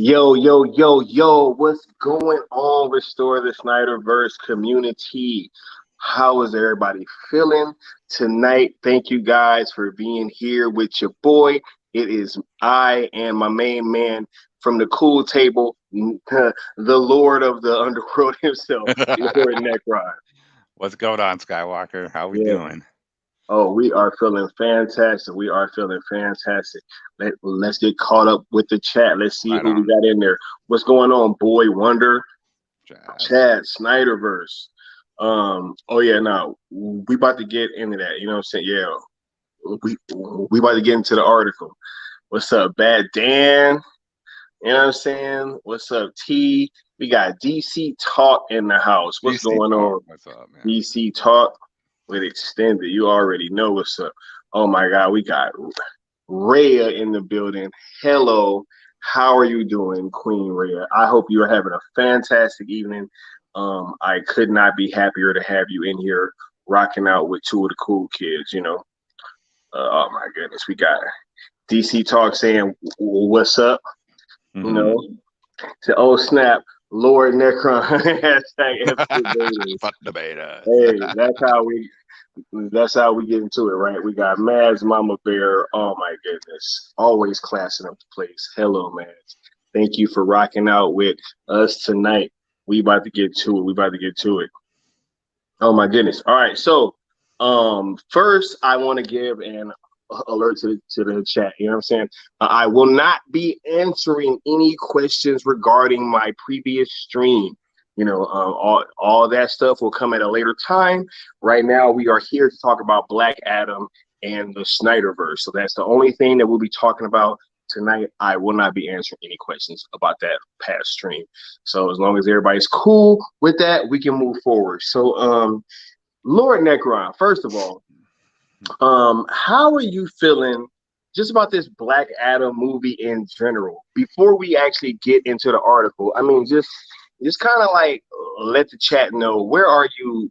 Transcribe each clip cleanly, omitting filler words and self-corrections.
Yo, yo, yo, yo, what's going on, Restore the SnyderVerse community? How is everybody feeling tonight? Thank you guys for being here with your boy. It is I and my main man from the cool table, the Lord of the Underworld himself, Lord Necron. What's going on, Skywalker? How we Yeah. doing? Oh, we are feeling fantastic. We are feeling fantastic. Let's get caught up with the chat. Let's see Right who we on, got in there. What's going on, Boy Wonder? Jazz. Chad SnyderVerse. Oh yeah, now we about to get into that. You know what I'm saying? Yeah, we about to get into the article. What's up, Bad Dan? You know what I'm saying? What's up, T? We got DC Talk in the house. What's DC going Talk. on? What's up, man? DC Talk with Extended. You already know what's up. Oh my God, we got Rhea in the building. Hello. How are you doing, Queen Rhea? I hope you are having a fantastic evening. I could not be happier to have you in here rocking out with two of the cool kids, you know. Oh my goodness. We got DC Talk saying, what's up? You Mm-hmm. know, to oh snap, Lord Necron, hashtag epic Invaders. Fuck the betas. Hey, that's how we get into it, right? We got Mads Mama Bear. Oh my goodness. Always classing up the place. Hello, Mads. Thank you for rocking out with us tonight. We about to get to it. We about to get to it. Oh my goodness. All right. So first I want to give an alert to the chat. You know what I'm saying? I will not be answering any questions regarding my previous stream. You know, all that stuff will come at a later time. Right now, we are here to talk about Black Adam and the Snyderverse. So that's the only thing that we'll be talking about tonight. I will not be answering any questions about that past stream. So as long as everybody's cool with that, we can move forward. So, Lord Necron, first of all, how are you feeling just about this Black Adam movie in general? Before we actually get into the article, I mean, just kind of like let the chat know where are you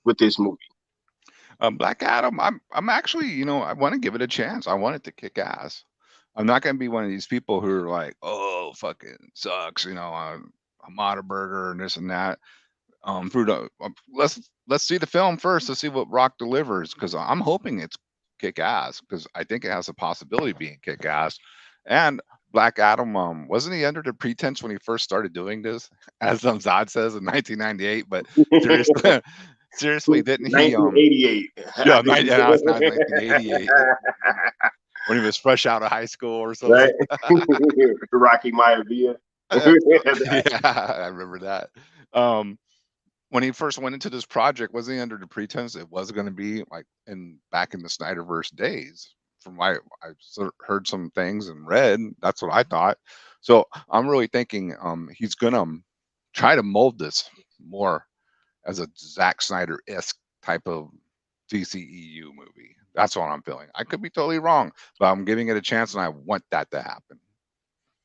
with this movie. Black Adam. I'm actually, I want to give it a chance. I want it to kick ass. I'm not gonna be one of these people who are like, oh, fucking sucks. I'm out of burger and this and that. Through the let's see the film first to see what Rock delivers because I'm hoping it's kick ass because I think it has a possibility of being kick ass. And Black Adam, wasn't he under the pretense when he first started doing this, as Zod says in 1998? But seriously, seriously, didn't he? 1988. Yeah, yeah, it's not 1988 when he was fresh out of high school or Right? something. Rocky Maivia. Yeah, I remember that. Um, when he first went into this project, wasn't he under the pretense it was going to be like in back in the Snyderverse days? From my, I sort of heard some things and read. That's what I thought. So I'm really thinking he's going to try to mold this more as a Zack Snyder esque type of DCEU movie. That's what I'm feeling. I could be totally wrong, but I'm giving it a chance, and I want that to happen.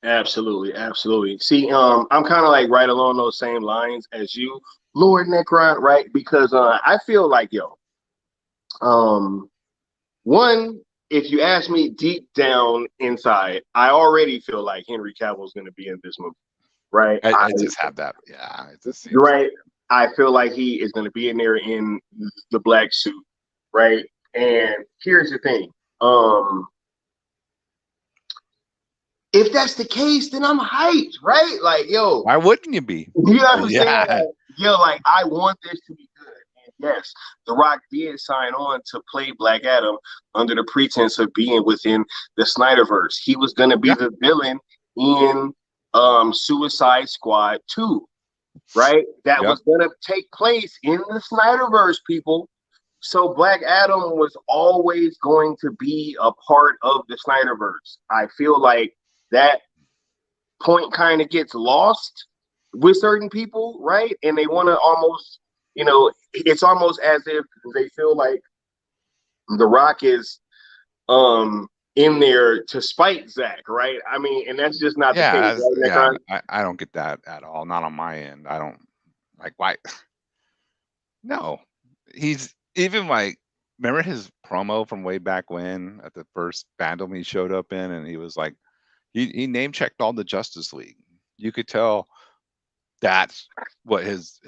Absolutely, absolutely. See, I'm kind of like right along those same lines as you, Lord Necron, right? Because I feel like um, one, if you ask me deep down inside, I already feel like Henry Cavill is going to be in this movie, right? I just have that. Yeah, it just seems. Right. I feel like he is going to be in there in the black suit, right? And here's the thing. If that's the case, then I'm hyped, right? Like, yo, Why wouldn't you be? you know what I'm saying? Yeah. Like, yo, like I want this to be good. And yes, The Rock did sign on to play Black Adam under the pretense of being within the Snyderverse. He was gonna be Yeah. the villain in Suicide Squad 2, right? That Yep. was gonna take place in the Snyderverse, people. So Black Adam was always going to be a part of the Snyderverse. I feel like that point kind of gets lost with certain people, right? And they want to almost, it's almost as if they feel like The Rock is in there to spite Zach, right? I mean, and that's just not the case, Yeah. right, Yeah. Necron? I don't get that at all. Not on my end. I don't like why. No, he's even like. Remember his promo from way back when at the first fandom he showed up in, and he was like, he name checked all the Justice League. You could tell that's what his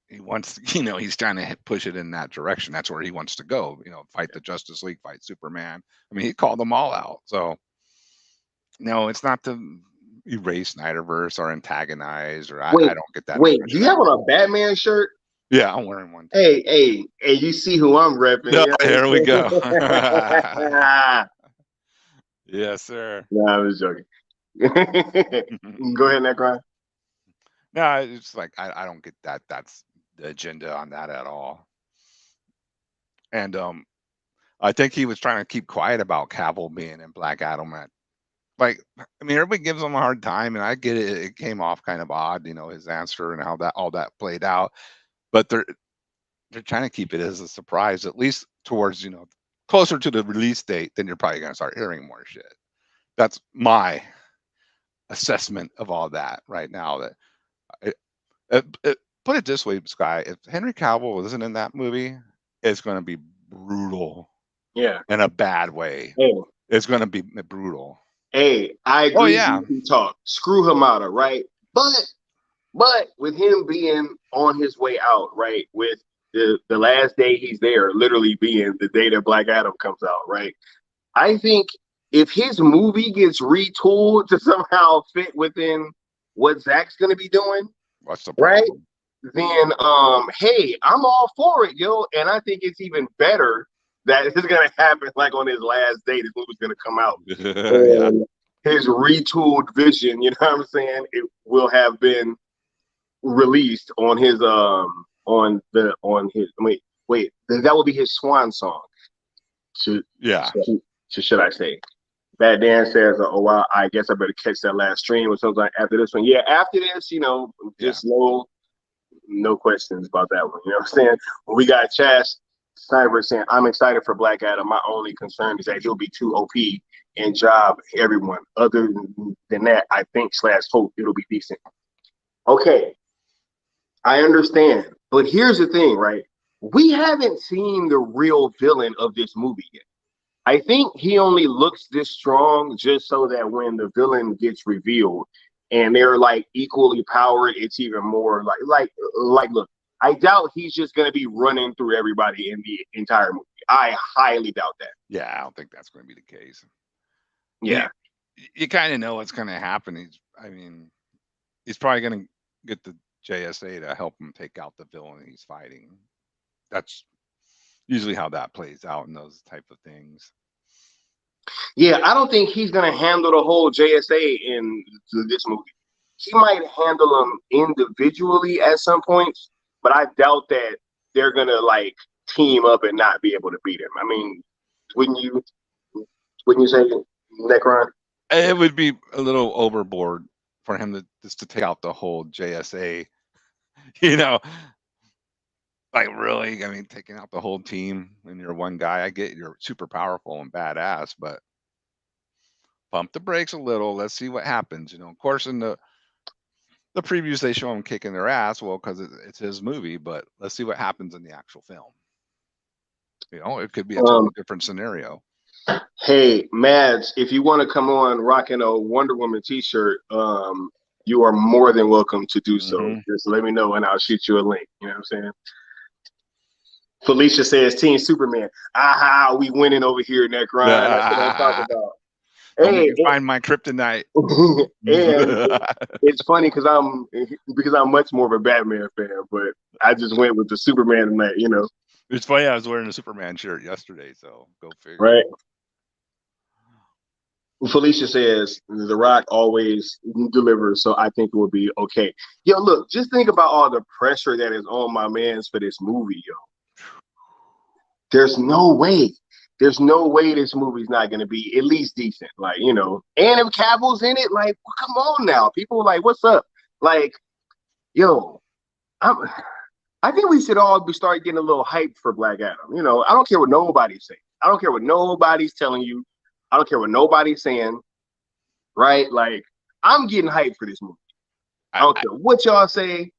he wants. He's trying to push it in that direction. That's where he wants to go. Fight the Justice League, fight Superman. I mean, he called them all out. So no, it's not to erase SnyderVerse or antagonize, or I Wait, don't get that wait. Do impression you at have all. on a Batman shirt? Yeah, I'm wearing one too. Hey! You see who I'm repping? No, You here we go. know what I'm saying? Yes, sir. No, I was joking. Go ahead, Necron. No, it's like I don't get that. That's the agenda on that at all. And I think he was trying to keep quiet about Cavill being in Black Adam. I mean, everybody gives him a hard time, and I get it. It came off kind of odd, his answer and how that all that played out. But they're trying to keep it as a surprise, at least towards closer to the release date. Then you're probably gonna start hearing more shit. That's my assessment of all that right now. That put it this way, Sky. If Henry Cavill isn't in that movie, it's going to be brutal. Yeah. In a bad way. Hey. It's going to be brutal. Hey, I agree. Oh yeah. He talk. Screw him out, right? But with him being on his way out, right, with the last day he's there, literally being the day that Black Adam comes out, right? I think if his movie gets retooled to somehow fit within what Zack's gonna be doing, what's the problem? Right? Then hey, I'm all for it, yo. And I think it's even better that it's gonna happen like on his last day. This movie's gonna come out. Yeah. His retooled vision, you know what I'm saying? It will have been released on his wait, that will be his swan song. Yeah. Should I say? Bad Dan says, "Oh wow, I guess I better catch that last stream or something after this one." Yeah, after this, just no questions about that one. You know what I'm saying? When we got Chaz Cyber saying, "I'm excited for Black Adam. My only concern is that he'll be too OP and job everyone. Other than that, I think / hope it'll be decent." Okay, I understand, but here's the thing, right? We haven't seen the real villain of this movie yet. I think he only looks this strong just so that when the villain gets revealed and they're like equally powered, it's even more like look, I doubt he's just gonna be running through everybody in the entire movie. I highly doubt that. Yeah, I don't think that's going to be the case. Yeah. You kind of know what's going to happen. He's probably going to get the JSA to help him take out the villain he's fighting. That's usually how that plays out in those type of things. Yeah, I don't think he's gonna handle the whole JSA in this movie. He might handle them individually at some points, but I doubt that they're gonna like team up and not be able to beat him. I mean, wouldn't you say, Necron? It would be a little overboard for him to just to take out the whole JSA. Like really, I mean, taking out the whole team when you're one guy. I get you're super powerful and badass, but pump the brakes a little. Let's see what happens. Of course, in the previews they show him kicking their ass. Well, because it's his movie, but let's see what happens in the actual film. It could be a totally different scenario. Hey, Mads, if you want to come on rocking a Wonder Woman t-shirt, you are more than welcome to do so. Mm-hmm. Just let me know and I'll shoot you a link. You know what I'm saying? Felicia says Team Superman. Aha, we winning over here, Necron. That's what I'm talking about. Hey, find my kryptonite. And it's funny because I'm much more of a Batman fan, but I just went with the Superman tonight, It's funny, I was wearing a Superman shirt yesterday, so go figure. Right. Felicia says The Rock always delivers, so I think it will be okay. Yo, look, just think about all the pressure that is on my mans for this movie, yo. There's no way this movie's not going to be at least decent. Like, and if Cavill's in it, like, come on now. People are like, what's up? Like, yo, I think we should all start getting a little hyped for Black Adam. I don't care what nobody's saying. I don't care what nobody's telling you. I don't care what nobody's saying. Right? Like, I'm getting hyped for this movie. I don't care what y'all say.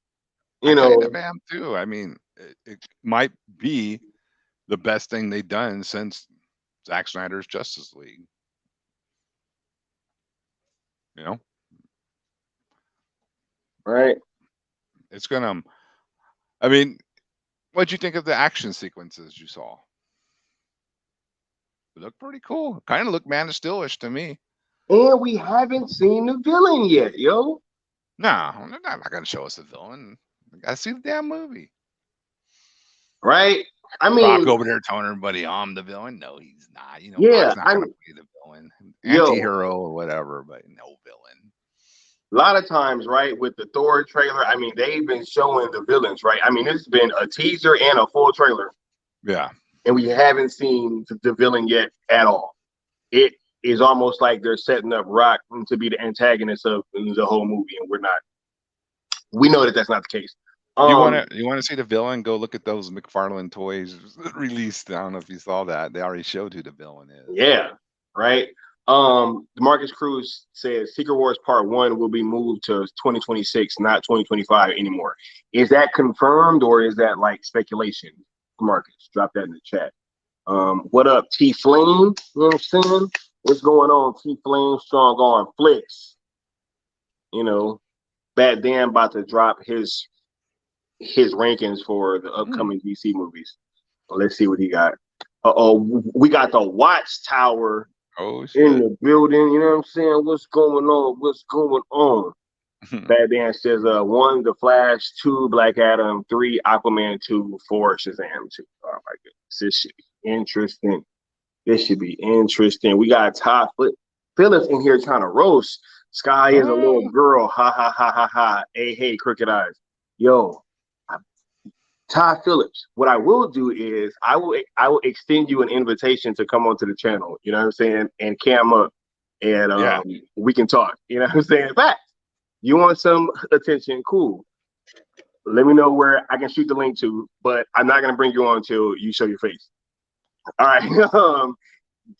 I kind of am too. I mean, it might be the best thing they've done since Zack Snyder's Justice League. right? It's gonna. I mean, what'd you think of the action sequences you saw? It looked pretty cool. Kind of looked Man of Steelish to me. And we haven't seen the villain yet, yo. No, they're not gonna show us the villain. I gotta see the damn movie. Right? I Rock mean, over there telling everybody I'm the villain. No, he's not. You know, yeah, Rock's not I'm gonna be the villain, yo. anti-hero or whatever, but no villain. A lot of times, right, with the Thor trailer, I mean, they've been showing the villains, right? I mean, it's been a teaser and a full trailer, Yeah. and we haven't seen the villain yet at all. It is almost like they're setting up Rock to be the antagonist of the whole movie, and we're not. We know that that's not the case. You wanna see the villain? Go look at those McFarlane toys released. I don't know if you saw that. They already showed who the villain is. Yeah, right. Demarcus Cruz says Secret Wars Part 1 will be moved to 2026, not 2025 anymore. Is that confirmed or is that like speculation? Demarcus, drop that in the chat. What up, T Flame? You know what I'm saying? What's going on, T Flame? Strong Arm Flicks. You know, Bad Dan about to drop his rankings for the upcoming DC movies. Let's see what he got. Oh, we got the Watchtower Oh in shit. the building. You know what I'm saying? What's going on? What's going on? Bad Dan says, 1, The Flash, 2, Black Adam, 3, Aquaman, 2, 4, Shazam, 2. Oh my goodness, this should be interesting. This should be interesting. We got Todd Phillips in here trying to roast. Sky is a little Oh. girl. Ha ha ha ha ha. Hey, crooked eyes. Yo, Todd Phillips. What I will do is I will extend you an invitation to come onto the channel. You know what I'm saying? And cam up, and Yeah. we can talk. You know what I'm saying? In fact, you want some attention? Cool. Let me know where I can shoot the link to, but I'm not gonna bring you on until you show your face. All right.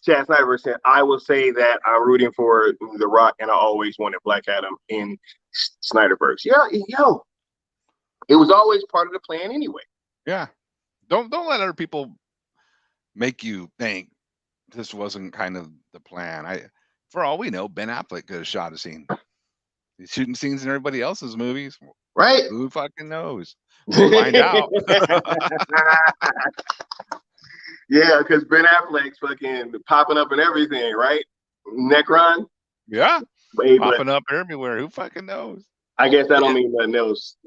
Chad Snyder said, I will say that I'm rooting for The Rock, and I always wanted Black Adam in SnyderVerse. Yeah, yo, it was always part of the plan anyway. Yeah. Don't let other people make you think this wasn't kind of the plan. For all we know, Ben Affleck could have shot a scene. He's shooting scenes in everybody else's movies. Right? Who fucking knows? We'll find out. Yeah, because Ben Affleck's fucking popping up in everything, right? Necron. Yeah. But Popping up everywhere. Who fucking knows? I guess that don't Yeah. mean nothing else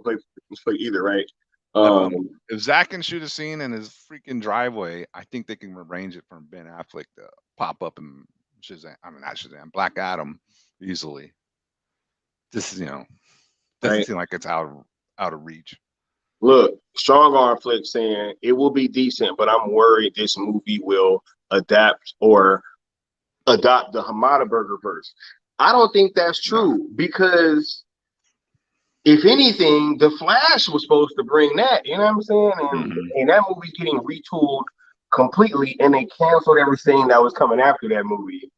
for either, right? If Zach can shoot a scene in his freaking driveway, I think they can arrange it for Ben Affleck to pop up in Shazam. I mean, not Shazam, Black Adam easily. This is, doesn't right. seem like it's out of reach. Look, Strong Arm Flip saying it will be decent, but I'm worried this movie will adopt the Hamada Burger verse. I don't think that's No. true because if anything, the Flash was supposed to bring that. You know what I'm saying? And that movie's getting retooled completely, and they canceled everything that was coming after that movie.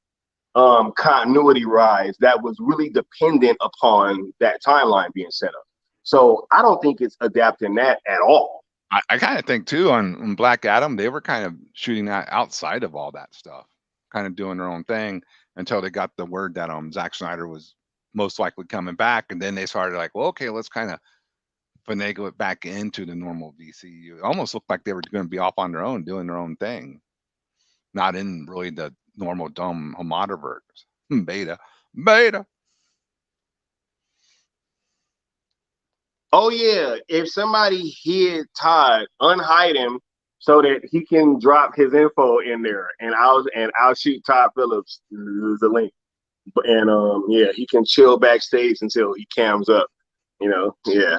Continuity rise that was really dependent upon that timeline being set up. So I don't think it's adapting that at all. I kind of think too on Black Adam, they were kind of shooting that outside of all that stuff, kind of doing their own thing until they got the word that Zack Snyder was most likely coming back, and then they started like, well, okay, let's kind of finagle it back into the normal DCU. It almost looked like they were going to be off on their own, doing their own thing, not in really the normal dumb Hamadaverse. Beta. Oh yeah, if somebody hid Todd, unhide him so that he can drop his info in there, and I'll shoot Todd Phillips the link, and yeah, he can chill backstage until he cams up. Yeah.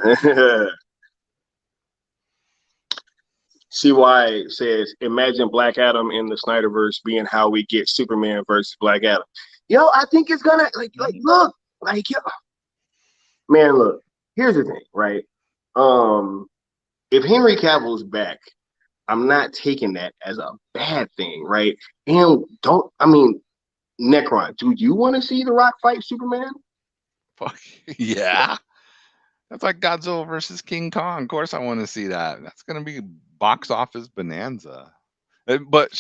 CY says, imagine Black Adam in the Snyderverse being how we get Superman versus Black Adam. Yo, I think it's gonna look yo, man, look. Here's the thing, right? If Henry Cavill's back, I'm not taking that as a bad thing, right? And Necron, do you want to see The Rock fight Superman? Fuck yeah. That's like Godzilla versus King Kong. Of course, I want to see that. That's going to be box office bonanza. But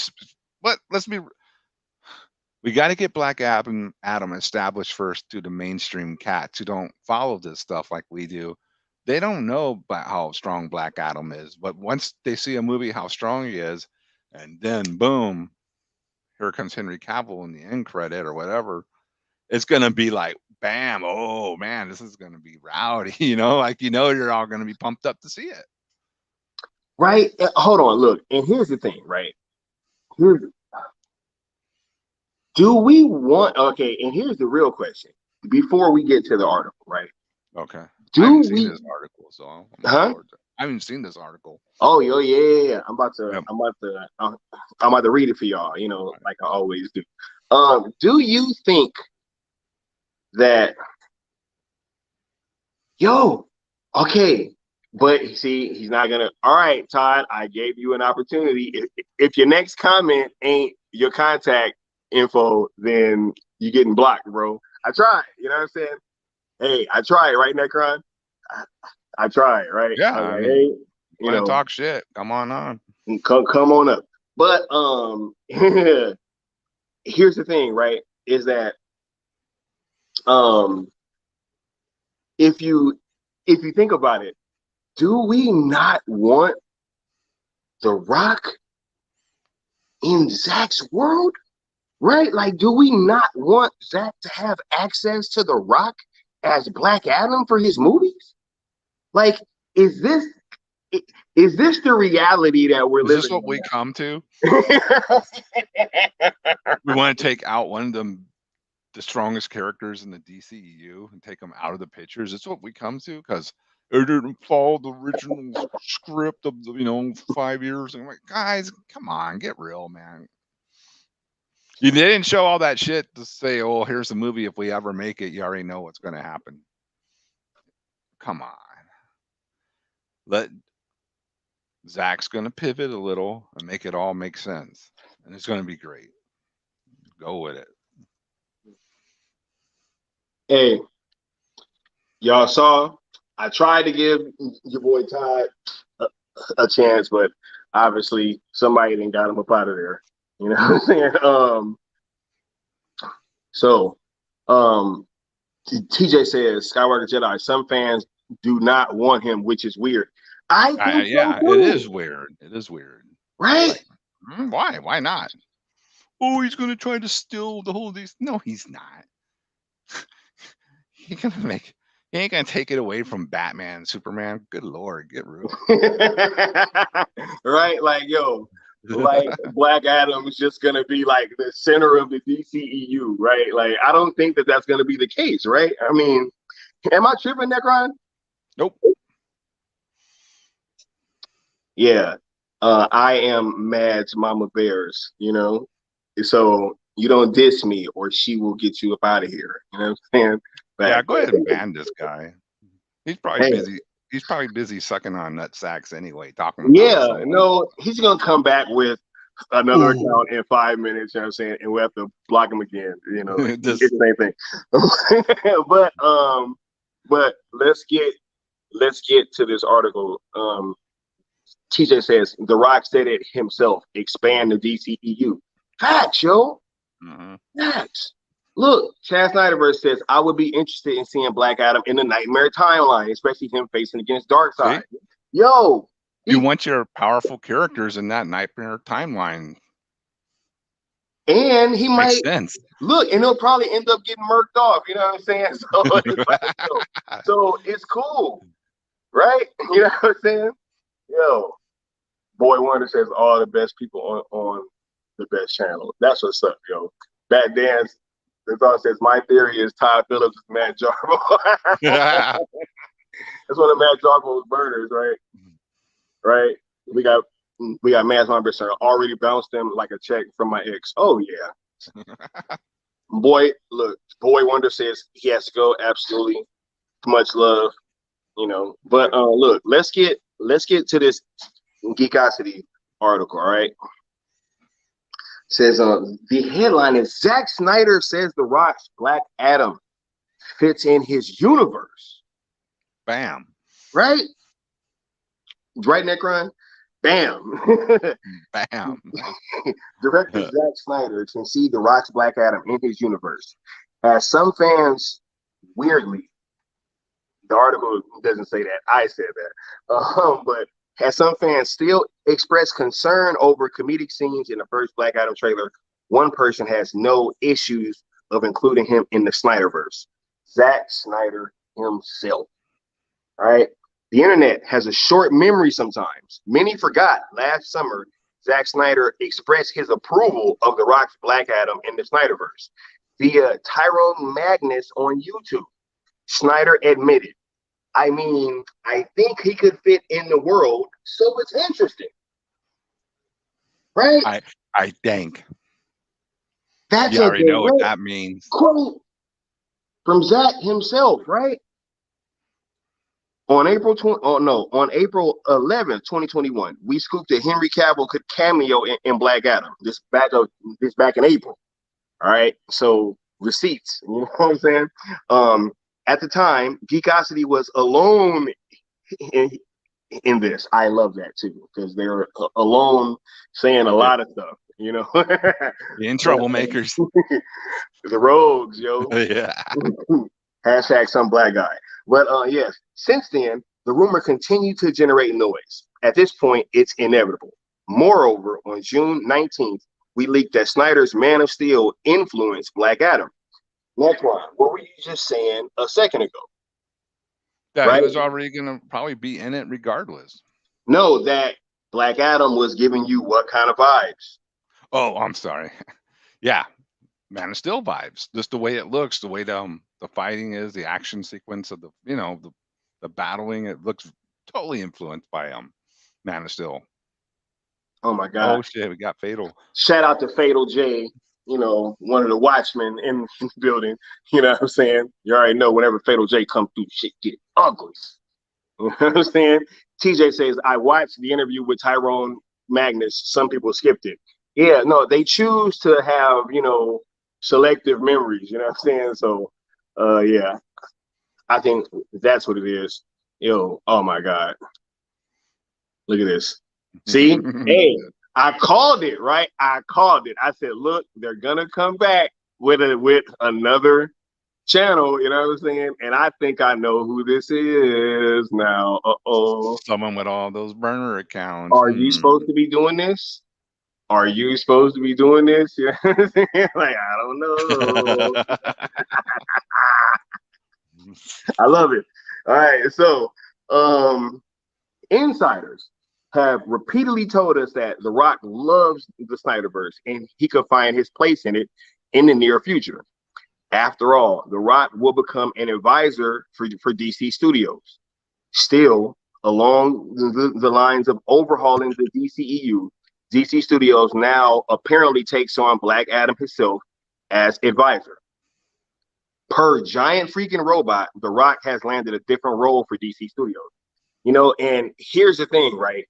let's be. We got to get Black Adam established first to the mainstream cats who don't follow this stuff like we do. They don't know about how strong Black Adam is, but once they see a movie how strong he is, and then boom, here comes Henry Cavill in the end credit or whatever, it's gonna be like bam, oh man, this is gonna be rowdy, like you're all gonna be pumped up to see it. Right? Hold on, look, and here's the thing, right? Do we want, okay, and here's the real question before we get to the article, right? Okay. Do I haven't seen we, this article, so I'm huh? I haven't seen this article. Oh, yeah. I'm about Yep. to read it for y'all, like I always do. Do you think that, okay, but see, he's not gonna. All right, Todd, I gave you an opportunity. If your next comment ain't your contact info, then you're getting blocked, bro. I tried. You know what I'm saying? Hey, I tried, right, Necron? I tried, right? Yeah, I was I like, mean, hey, want to talk shit? Come on. come on up. But here's the thing, right? Is that um, if you think about it, do we not want The Rock in Zack's world? Right? Like, do we not want Zack to have access to The Rock as Black Adam for his movies? Like, is this the reality that we're Is this living what we come to? in? We want to take out one of the strongest characters in the DCEU and take them out of the pictures. It's what we come to because it didn't follow the original script of the 5 years. And I'm like, guys, come on, get real, man. They didn't show all that shit to say, oh, here's the movie. If we ever make it, you already know what's going to happen. Come on. Zack's going to pivot a little and make it all make sense. And it's going to be great. Go with it. Hey, y'all saw, I tried to give your boy Todd a chance, but obviously somebody didn't got him up out of there. You know what I'm saying? So, TJ says Skywalker Jedi. Some fans do not want him, which is weird. I think Yeah, so too. it is weird. It is weird. Right? Like, why? Why not? Oh, he's going to try to steal the whole these. No, he's not. He ain't gonna take it away from Batman, Superman. Good Lord, get real. Right? Like, like Black Adam is just gonna be like the center of the DCEU, right? Like, I don't think that that's gonna be the case, right? I mean, am I tripping, Necron? Nope. Yeah. I am Mad's Mama Bears, so you don't diss me or she will get you up out of here. You know what I'm saying? Yeah, go ahead and ban this guy. He's probably busy. He's probably busy sucking on nut sacks anyway, talking about no, he's gonna come back with another account in 5 minutes, you know what I'm saying, and we'll have to block him again. It's the same thing. but let's get to this article. TJ says The Rock said it himself, expand the DCEU. Facts, yo. Facts. Look, SnyderVerse says, I would be interested in seeing Black Adam in the Nightmare timeline, especially him facing against Darkseid. Yo. You want your powerful characters in that Nightmare timeline. And he might sense. Look, and he'll probably end up getting murked off, you know what I'm saying? So it's cool. Right? You know what I'm saying? Yo. Boy Wonder says all the best people on the best channel. That's what's up, yo. That dance, the thought says, my theory is Todd Phillips is Matt Jarbo. That's one of Matt Jarbo's burners, right? Right? We got Matt's Lumber already bounced him like a check from my ex. Oh yeah. Boy Wonder says he has to go. Absolutely. Much love. But look, let's get to this Geekosity article, all right? Says the headline is Zack Snyder says The Rock's Black Adam fits in his universe. Bam. Right, Necron? Bam. Bam. Director Zack Snyder conceived The Rock's Black Adam in his universe. As some fans, weirdly, the article doesn't say that. I said that. But as some fans still express concern over comedic scenes in the first Black Adam trailer, one person has no issues of including him in the SnyderVerse. Zack Snyder himself. All right. The internet has a short memory sometimes. Many forgot last summer, Zack Snyder expressed his approval of The Rock's Black Adam in the Snyderverse via Tyrone Magnus on YouTube. Snyder admitted, I mean, I think he could fit in the world, so it's interesting. Right? I think. That's You a already know what direct that means. quote from Zack himself, right? On April 11th, 2021, we scooped that Henry Cavill could cameo in Black Adam. This back in April. All right. So receipts. You know what I'm saying? At the time, Geekosity was alone in this. I love that too, because they're alone saying a lot of stuff, you know. In troublemakers. The rogues, yo. Yeah. Hashtag some black guy. But yes, since then, the rumor continued to generate noise. At this point, it's inevitable. Moreover, on June 19th, we leaked that Snyder's Man of Steel influenced Black Adam. Next one. What were you just saying a second ago? Yeah, right? He was already gonna probably be in it regardless. No, that Black Adam was giving you what kind of vibes? Oh, I'm sorry. Yeah, Man of Steel vibes. Just the way it looks, the way the fighting is, the action sequence of the battling. It looks totally influenced by Man of Steel. Oh my God! Oh shit, we got Fatal. Shout out to Fatal J. You know, one of the watchmen in the building. You know what I'm saying? You already know whenever Fatal J comes through, shit get ugly. You know what I'm saying? TJ says, I watched the interview with Tyrone Magnus. Some people skipped it. Yeah, no, they choose to have, selective memories. You know what I'm saying? So, yeah, I think that's what it is. Yo, oh my God. Look at this. See? Hey, I called it, right? I called it. I said, look, they're gonna come back with another channel, you know what I'm saying? And I think I know who this is now. Someone with all those burner accounts. Are you supposed to be doing this? Are you supposed to be doing this? You know what I'm saying? Like, I don't know. I love it. All right, so insiders have repeatedly told us that The Rock loves the Snyderverse and he could find his place in it in the near future. After all, The Rock will become an advisor for DC Studios. Still, along the lines of overhauling the DCEU, DC Studios now apparently takes on Black Adam himself as advisor. Per Giant Freaking Robot, The Rock has landed a different role for DC Studios. And here's the thing, right?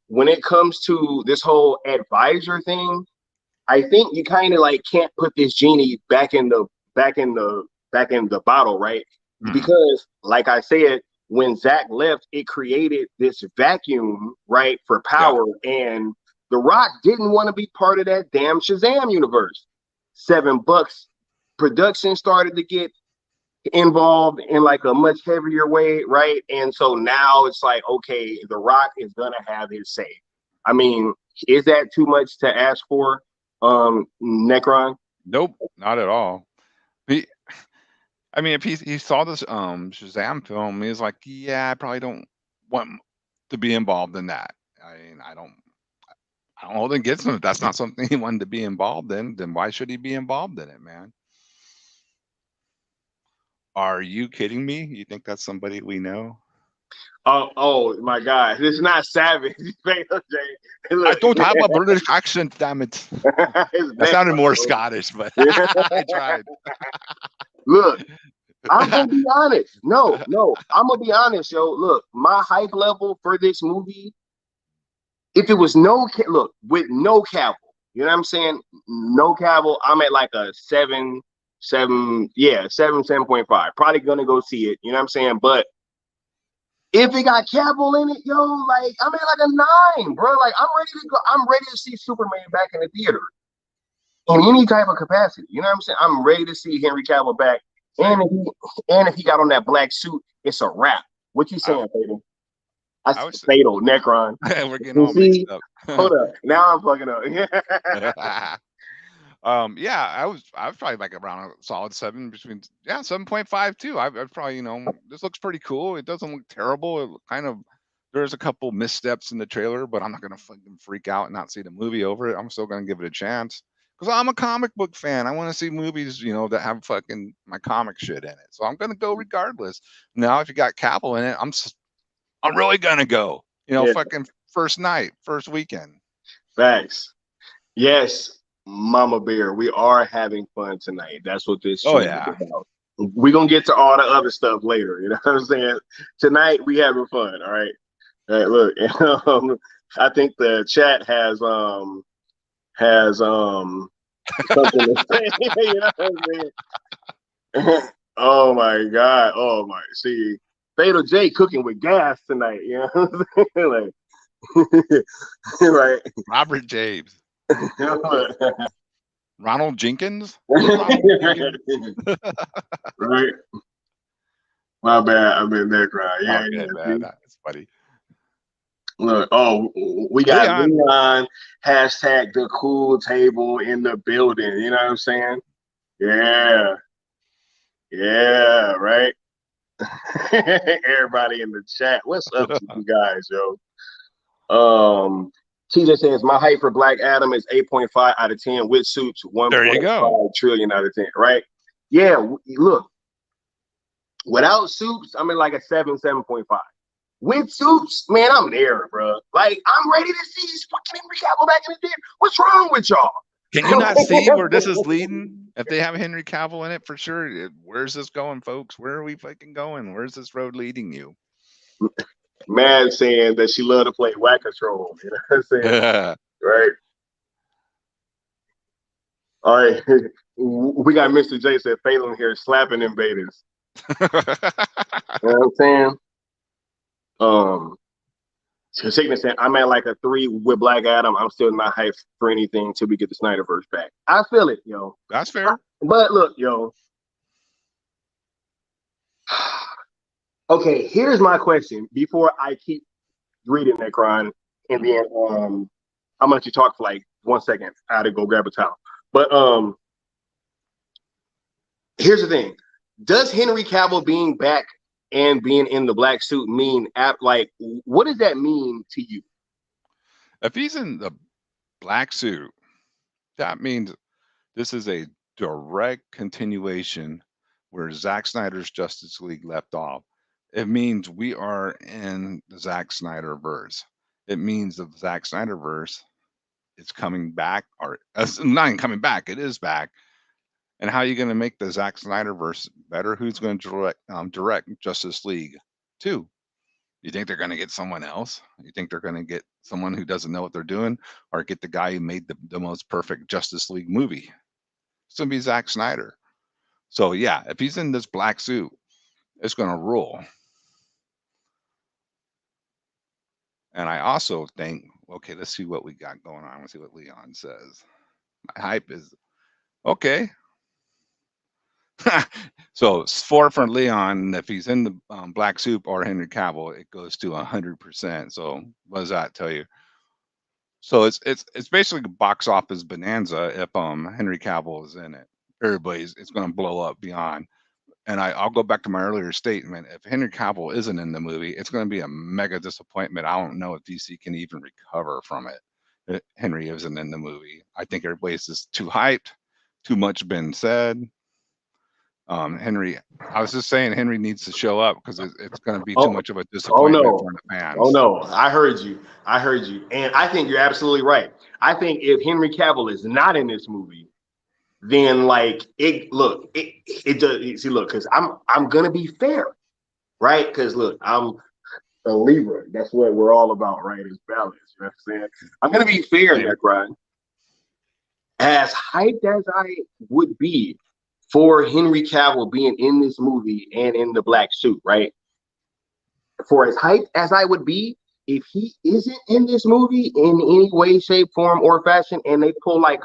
When it comes to this whole advisor thing, I think you kind of like can't put this genie back in the bottle, right? Because, like I said, when Zack left, it created this vacuum, right, for power, and The Rock didn't want to be part of that damn Shazam universe. $7 production started to get involved in like a much heavier way, right? And so now it's like, okay, The Rock is gonna have his say. I mean, is that too much to ask for, Necron? Nope, not at all. If he saw this Shazam film, he's like, yeah, I probably don't want to be involved in that. I don't hold it against him. If that's not something he wanted to be involved in, then why should he be involved in it, man? Are you kidding me? You think that's somebody we know? Oh my God! This is not Savage. I don't have a British accent, damn it. That sounded more Scottish, but I tried. Look, I'm gonna be honest. No, I'm gonna be honest, yo. Look, my hype level for this movie, if it was with no Cavill, you know what I'm saying? No Cavill, I'm at like a 7.5. Probably gonna go see it, you know what I'm saying? But If it got Cavill in it, yo, like I'm at like a 9, bro. Like I'm ready to go. I'm ready to see Superman back in the theater in any type of capacity. You know what I'm saying? I'm ready to see Henry Cavill back. And Same. if he got on that black suit, it's a wrap. What you I, saying, Fatal? I I said was Fatal, Necron. we're getting You all mixed see? up. Hold up. Now I'm fucking up. Yeah, I was probably like around a solid 7 between, yeah, 7.5 too. I'd probably, this looks pretty cool. It doesn't look terrible. It kind of, there's a couple missteps in the trailer, but I'm not gonna fucking freak out and not see the movie over it. I'm still gonna give it a chance because I'm a comic book fan. I want to see movies, that have fucking my comic shit in it. So I'm gonna go regardless. Now, if you got Cavill in it, I'm really gonna go. Yeah, Fucking first night, first weekend. facts. Yes, Mama Bear, we are having fun tonight. That's what this Oh show is yeah. about. We're gonna get to all the other stuff later. You know what I'm saying? Tonight we having fun. All right. All right, look, I think the chat has something to say. You know what I'm saying? Oh my god. Oh my. See, Fatal J cooking with gas tonight. You know what I'm saying? Like, right. Robert James. Ronald Jenkins? Jenkins? Right. My bad. I'm in that cry. Oh, Yeah, good, yeah. man. That's funny. Look, oh, we got Leon. Leon, hashtag the cool table in the building. You know what I'm saying? Yeah. Yeah, right. Everybody in the chat. What's up to you guys, yo? TJ says my height for Black Adam is 8.5 out of 10 with suits, There you go. 1.5 trillion out of 10, right? Yeah, look, without suits, I'm in like a 7.5. With suits, man, I'm there, bro. Like, I'm ready to see these fucking Henry Cavill back in the theater. What's wrong with y'all? Can you not see where this is leading? If they have Henry Cavill in it, for sure. Where's this going, folks? Where are we fucking going? Where's this road leading you? Man saying that she loved to play whack control. You know what I'm saying? Right. All right. We got Mr. J said Phelan here slapping invaders. You know what I'm saying? Sickness said I'm at like a 3 with Black Adam. I'm still not hyped for anything till we get the SnyderVerse back. I feel it, yo. That's fair. But look, yo. Okay, here's my question before I keep reading Necron, and then I'm gonna let you talk for like 1 second. I had to go grab a towel. But here's the thing: does Henry Cavill being back and being in the black suit mean like what does that mean to you? If he's in the black suit, that means this is a direct continuation where Zack Snyder's Justice League left off. It means we are in the Zack Snyder verse. It means the Zack Snyder verse is coming back, or not even coming back. It is back. And how are you going to make the Zack Snyder verse better? Who's going to direct Justice League 2? You think they're going to get someone else? You think they're going to get someone who doesn't know what they're doing, or get the guy who made the most perfect Justice League movie? It's going to be Zack Snyder. So yeah, if he's in this black suit, it's going to rule. And I also think, okay, let's see what we got going on. Let's see what Leon says. My hype is okay. So it's 4 for Leon. If he's in the black suit or Henry Cavill, it goes to 100%. So what does that tell you? So it's basically a box office bonanza if Henry Cavill is in it. It's going to blow up beyond. And I'll go back to my earlier statement. If Henry Cavill isn't in the movie, it's going to be a mega disappointment. I don't know if DC can even recover from it. Henry isn't in the movie. I think everybody's just too hyped. Too much been said. Henry, I was just saying Henry needs to show up because it's going to be too much of a disappointment for the fans. Oh no, I heard you. And I think you're absolutely right. I think if Henry Cavill is not in this movie, then like it does. See, look, because I'm gonna be fair, right? Because look, I'm a Libra. That's what we're all about, right? Is balance. You know what I'm saying? I'm gonna be fair, Necron. As hyped as I would be for Henry Cavill being in this movie and in the black suit, right? for as hyped as I would be, if he isn't in this movie in any way, shape, form, or fashion, and they pull like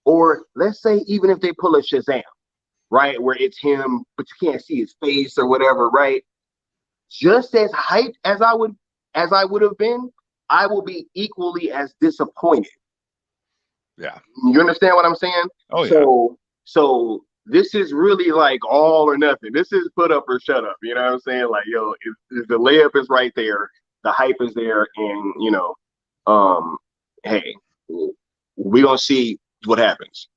or let's say even if they pull a Shazam, right, where it's him, but you can't see his face or whatever, right? Just as hyped as I would have been, I will be equally as disappointed. Yeah. You understand what I'm saying? Oh yeah. So this is really like all or nothing. This is put up or shut up. You know what I'm saying? Like, yo, if the layup is right there, the hype is there, and hey, we gonna see what happens.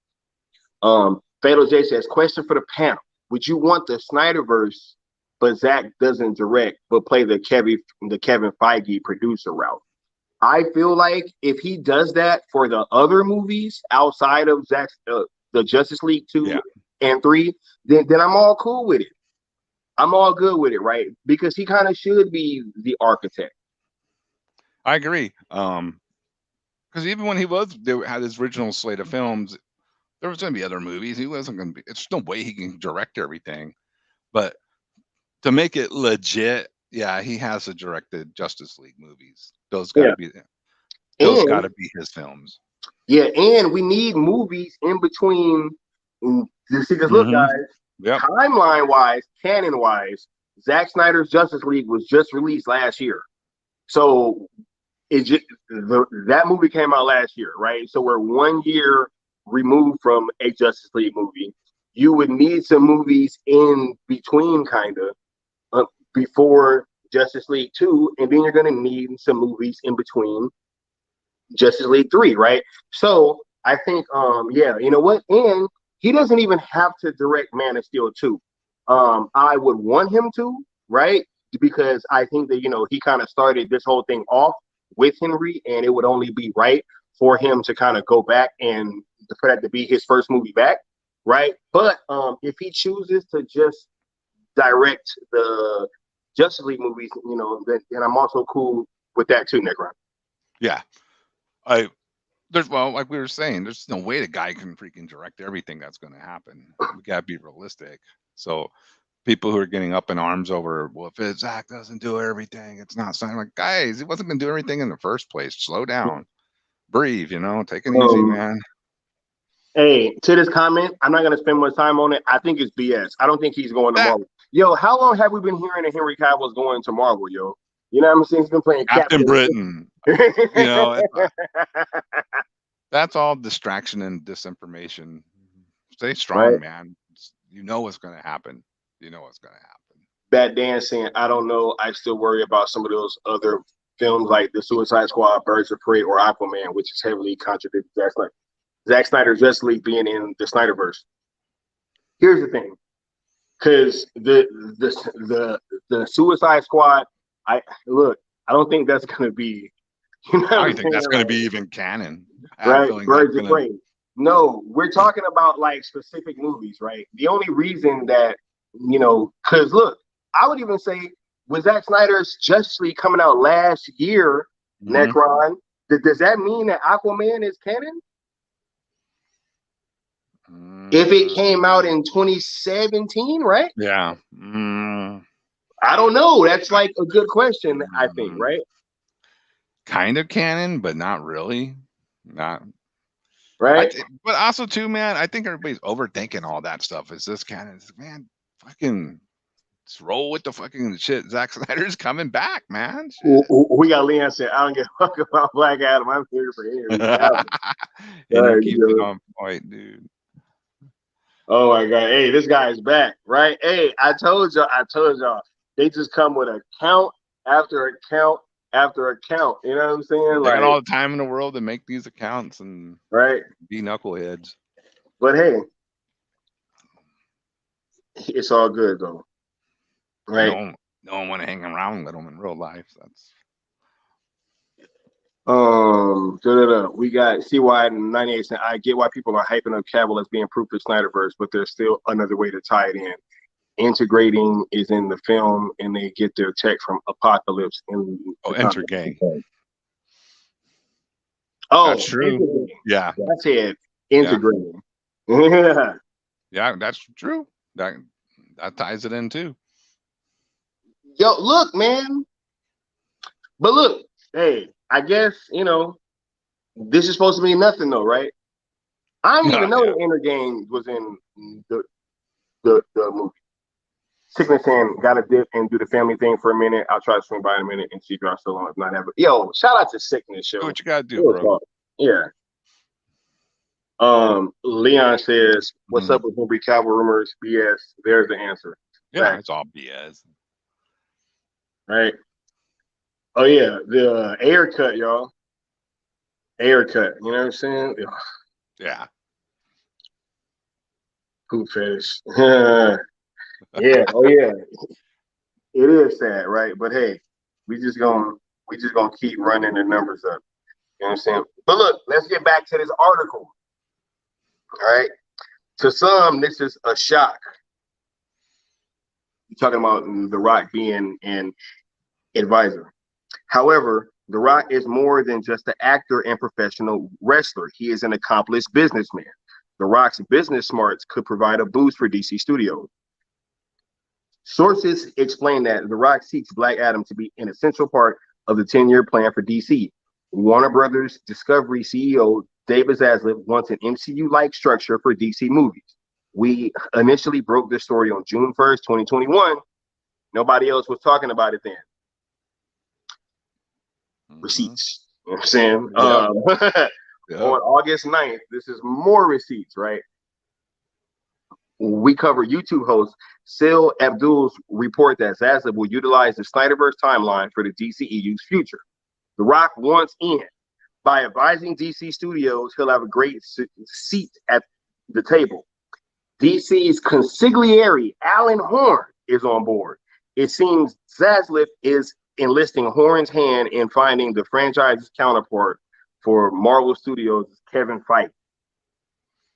Fatal J says, question for the panel: would you want the SnyderVerse, but Zack doesn't direct, but play the Kevin Feige producer route? I feel like if he does that for the other movies outside of Zack's the Justice League 2 and 3, then I'm all cool with it. I'm all good with it, right? Because he kind of should be the architect. I agree. Because even when they had his original slate of films, there was going to be other movies. He wasn't going to be. It's no way he can direct everything. But to make it legit, yeah, he has to direct the Justice League movies. Those got to be his films. Yeah, and we need movies in between. See, because look, guys, timeline wise, canon wise, Zack Snyder's Justice League was just released last year. So that movie came out last year, right? So we're 1 year removed from a Justice League movie. You would need some movies in between, kind of, before Justice League 2, and then you're going to need some movies in between Justice League 3, right? So I think, you know what? And he doesn't even have to direct Man of Steel 2. I would want him to, right? Because I think that, he kind of started this whole thing off with Henry, and it would only be right for him to kind of go back and for that to be his first movie back, right? But if he chooses to just direct the Justice League movies, then I'm also cool with that too, Necron. Yeah. Like we were saying, there's no way the guy can freaking direct everything that's going to happen. We got to be realistic. So people who are getting up in arms over, well, if Zack doesn't do everything, it's not something like, guys, he wasn't going to do everything in the first place. Slow down, breathe, take it easy, man. Hey, to this comment, I'm not going to spend much time on it. I think it's BS. I don't think he's going to Marvel. Yo, how long have we been hearing that Henry Cavill's going to Marvel, yo? You know what I'm saying? He's been playing Captain Britain. That's all distraction and disinformation. Stay strong, man. You know what's going to happen. Bad Dan saying, I don't know. I still worry about some of those other films like The Suicide Squad, Birds of Prey, or Aquaman, which is heavily contradicted Zack Snyder's Justice League being in the SnyderVerse. Here's the thing, because the Suicide Squad, I don't think that's going to be. I don't think that's going to be even canon. Right, Birds of Prey. No, we're talking about like specific movies, right? The only reason that because look, I would even say with Zack Snyder's Justice League coming out last year, Necron, does that mean that Aquaman is canon? If it came out in 2017, right? Yeah. I don't know. That's like a good question, I think, right? Kind of canon, but not really. Not right. But also too, man, I think everybody's overthinking all that stuff. Is this canon? Man, fucking just roll with the fucking shit. Zack Snyder's coming back, man. Shit. We got Leon said, I don't give a fuck about Black Adam. I'm here for him. And you keep it on point, dude. Oh my god. Hey, this guy is back, right? Hey, I told y'all. They just come with account after account after account. You know what I'm saying? They got all the time in the world to make these accounts and be knuckleheads. But hey, it's all good though. Right? No one want to hang around with them in real life. That's we got CY98 saying, I get why people are hyping up Cavill as being proof of SnyderVerse, but there's still another way to tie it in. Integrating is in the film, and they get their tech from Apocalypse. Enter Gang. Oh, that's true. Yeah, I said integrating. Yeah, that's true. That ties it in too. Yo, look, man. But look, hey, I guess, this is supposed to mean nothing though, right? I didn't Oh even know yeah. the Inner Game was in the movie. Sickness and got to dip and do the family thing for a minute. I'll try to swing by in a minute and see if y'all still on. If not, have it. Yo, shout out to Sickness Do show. what you gotta do, Real bro. talk. Yeah. Leon says, "What's Mhm. up with Henry Cavill rumors? BS." There's the answer. Yeah, Fact, it's all BS. right? Oh yeah, the air cut, y'all. Air cut. You know what I'm saying? Yeah. Poop fetish. Yeah. Oh yeah. It is sad, right? But hey, we just gonna we just gonna keep running the numbers up. You know what I'm saying? But look, let's get back to this article. All right. To some, this is a shock. You're talking about The Rock being an advisor. However, The Rock is more than just an actor and professional wrestler. He is an accomplished businessman. The Rock's business smarts could provide a boost for DC Studios. Sources explain that The Rock seeks Black Adam to be an essential part of the 10-year plan for DC. Warner Brothers Discovery CEO David Zaslav wants an MCU-like structure for DC movies. We initially broke this story on June 1st, 2021. Nobody else was talking about it then. Mhm. Receipts. You know what I'm saying? Yep. Yep. On August 9th, this is more receipts, right? We cover YouTube host Sil Abdul's report that Zaslav will utilize the SnyderVerse timeline for the DCEU's future. The Rock wants in. By advising DC Studios, he'll have a great seat at the table. DC's consigliere, Alan Horn, is on board. It seems Zaslav is enlisting Horn's hand in finding the franchise's counterpart for Marvel Studios' Kevin Feige.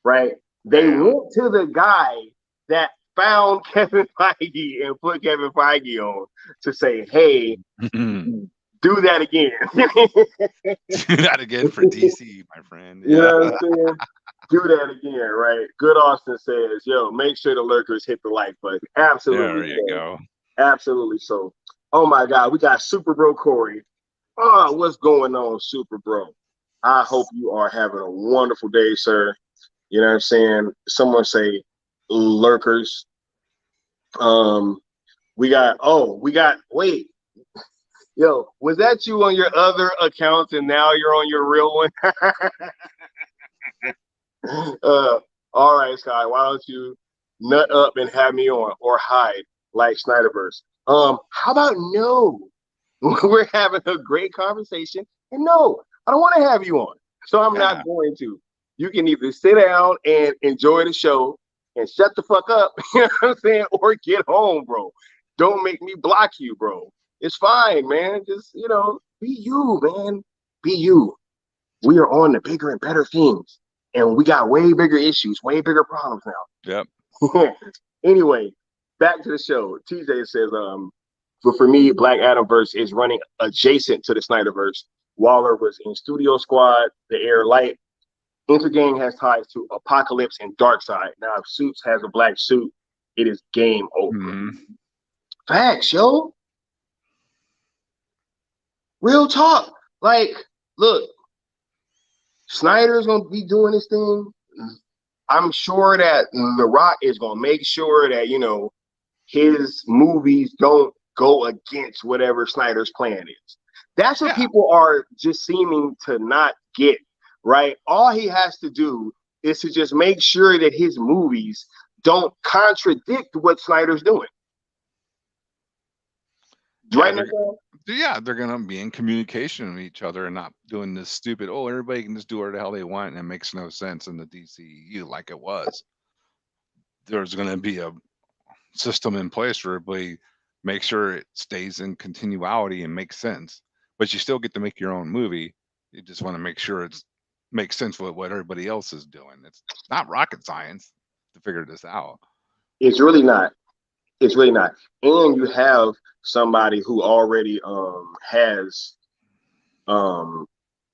Right? They Damn. went to the guy that found Kevin Feige and put Kevin Feige on to say, hey, do that again. Do that again for DC, my friend. You Yeah. know what I'm saying? Do that again, right? Good Austin says, yo, make sure the lurkers hit the like button. There Absolutely you so. go. Absolutely so. Oh my God, we got Super Bro Corey. Oh, what's going on, Super Bro? I hope you are having a wonderful day, sir. You know what I'm saying? Someone say lurkers. Um, wait, yo, was that you on your other accounts and now you're on your real one? All right, Sky, why don't you nut up and have me on or hide like SnyderVerse? How about no? We're having a great conversation, and no, I don't want to have you on, so I'm Yeah. not going to. You can either sit down and enjoy the show and shut the fuck up, you know what I'm saying, or get home, bro. Don't make me block you, bro. It's fine, man. Just be you, man. Be you. We are on the bigger and better things, and we got way bigger issues, way bigger problems Yep. now. Anyway, back to the show. TJ says, but for me, Black Adam verse is running adjacent to the Snyderverse. Waller was in Studio Squad, The Air Light. Intergang has ties to Apocalypse and Darkseid. Now, if Suits has a black suit, it is game over. Mhm. Facts, yo. Real talk. Like, look, Snyder's gonna be doing this thing. I'm sure that The Rock is gonna make sure that his movies don't go against whatever Snyder's plan is. That's what Yeah. people are just seeming to not get, right? All he has to do is to just make sure that his movies don't contradict what Snyder's doing. Yeah. Right, Nicole? They're gonna be in communication with each other and not doing this stupid. Oh, everybody can just do whatever the hell they want, and it makes no sense in the DCU like it was. There's gonna be a system in place where everybody make sure it stays in continuity and makes sense. But you still get to make your own movie. You just want to make sure it's makes sense with what everybody else is doing. It's not rocket science to figure this out. It's really not. It's really not. And you have somebody who already has um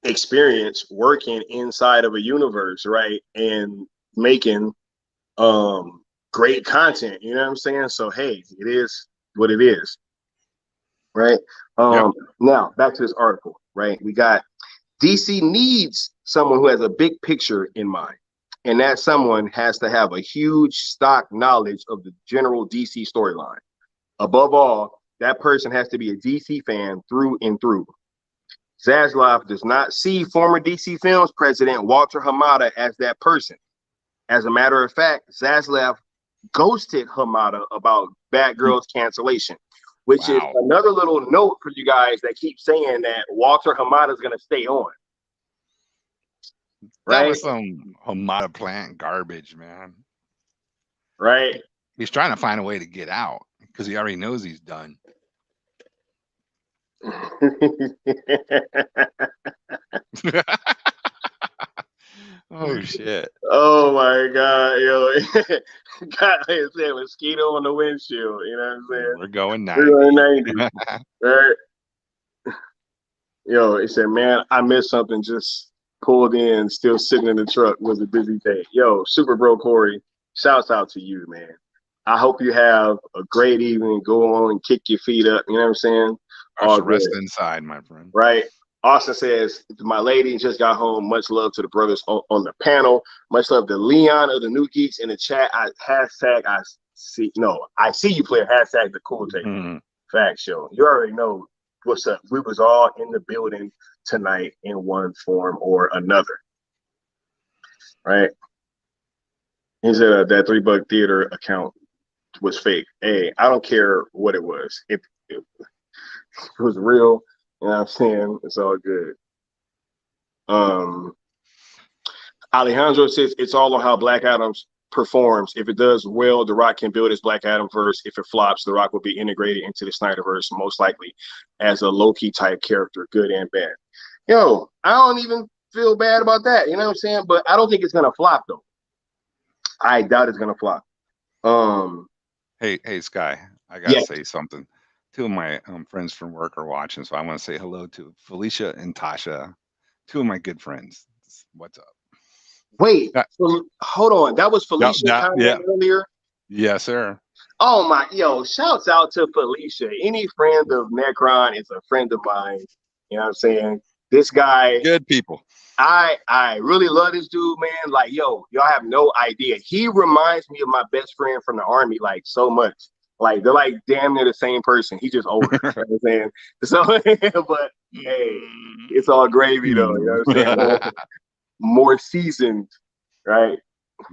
experience working inside of a universe, right? And making great content, you know what I'm saying? So hey, it is what it is. right? Yep. Now back to this article, right? We got DC needs someone who has a big picture in mind. And that someone has to have a huge stock knowledge of the general DC storyline. Above all, that person has to be a DC fan through and through. Zaslav does not see former DC Films president Walter Hamada as that person. As a matter of fact, Zaslav ghosted Hamada about Batgirl's cancellation, which is Wow. another little note for you guys that keep saying that Walter Hamada is going to stay on. That Right? was some Hamada plant garbage, man. Right? He's trying to find a way to get out because he already knows he's done. Oh shit! Oh my god, yo, got like said mosquito on the windshield. You know what I'm saying? We're going 90. We're going 90. Right? Yo, he said, man, I missed something. Just pulled in, still sitting in the truck. Was a busy day. Yo, Super Bro Corey, shouts out to you, man. I hope you have a great evening. Go on and kick your feet up. You know what I'm saying? I should rest inside, my friend. Right. Austin says, my lady just got home. Much love to the brothers on the panel. Much love to Leon of the New Geeks in the chat. I see you player. Hashtag the cool take. Fact show. You already know what's up. We was all in the building tonight in one form or another. Right. He said that $3 theater account was fake. Hey, I don't care what it was. If it was real, you know what I'm saying? It's all good. Alejandro says it's all on how Black Adam performs. If it does well, The Rock can build his Black Adam verse. If it flops, The Rock will be integrated into the SnyderVerse, most likely as a Loki type character, good and bad. Yo, I don't even feel bad about that. You know what I'm saying? But I don't think it's gonna flop though. I doubt it's gonna flop. Hey, Sky, I gotta say something. Two of my friends from work are watching, so I want to say hello to Felicia and Tasha, two of my good friends. What's up? Wait, hold on. That was Felicia earlier? Yes, sir. Oh my, yo, shouts out to Felicia. Any friend of Necron is a friend of mine. You know what I'm saying? This guy, good people. I really love this dude, man. Like, yo, y'all have no idea. He reminds me of my best friend from the army, like so much. Like they're like damn near the same person. He's just older. You know what I'm saying? So, but hey, it's all gravy though. You know what I'm saying? More seasoned, right?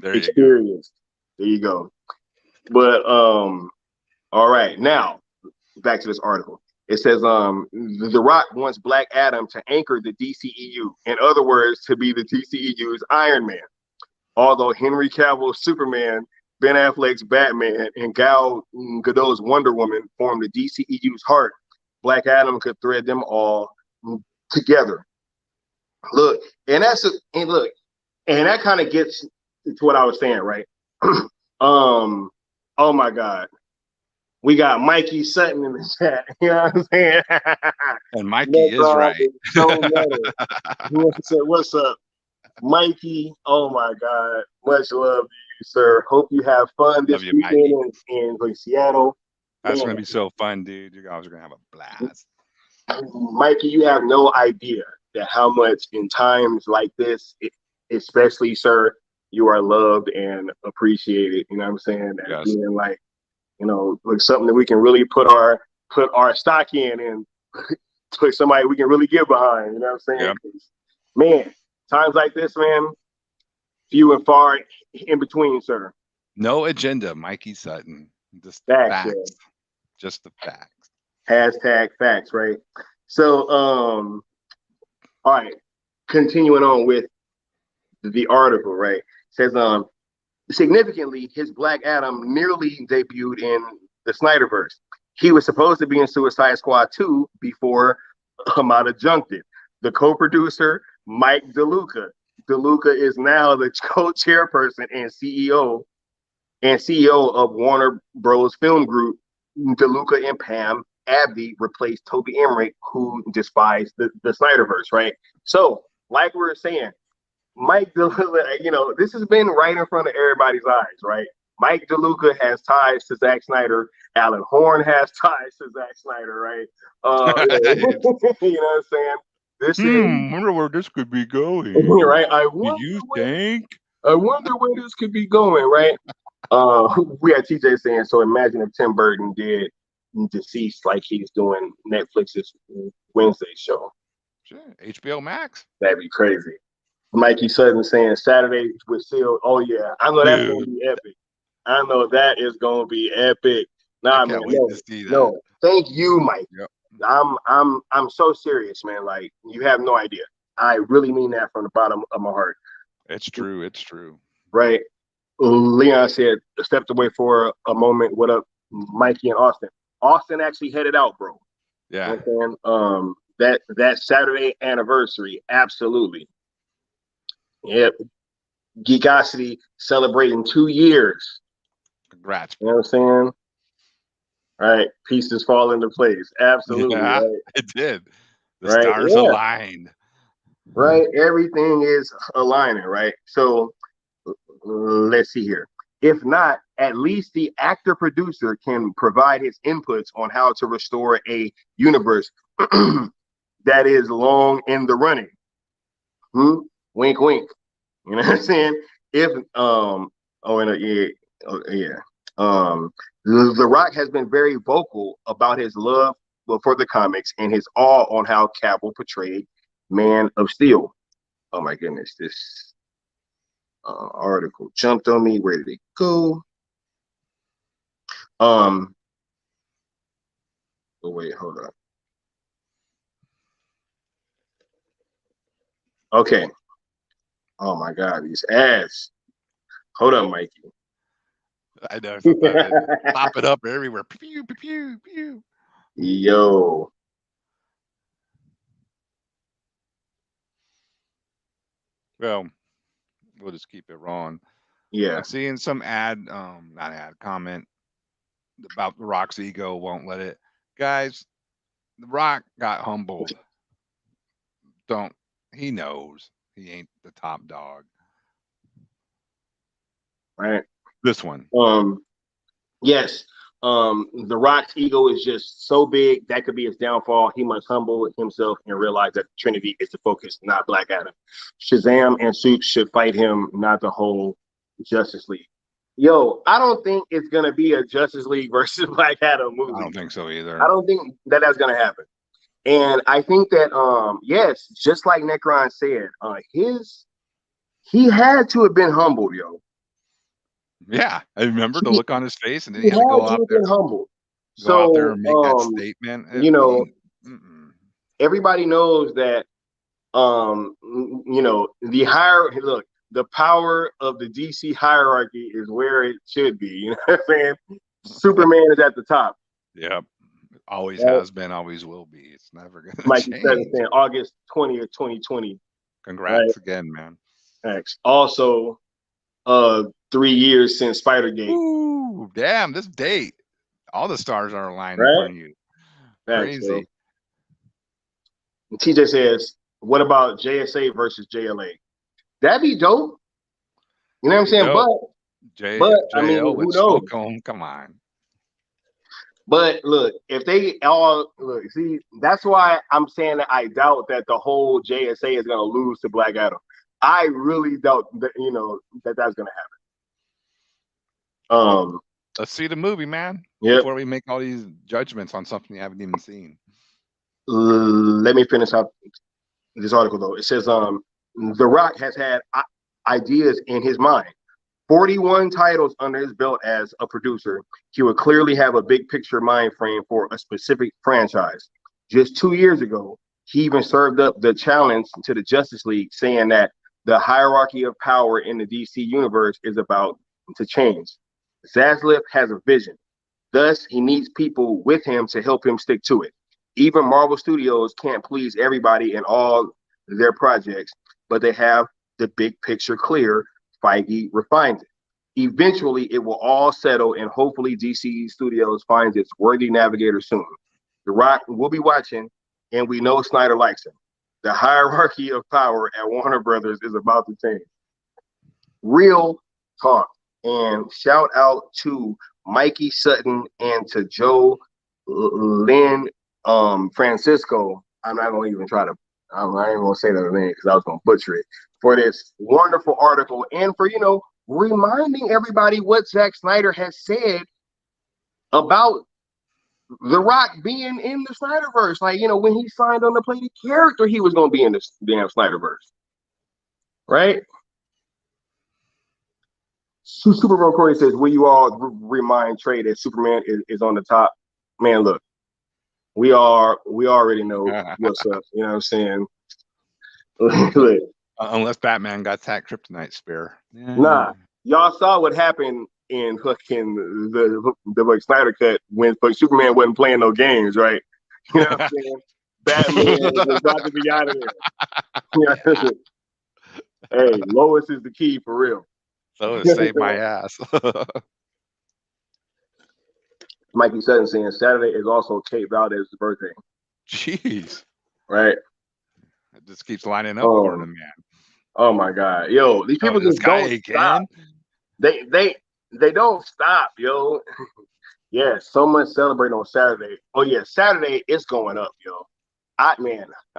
Experienced. There you go. But all right, now back to this article. It says The Rock wants Black Adam to anchor the DCEU. In other words, to be the DCEU's Iron Man. Although Henry Cavill's Superman, Ben Affleck's Batman, and Gal Gadot's Wonder Woman form the DCEU's heart, Black Adam could thread them all together. Look, and that kind of gets to what I was saying, right? Oh my God. We got Mikey Sutton in the chat. You know what I'm saying? And Mikey is right. What's up, Mikey? Oh my God. Much love to you, sir. Hope you have fun this weekend in Seattle. That's going to be so fun, dude. You guys are going to have a blast. Mikey, you have no idea that how much in times like this, especially, sir, you are loved and appreciated. You know what I'm saying? That being like, you know, like something that we can really put our stock in and put somebody we can really get behind. You know what I'm saying? Yep. Man, times like this, man, few and far in between, sir. No agenda, Mikey Sutton. Just facts. Yeah. Just the facts. Hashtag facts, right? So, all right, continuing on with the article, right? It says, significantly, his Black Adam nearly debuted in the SnyderVerse. He was supposed to be in Suicide Squad 2 before Hamada junked it. The co-producer, Mike DeLuca. DeLuca is now the co-chairperson and CEO of Warner Bros. Film Group. DeLuca and Pam Abdi replaced Toby Emmerich, who despised the SnyderVerse, right? So, like we were saying, Mike DeLuca, you know, this has been right in front of everybody's eyes, right? Mike DeLuca has ties to Zack Snyder. Alan Horn has ties to Zack Snyder, right? You know what I'm saying? This is wonder where this could be going. right. Do you think? I wonder where this could be going, right? We had TJ saying, so imagine if Tim Burton did Deceased like he's doing Netflix's Wednesday show. Sure. HBO Max. That'd be crazy. Mikey Sutton saying Saturday with Seal. Oh yeah, I know that's gonna be epic. I know that is gonna be epic. Nah, I can't man, wait to see that. no. Thank you, Mike. Yep. I'm so serious, man. Like you have no idea. I really mean that from the bottom of my heart. It's true. It's true. Right. Leon said, stepped away for a moment. What up, Mikey and Austin? Austin actually headed out, bro. Yeah. You know what I'm saying? That Saturday anniversary, absolutely. Yep. Geekosity celebrating 2 years. Congrats. You know what I'm saying? Right. Pieces fall into place. Absolutely. Yeah, right? it did. The Right, stars yeah. aligned. Right. Everything is aligning, right? So let's see here. If not, at least the actor producer can provide his inputs on how to restore a universe that is long in the running. Wink, wink. You know what I'm saying? If The Rock has been very vocal about his love for the comics and his awe on how Cavill portrayed Man of Steel. Oh my goodness, this article jumped on me. Where did it go? Oh wait, hold on. Okay. Oh my God, these ads. Hold up, Mikey. I know. Sometimes they pop it up everywhere. Pew, pew, pew, pew. Yo. Well, we'll just keep it rolling. Yeah. I'm seeing some not ad, comment about The Rock's ego won't let it. Guys, The Rock got humbled. He knows he ain't the top dog. Right. This one. Yes. The Rock's ego is just so big that could be his downfall. He must humble himself and realize that Trinity is the focus, not Black Adam. Shazam and Suits should fight him, not the whole Justice League. Yo, I don't think it's gonna be a Justice League versus Black Adam movie. I don't think so either. I don't think that that's gonna happen. And I think that yes, just like Necron said, he had to have been humbled, yo. Yeah, I remember the look on his face, and then he had to go out there, humbled. go out there and make that statement. You know, everybody knows that the higher the power of the DC hierarchy is where it should be. You know what I'm saying? Superman is at the top. Yep. Always has been, always will be. It's never gonna Mikey change. saying August 20th, 2020. Congrats again, man. Thanks. Also, 3 years since Spider-Gate. Ooh, damn, this date. All the stars are aligned in front of you. Crazy. TJ says, what about JSA versus JLA? That'd be dope. You know what I'm saying? Dope. But I mean, who knows? Come on. But look, if they all look, see, that's why I'm saying that I doubt that the whole JSA is going to lose to Black Adam. I really doubt that, that's going to happen. Let's see the movie, man. Yep. Before we make all these judgments on something you haven't even seen. Let me finish up this article though. It says, The Rock has had ideas in his mind. 41 titles under his belt as a producer. He would clearly have a big picture mind frame for a specific franchise. Just 2 years ago, he even served up the challenge to the Justice League, saying that the hierarchy of power in the DC universe is about to change. Zaslav has a vision. Thus, he needs people with him to help him stick to it. Even Marvel Studios can't please everybody in all their projects, but they have the big picture clear. Feige refines it. Eventually, it will all settle, and hopefully DC Studios finds its worthy navigator soon. The Rock will be watching, and we know Snyder likes him. The hierarchy of power at Warner Brothers is about to change. Real talk. And shout out to Mikey Sutton and to Joe Lynn Francisco. I'm not gonna even try to. I ain't gonna say that name because I was gonna butcher it for this wonderful article and for reminding everybody what Zack Snyder has said about The Rock being in the SnyderVerse. Like when he signed on to play the character, he was gonna be in this damn SnyderVerse, right? Super Bowl Corey says, "Will you all remind Trey that Superman is on the top?" Man, look, we already know what's up. You know what I'm saying? Look, unless Batman got that kryptonite spear. nah, y'all saw what happened in fucking the Snyder cut when Superman wasn't playing no games, right? You know what I'm saying? Batman was about to be out of there. Hey, Lois is the key for real. Lois saved my ass. Mikey Sutton saying Saturday is also Kate Valdez's birthday. Jeez. Right. It just keeps lining up for him, man. Oh my God. Yo, these people just don't stop. They don't stop, yo. Yeah, so much celebrating on Saturday. Oh yeah, Saturday it's going up, yo. I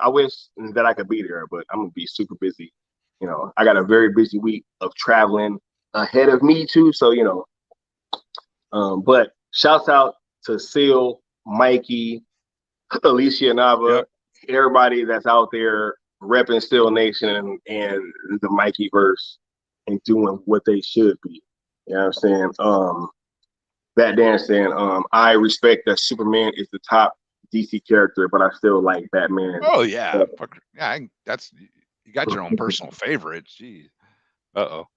wish that I could be there, but I'm gonna be super busy. I got a very busy week of traveling ahead of me too. So but shouts out to Seal, Mikey, Alicia Nava, everybody that's out there repping Steel Nation and the Mikey verse and doing what they should be. You know what I'm saying? That Dan saying, I respect that Superman is the top DC character, but I still like Batman. Oh yeah. Yeah, that's you got your own personal favorites. Jeez. Uh-oh.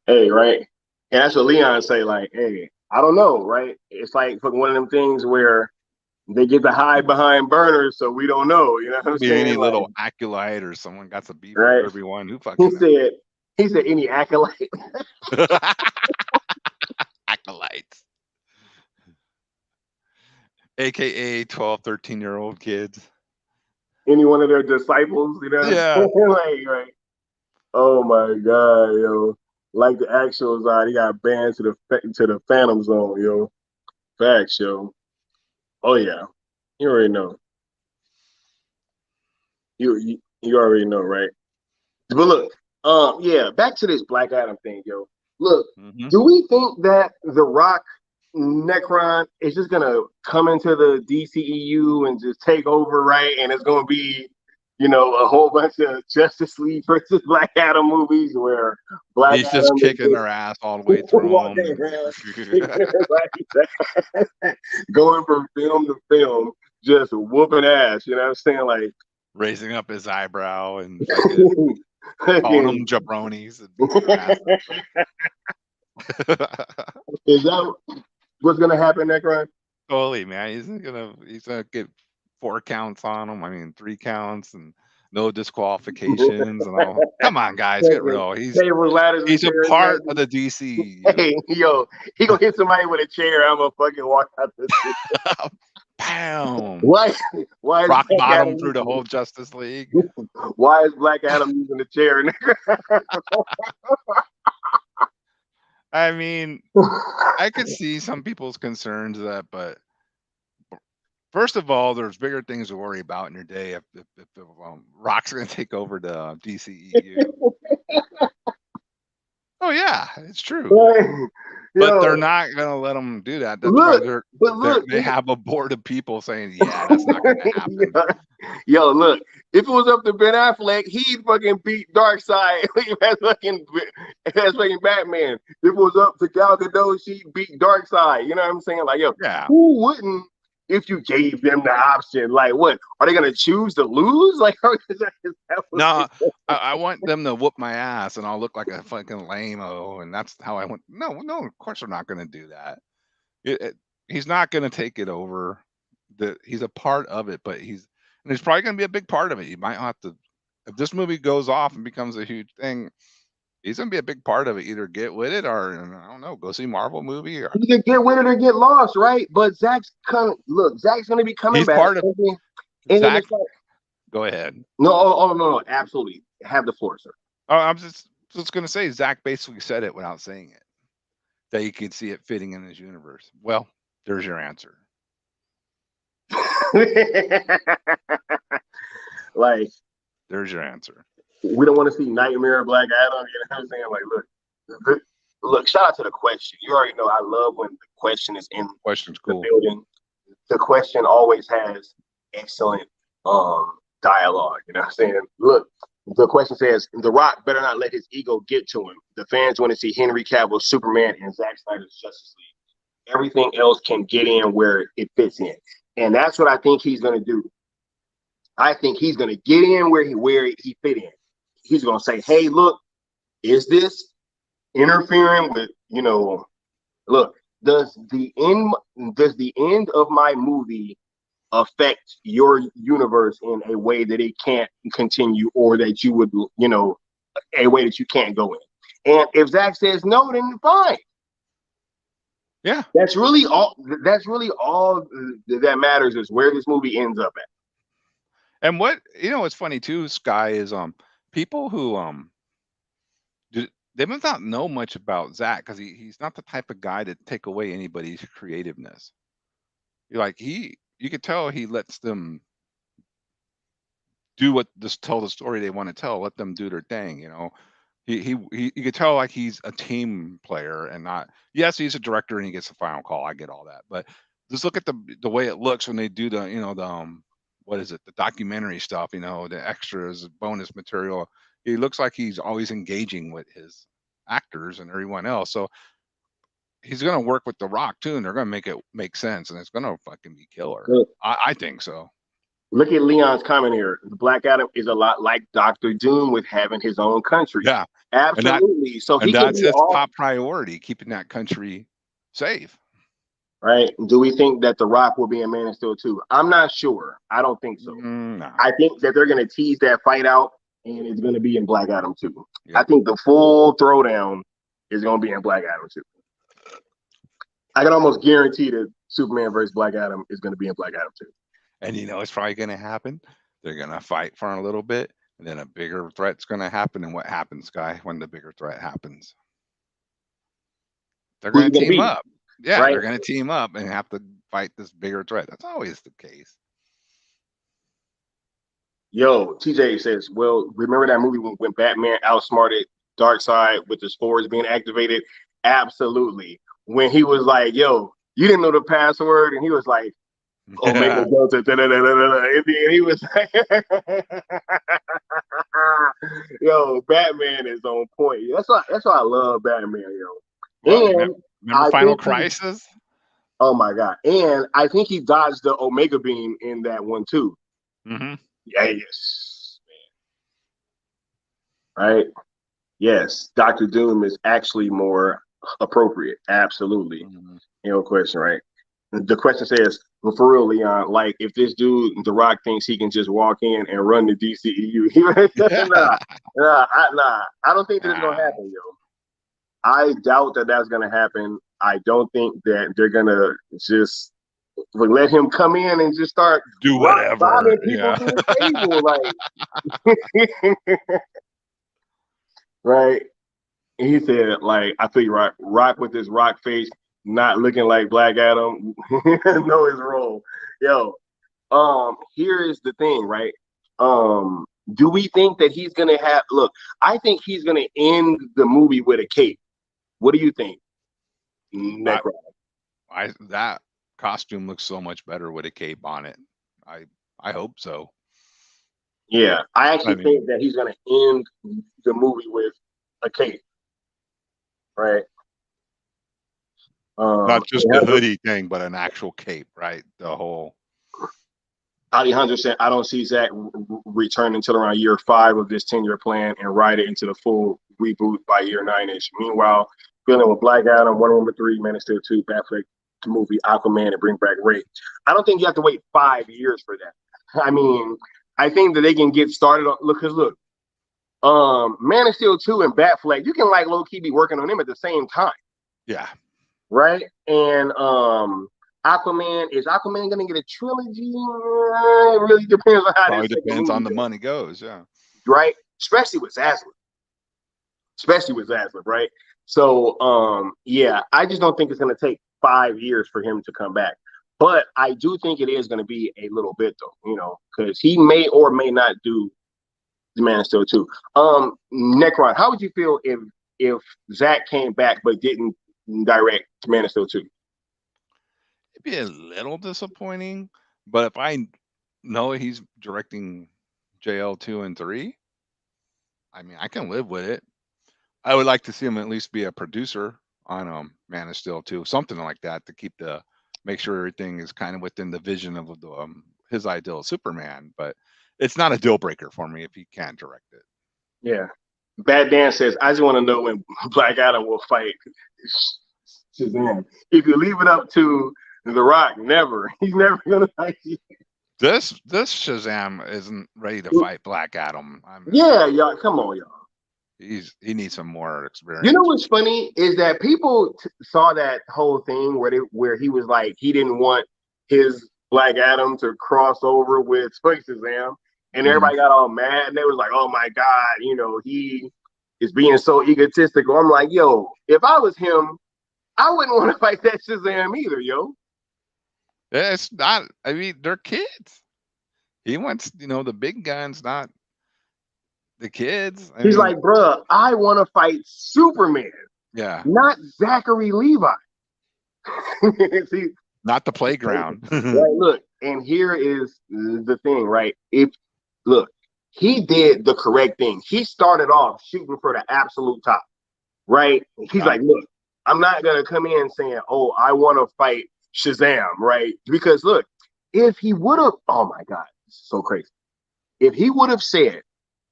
Hey, right. And that's what Leon say, like, hey, I don't know, right? It's like one of them things where they get to hide behind burners, so we don't know. You know what I'm saying? Any little acolyte or someone got some beef right? with everyone. Who fucking he said any acolyte. Acolytes. AKA 12, 13-year-old kids. Any one of their disciples, Yeah. right. Oh my God, yo. Like the actual Zod, he got banned to the Phantom Zone, yo. Facts, yo. Oh yeah. You already know. You already know, right? But look, yeah, back to this Black Adam thing, yo. Look, do we think that The Rock Necron is just gonna come into the DCEU and just take over, right? And it's gonna be, a whole bunch of Justice League versus Black Adam movies where He's Adam just kicking their ass all the way through them. Going from film to film, just whooping ass. You know what I'm saying? Like raising up his eyebrow and calling them jabronis. Is that what's gonna happen, Necron? Holy man, he's gonna get 4 counts on him. I mean 3 counts and no disqualifications and all. Come on, guys, get real. He's a part of the DC. Hey, yo, he gonna hit somebody with a chair. I'm gonna fucking walk out the Bam. Why rock bottom through the whole Justice League? Why is Black Adam using the chair? I mean, I could see some people's concerns but first of all, there's bigger things to worry about in your day if Rock's going to take over the DCEU. Oh yeah, it's true. But they're not going to let them do that. That's why they have a board of people saying, yeah, that's not going to happen. Yo, look, if it was up to Ben Affleck, he'd fucking beat Darkseid as fucking Batman. If it was up to Gal Gadot, she'd beat Darkseid. You know what I'm saying? Like, yo, who wouldn't if you gave them the option? Like, what? Are they going to choose to lose? Like, no, I want them to whoop my ass and I'll look like a fucking lame-o, and that's how I want. No, of course they're not going to do that. He's not going to take it over. He's a part of it, but he's probably going to be a big part of it. You might have to, if this movie goes off and becomes a huge thing, he's going to be a big part of it. Either get with it or, I don't know, go see Marvel movie. Or either get with it or get lost, right? But Zack's going to be coming back. Part of Zack. Go ahead. No, absolutely. Have the floor, sir. Oh, I'm just going to say Zack basically said it without saying it. that he could see it fitting in his universe. Well, there's your answer. Like, There's your answer. we don't want to see Nightmare Black Adam. You know what I'm saying? Like, look. Shout out to the question. You already know I love when the question is in Question's the cool. building. The question always has excellent dialogue. You know what I'm saying? Look, the question says, The Rock better not let his ego get to him. The fans want to see Henry Cavill's Superman and Zack Snyder's Justice League. Everything else can get in where it fits in. And that's what I think he's going to do. I think he's going to get in where he fit in. He's going to say, hey, look, is this interfering with, look, does the end of my movie affect your universe in a way that it can't continue, or that you would, a way that you can't go in? And if Zach says no, then fine. Yeah. That's really all that matters, is where this movie ends up at. And what's funny too, Sky, is people who they must not know much about Zach, because he's not the type of guy to take away anybody's creativeness. You could tell he lets them do tell the story they want to tell, let them do their thing, you could tell like he's a team player and not, yes, he's a director and he gets the final call. I get all that, but just look at the way it looks when they do the what is it, the documentary stuff, the extras, bonus material. He looks like he's always engaging with his actors and everyone else. So he's going to work with The Rock too, and they're going to make it make sense, and it's going to fucking be killer. Look, I think so. Look at Leon's comment here. The Black Adam is a lot like Dr. Doom with having his own country. Yeah, absolutely. And that's his top priority, keeping that country safe. Right? Do we think that The Rock will be in Man of Steel 2? I'm not sure. I don't think so. No. I think that they're going to tease that fight out, and it's going to be in Black Adam 2. Yeah. I think the full throwdown is going to be in Black Adam 2. I can almost guarantee that Superman versus Black Adam is going to be in Black Adam 2. And it's probably going to happen. They're going to fight for a little bit, and then a bigger threat's going to happen. And what happens, Guy, when the bigger threat happens? They're going to team up. Yeah, right? They're going to team up and have to fight this bigger threat. That's always the case. Yo, TJ says, well, remember that movie when Batman outsmarted Darkseid with the spores being activated? Absolutely. When he was like, yo, you didn't know the password, and he was like, Omega Delta, and then he was like, yo, Batman is on point. That's why I love Batman, yo. Well, and remember Final Crisis? Oh my God. And I think he dodged the Omega beam in that one too. Mm-hmm. Yes. Right? Yes. Dr. Doom is actually more appropriate. Absolutely. Mm-hmm. No question, right? The question says, well, for real, Leon, like if this dude, The Rock, thinks he can just walk in and run the DCEU, nah. I don't think that's gonna happen, yo. I doubt that that's gonna happen. I don't think that they're gonna just let him come in and just start do whatever. People to the table, like, right? And he said, like, I feel you, Rock with his rock face, not looking like Black Adam, know his role. Yo, here is the thing, right? Do we think that he's gonna have? Look, I think he's gonna end the movie with a cape. What do you think? That costume looks so much better with a cape on it. I hope so. Yeah, I actually think that he's gonna end the movie with a cape, right? Not just the hoodie thing, but an actual cape, right? The whole. Alejandro said, I don't see Zach return until around year 5 of this 10-year plan and ride it into the full reboot by year 9-ish. Meanwhile, feeling with Black Adam, Wonder Woman 3, Man of Steel 2, Batfleck movie, Aquaman, and bring back Ray. I don't think you have to wait 5 years for that. I mean, I think that they can get started on, look, Man of Steel 2 and Batfleck, you can like low-key be working on them at the same time. Yeah. Right? And Aquaman, is Aquaman gonna get a trilogy? It really depends on how it depends on the money goes, yeah. Right? Especially with Zaslav, right? So yeah, I just don't think it's gonna take 5 years for him to come back. But I do think it is gonna be a little bit though, because he may or may not do the Man of Steel too. Necron, how would you feel if Zach came back but didn't direct Man of Steel 2? It'd be a little disappointing, but if I know he's directing JL 2 and 3, I mean, I can live with it. I would like to see him at least be a producer on Man of Steel 2, something like that, to make sure everything is kind of within the vision of the his ideal Superman. But it's not a deal breaker for me if he can't direct it. Yeah. Bad Dan says, I just want to know when Black Adam will fight Shazam. If you leave it up to The Rock, never. He's never gonna fight you. This Shazam isn't ready to fight Black Adam. Yeah, y'all, come on, y'all. He needs some more experience. You know what's funny is that people saw that whole thing where he was like he didn't want his Black Adam to cross over with Shazam, and everybody got all mad and they was like, "Oh my God, he is being so egotistical." I'm like, yo, if I was him, I wouldn't want to fight that Shazam either, yo. It's not. I mean, they're kids. He wants, the big guns, not the kids. He's like, bruh, I want to fight Superman. Yeah. Not Zachary Levi. See, not the playground. Right, look, and here is the thing, right? He did the correct thing. He started off shooting for the absolute top, right? He's like, look, I'm not gonna come in saying, oh, I want to fight Shazam, right? Because look, if he would have, oh my God, this is so crazy. If he would have said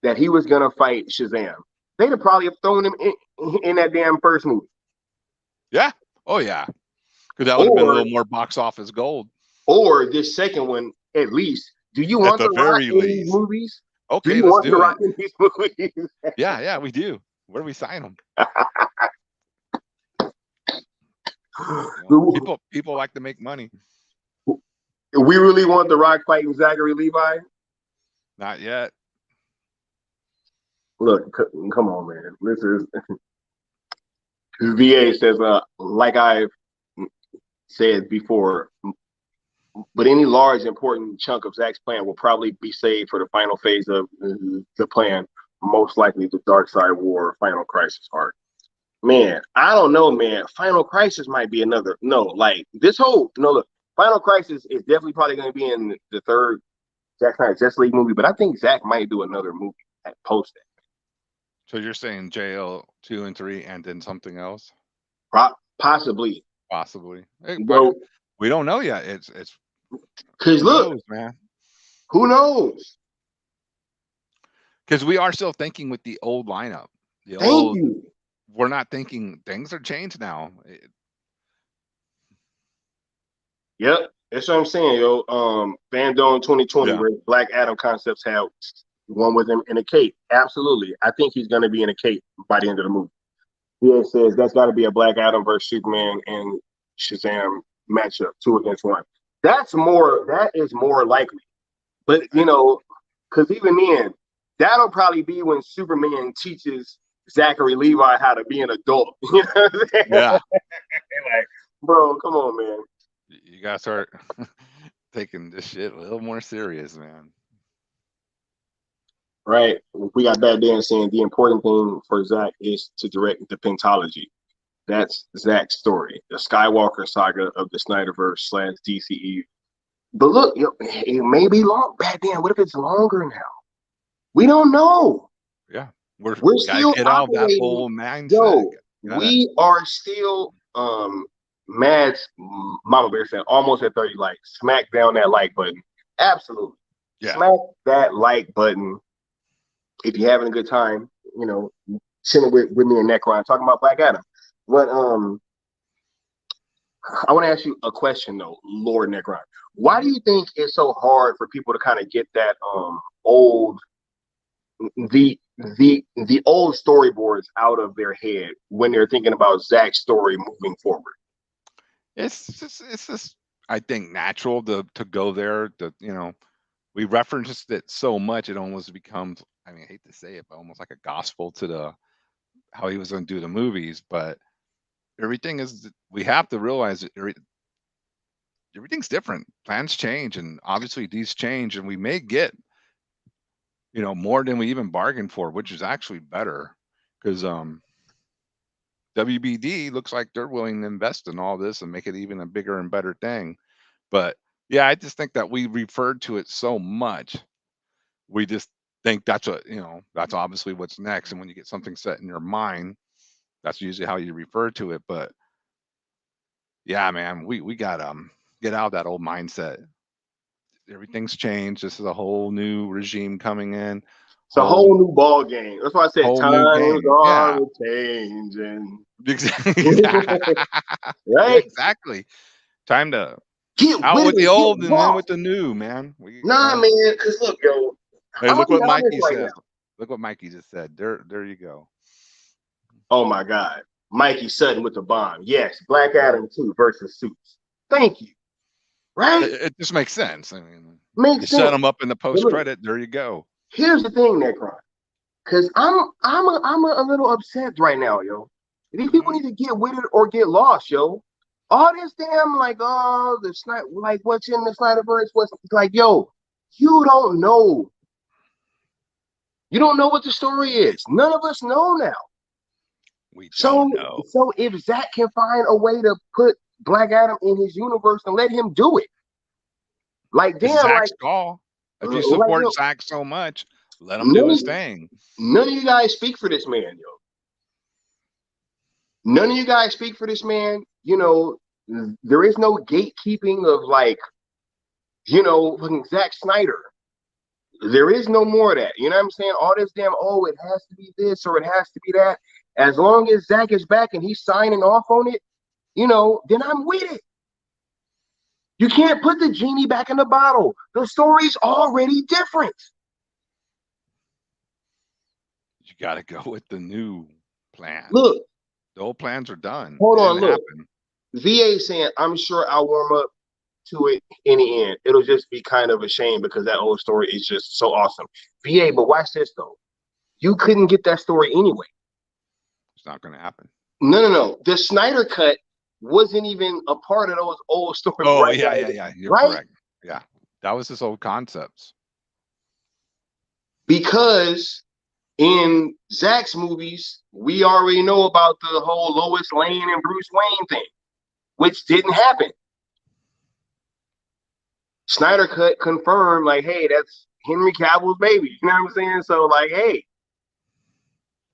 that he was gonna fight Shazam, they'd have probably thrown him in that damn first movie. Yeah. Oh yeah. Because that would have been a little more box office gold. Or this second one, at least. Do you want the Rock in these movies? Okay, do you want the Rock in these movies? Yeah, we do. Where do we sign them? People like to make money. We really want the Rock fighting Zachary Levi? Not yet. Look, come on, man. This is VA says, like I've said before, but any large important chunk of Zack's plan will probably be saved for the final phase of the plan, most likely the Dark Side War Final Crisis arc. Man, I don't know, man. Final Crisis might be another. No, like this whole look, Final Crisis is definitely probably going to be in the third Zack Snyder Justice League movie, but I think Zack might do another movie post that. So you're saying JL 2 and 3 and then something else? Possibly. Hey, we don't know yet. It's because look, man, who knows? Because we are still thinking with the old lineup. Thank you. We're not thinking things are changed now. Yep, that's what I'm saying, yo. Bandone 2020, where Black Adam concepts have one with him in a cape. Absolutely, I think he's going to be in a cape by the end of the movie. He says that's got to be a Black Adam versus Superman and Shazam matchup, 2 against 1. That is more likely. But because even then, that'll probably be when Superman teaches Zachary Levi how to be an adult. You know what I'm saying? Yeah. Like, bro, come on, man. You gotta start taking this shit a little more serious, man. Right. We got Bad Dan saying the important thing for Zack is to direct the pentology. That's Zack's story, the Skywalker saga of the SnyderVerse / DCE. But look, it may be long. Bad Dan, what if it's longer now? We don't know. Yeah. We're still get out of that whole mindset. Yo, we are still Mad's Mama Bear said almost at 30 likes. Smack down that like button. Absolutely. Yeah. Smack that like button. If you're having a good time, chilling with me and Necron talking about Black Adam. But I want to ask you a question though, Lord Necron. Why do you think it's so hard for people to kind of get that old the old storyboards out of their head when they're thinking about Zack's story moving forward? It's just I think natural to go there. We referenced it so much it almost becomes, I mean, I hate to say it, but almost like a gospel to how he was going to do the movies, but everything is. We have to realize that everything's different. Plans change, and obviously these change, and we may get more than we even bargained for, which is actually better because WBD looks like they're willing to invest in all this and make it even a bigger and better thing. But yeah, I just think that we referred to it so much. We just think that's that's obviously what's next. And when you get something set in your mind, that's usually how you refer to it. But yeah, man, we got get out of that old mindset. Everything's changed. This is a whole new regime coming in, It's a whole new ball game. That's why I said whole new times game. are Yeah. changing. Exactly. Right? Exactly. Time to Get out with with the it. Get old and in with lost. the new, man. Nah, man. Because look, yo, Hey, I'm gonna look be what honest Mikey right now. says. Look what Mikey just said. There you go. Oh my God, Mikey Sutton with the bomb. Yes, Black Adam 2 versus Suits. Thank you. Right? It just makes sense. I mean, you Makes set sense. them up in the But post look, credit. There you go. here's the thing, Necron. Because I'm a little upset right now, yo. These people Mhm. need to get with it or get lost, yo. All this damn like, oh, the Snyder, like what's in the SnyderVerse, what's like, yo, you don't know. You don't know what the story is. None of us know now. We don't So, know. so if Zack can find a way to put Black Adam in his universe and let him do it, like It's damn, Zach's call. If you like support yo, Zach so much, let him do none his of, thing. none of you guys speak for this man, yo. None of you guys speak for this man. There is no gatekeeping of like, fucking Zack Snyder. There is no more of that. You know what I'm saying? All this damn, oh, it has to be this or it has to be that. As long as Zack is back and he's signing off on it, then I'm with it. You can't put the genie back in the bottle. The story's already different. You got to go with the new plan. Look, The old plans are done. hold It on, didn't look. happen. VA saying, I'm sure I'll warm up to it in the end. It'll just be kind of a shame because that old story is just so awesome. VA, but watch this though. You couldn't get that story anyway. It's not going to happen. No. The Snyder cut wasn't even a part of those old stories, Oh, right? yeah. You're Right? correct. Yeah. That was his old concepts. Because in Zack's movies, we already know about the whole Lois Lane and Bruce Wayne thing, which didn't happen. Snyder cut confirmed, like, hey, that's Henry Cavill's baby. You know what I'm saying? So, like, hey,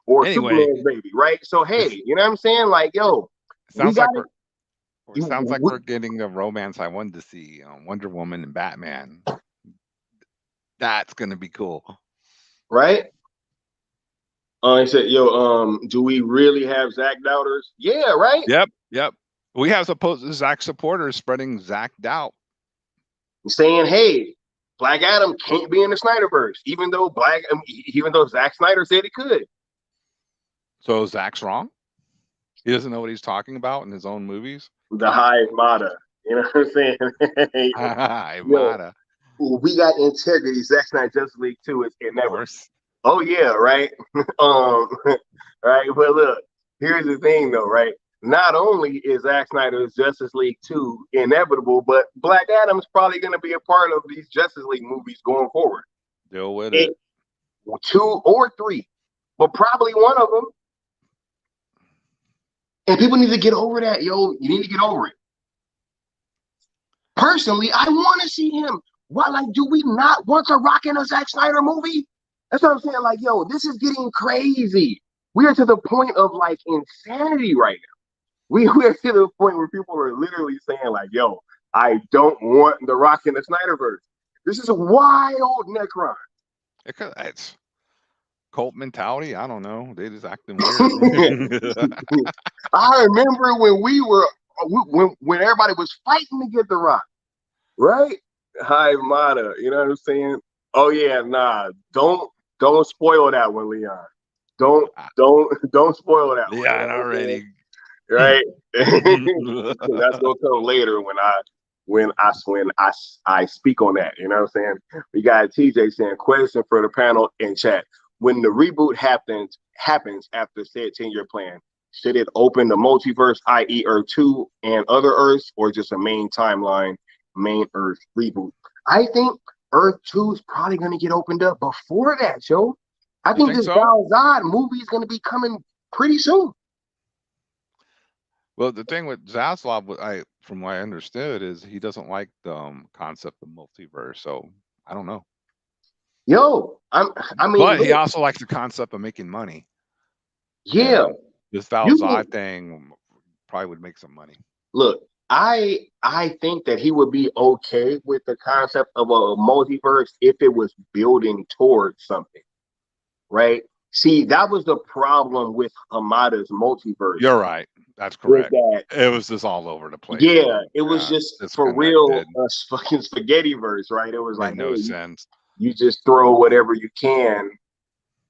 or Anyway, Superman's baby, right? So, hey, you know what I'm saying? Like, yo, we sounds got like it. it sounds like we're getting the romance I wanted to see. Wonder Woman and Batman. That's going to be cool. Right? He said, yo, do we really have Zack doubters? Yeah, right? Yep. We have supposed Zach supporters spreading Zach doubt. Saying, hey, Black Adam can't be in the Snyderverse, even though Zack Snyder said it could. So Zach's wrong. He doesn't know what he's talking about in his own movies. The Hive Mata. You know what I'm saying? Yo, we got integrity. Zack Snyder Justice League 2 is inevitable. Oh yeah, right. Right. But look, here's the thing though, right? Not only is Zack Snyder's Justice League 2 inevitable, but Black Adam's probably going to be a part of these Justice League movies going forward. Deal with it. 2 or 3, but probably one of them. And people need to get over that, yo. You need to get over it. Personally, I want to see him. Why, like, do we not want to rock in a Zack Snyder movie? That's what I'm saying. Like, yo, this is getting crazy. We are to the point of like insanity right now. We are to the point where people are literally saying, like, yo, I don't want the rock in the Snyderverse. This is a wild Necron. It's cult mentality. I don't know. They just acting weird. I remember when everybody was fighting to get the rock, right? Hive Mata, you know what I'm saying? Oh yeah, nah, don't spoil that one, Leon. Don't spoil that one. Leon already. Right? That's gonna come later when I speak on that. You know what I'm saying? We got TJ saying question for the panel in chat. when the reboot happens after said 10-year plan, should it open the multiverse, i.e. Earth 2 and other Earths, or just a main timeline, main Earth reboot? I think Earth 2 is probably going to get opened up before that, yo. I think this so? Gal Zod movie is going to be coming pretty soon. Well, the thing with Zaslav, from what I understood, is he doesn't like the concept of multiverse. So I don't know. Yo, I mean, but he also likes the concept of making money. Yeah, and this Val Zod thing probably would make some money. Look, I think that he would be okay with the concept of a multiverse if it was building towards something, right? See, that was the problem with Hamada's multiverse. You're right. That's correct. It was just all over the place. Yeah, it was just for real fucking spaghetti verse, right? It was like no sense. You just throw whatever you can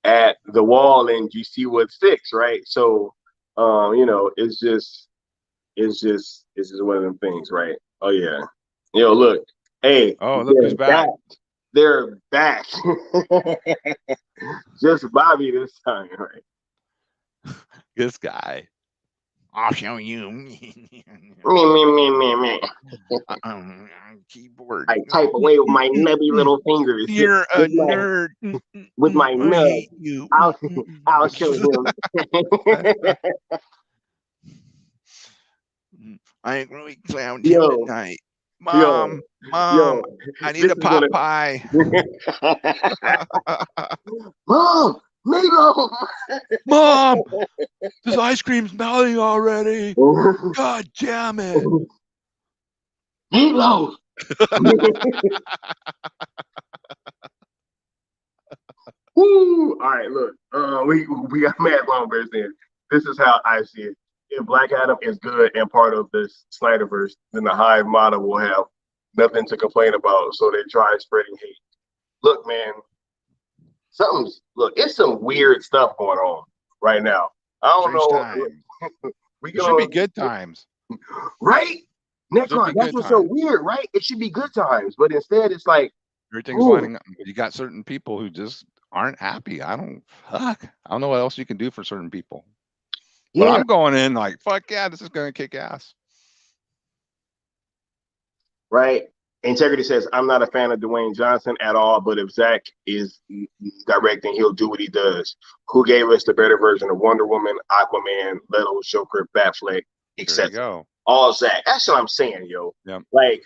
at the wall and you see what sticks, right? So, you know, it's just one of them things, right? Oh yeah. Yo, look. Hey. Oh, look who's back. They're back. Just Bobby this time, right? This guy. I'll show you. Me. Keyboard. I type away with my nubby little fingers. You're a nerd. With my nub. I'll show him. I ain't really clown tonight. Mom, I need a Popeye. Mom, Milo. Mom, this ice cream's melting already. God damn it. Milo. Woo! All right, look. We got Mad Longbears in. This is how I see it. If Black Adam is good and part of this SnyderVerse, then the Hive model will have nothing to complain about. So they try spreading hate. Look, man, it's some weird stuff going on right now. I don't know. It should be good times. Right? Necron, that's what's so weird, right? It should be good times, but instead it's like everything's lining up. You got certain people who just aren't happy. I don't know what else you can do for certain people. Yeah. But I'm going in like, fuck yeah, this is going to kick ass. Right? Integrity says, I'm not a fan of Dwayne Johnson at all, but if Zack is directing, he'll do what he does. Who gave us the better version of Wonder Woman, Aquaman, Leto, Joker, Batfleck, etc.? All Zack. That's what I'm saying, yo. Yep. Like,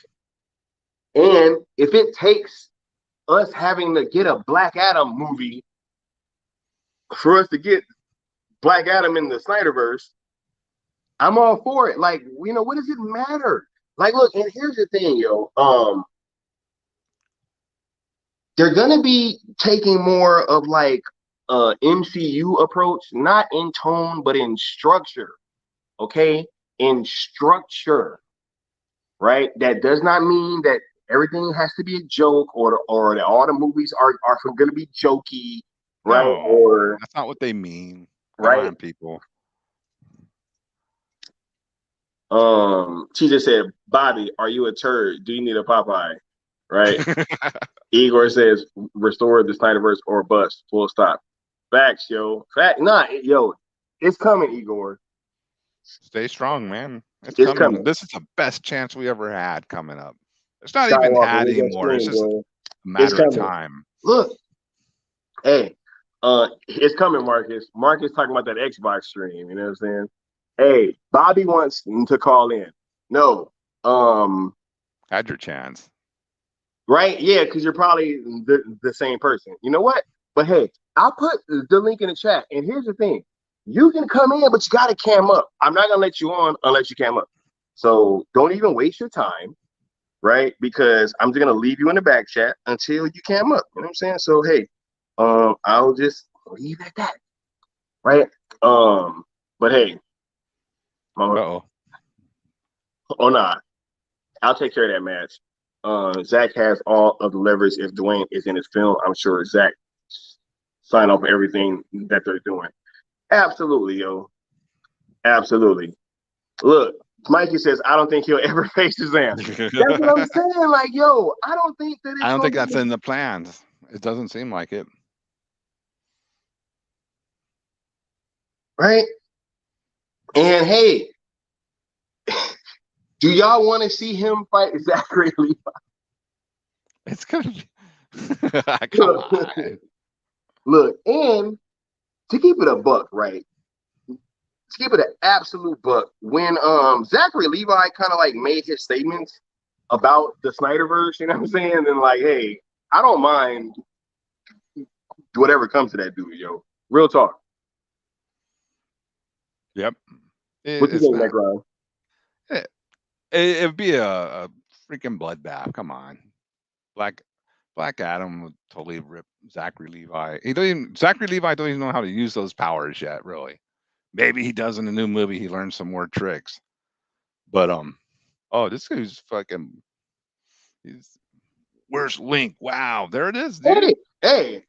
and if it takes us having to get a Black Adam movie for us to get Black Adam in the SnyderVerse, I'm all for it. Like, you know, what does it matter? Like, look, and here's the thing, yo. They're gonna be taking more of like MCU approach, not in tone, but in structure. Okay, in structure, right? That does not mean that everything has to be a joke, or that all the movies are going to be jokey, right? No, or that's not what they mean. Right, people. She just said, Bobby, are you a turd? Do you need a Popeye? Right. Igor says, restore the SnyderVerse or bust. Full stop. Facts, yo. Yo, it's coming, Igor. Stay strong, man. It's coming. This is the best chance we ever had coming up. It's not even had anymore. It's just a matter of time. Look, hey, it's coming, Marcus. Marcus talking about that Xbox stream. You know what I'm saying? Hey, Bobby wants to call in. No. Had your chance. Right? Yeah, because you're probably the same person. You know what? But hey, I'll put the link in the chat. And here's the thing. You can come in, but you got to cam up. I'm not going to let you on unless you cam up. So don't even waste your time, right? Because I'm just going to leave you in the back chat until you cam up. You know what I'm saying? So, hey, I'll just leave it at that, right? But hey. Oh, nah. I'll take care of that match. Zack has all of the leverage. If Dwayne is in his film, I'm sure Zack sign off everything that they're doing. Absolutely, yo. Absolutely. Look, Mikey says, I don't think he'll ever face Shazam. That's what I'm saying. Like, yo, I don't think that I don't think that's in the plans. It doesn't seem like it. right? And hey, do y'all want to see him fight Zachary Levi? It's gonna be come Look, on. look, and to keep it a buck, right? To keep it an absolute buck, when Zachary Levi kind of like made his statements about the SnyderVerse, you know what I'm saying? And like, hey, I don't mind whatever comes to that dude, yo. Real talk. Yep. What you It's think, not. Necron? It'd be a freaking bloodbath. Come on. Black Black Adam would totally rip Zachary Levi. He don't even Zachary Levi don't even know how to use those powers yet, really. Maybe he does in the new movie. He learns some more tricks. But oh, this guy's fucking. He's where's Link? Wow, there it is, dude. Hey,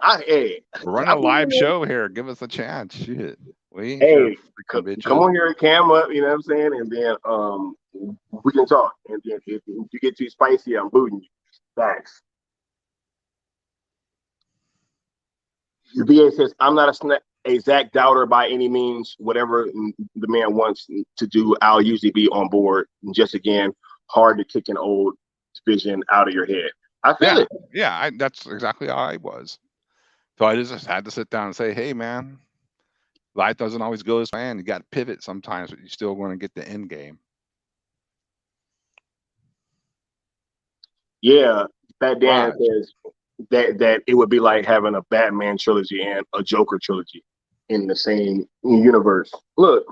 hey, hey, We're running I a live show here. Give us a chance. Shit, we ain't your hey, freaking come bitches. on here, cam up, you know what I'm saying? And then we can talk. And then if you get too spicy, I'm booting you. Thanks. The BA says, I'm not a Zach doubter by any means. Whatever the man wants to do, I'll usually be on board. And just again, hard to kick an old vision out of your head. I feel Yeah, it. yeah. That's exactly how I was. So I just had to sit down and say, hey, man, life doesn't always go as planned. You got to pivot sometimes, but you still want to get the end game. Yeah, Fat Dan Raj. says that it would be like having a Batman trilogy and a Joker trilogy in the same universe. Look,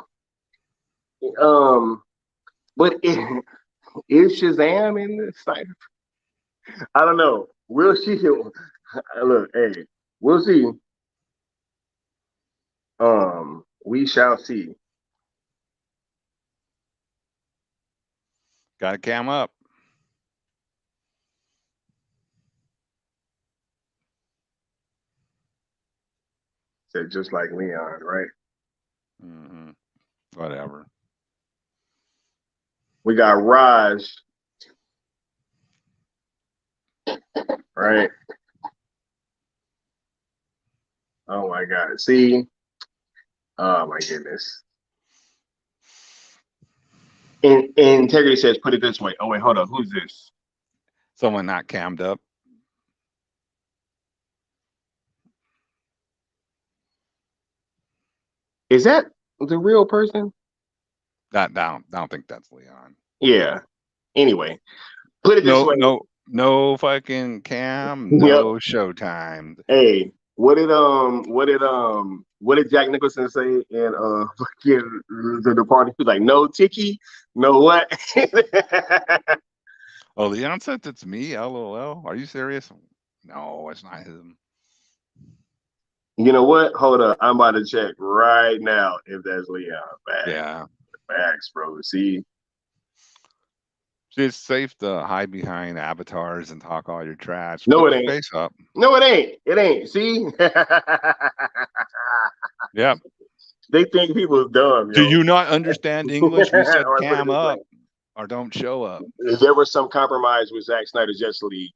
um, but is Shazam in the Snyder? I don't know. We'll see. Look, hey, we'll see. We shall see. Got to cam up. Said just like Leon, right? Mm-hmm. Whatever. We got Raj, right? Oh my God. See? Oh my goodness. And Integrity says, put it this way. Oh wait, hold on. Who's this? Someone not cammed up. Is that the real person? I don't think that's Leon. Yeah. Anyway, put it this No, way. no, no fucking cam, Yep. no showtime. Hey, what did Jack Nicholson say in fucking the Departed? He's like, no Tiki, no what? Oh, Leon said it's me. LOL. Are you serious? No, it's not him. You know what? Hold up. I'm about to check right now if that's Leon. Yeah. Facts, bro. See? It's safe to hide behind avatars and talk all your trash. No, Put it your ain't. face up. No, it ain't. It ain't. See? Yeah. They think people's dumb, Do yo. you not understand English? We said Or put it cam this way. up or don't show up. There was some compromise with Zack Snyder's Justice League.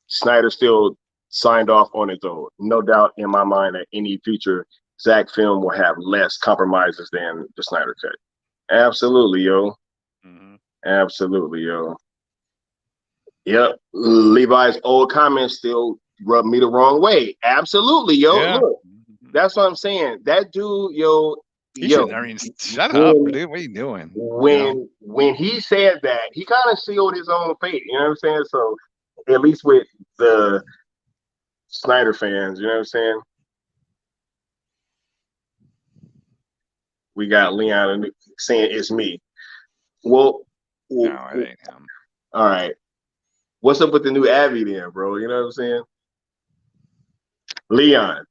Snyder still signed off on it, though. No doubt in my mind that any future Zack film will have less compromises than the Snyder cut. Absolutely, yo. Mm-hmm. Absolutely, yo. Yep. Levi's old comments still rub me the wrong way. Absolutely, yo. Yeah. Look, that's what I'm saying. That dude, yo, You should yo. never even shut up, When dude. What are you doing? when he said that, he kind of sealed his own fate. You know what I'm saying? So at least with the Snyder fans, you know what I'm saying? We got Leon saying it's me. Well, No, it ain't him. all right. What's up with the new Abby then, bro? You know what I'm saying? Leon.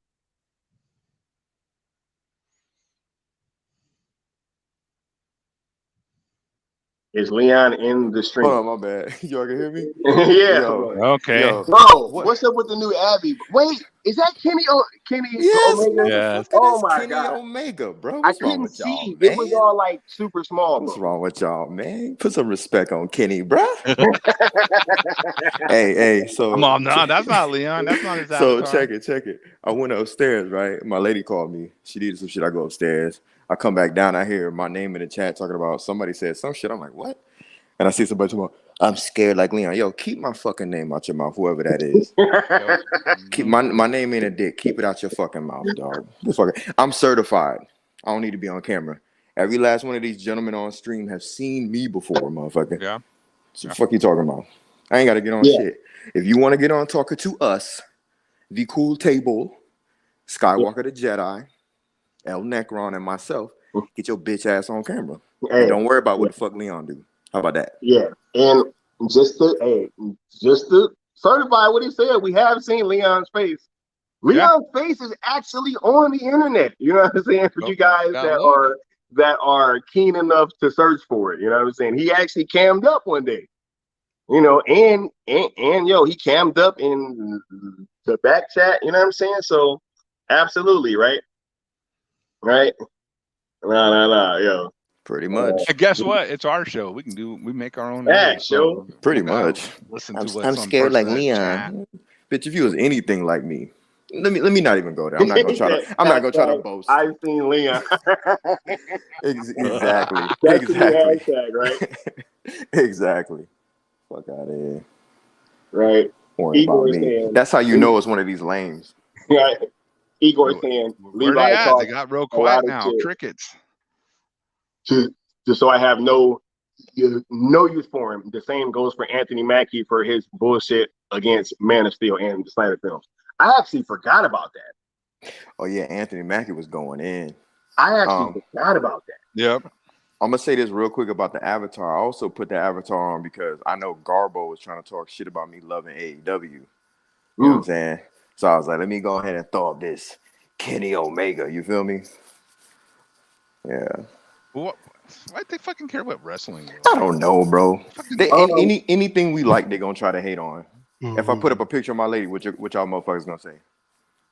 Is Leon in the stream? Hold on, my bad. Y'all can hear me? Yeah. Yo, Okay. yo. Bro, What? what's up with the new Abby? Wait, is that Kenny Yes, Omega? Yes. motherfucker. Oh That's my Kenny god. Omega, bro. I What's wrong couldn't with y'all, see. It was man? all like super small, What's bro. wrong with y'all, man? Put some respect on Kenny, bruh. Hey, Come so on, no, that's not Leon. That's not his so avatar. check it. I went upstairs, right? My lady called me. She needed some shit. I go upstairs. I come back down. I hear my name in the chat talking about somebody said some shit. I'm like, what? And I see somebody talking about, I'm scared like Leon. Yo, keep my fucking name out your mouth, whoever that is. Yep. Keep my name ain't a dick. Keep it out your fucking mouth, dog. I'm certified. I don't need to be on camera. Every last one of these gentlemen on stream have seen me before, motherfucker. Yeah. So the fuck you talking about? I ain't gotta get on Yeah. shit. If you want to get on talking to us, the cool table, Skywalker the Jedi, El Necron, and myself, get your bitch ass on camera. Hey, And don't worry about yeah, what the fuck Leon do. How about that? yeah. And just to certify what he said, we have seen Leon's face. Leon's face is actually on the internet. You know what I'm saying? For you guys that are keen enough to search for it. You know what I'm saying? He actually cammed up one day. You know, and yo, he cammed up in the back chat. You know what I'm saying? So absolutely, right? Right? No, yo. Pretty much. And guess what? It's our show. We make our own Yeah, rules. So Pretty we gotta much. listen to what I'm some scared like person in the chat. Leon. Bitch, if you was anything like me, let me not even go there. I'm not gonna try to boast. I've seen Leon. Exactly. That's the new Exactly. hashtag, right? Exactly. Fuck out of here. Right. Worrying about Igor me. saying, That's how you know it's one of these lames. right. Igor saying, Where they Levi at? They talks got real a lot quiet of now. shit. Crickets. Just so I have no use for him. The same goes for Anthony Mackie for his bullshit against Man of Steel and the Snyder films. I actually forgot about that. Oh yeah, Anthony Mackie was going in. I actually forgot about that. Yep. I'm gonna say this real quick about the Avatar. I also put the Avatar on because I know Garbo was trying to talk shit about me loving AEW. You know what I'm saying? So I was like, let me go ahead and throw up this Kenny Omega. You feel me? Yeah. Why'd they fucking care about wrestling? I don't know, bro. Anything we like, they're gonna try to hate on. If I put up a picture of my lady, what y'all motherfuckers gonna say?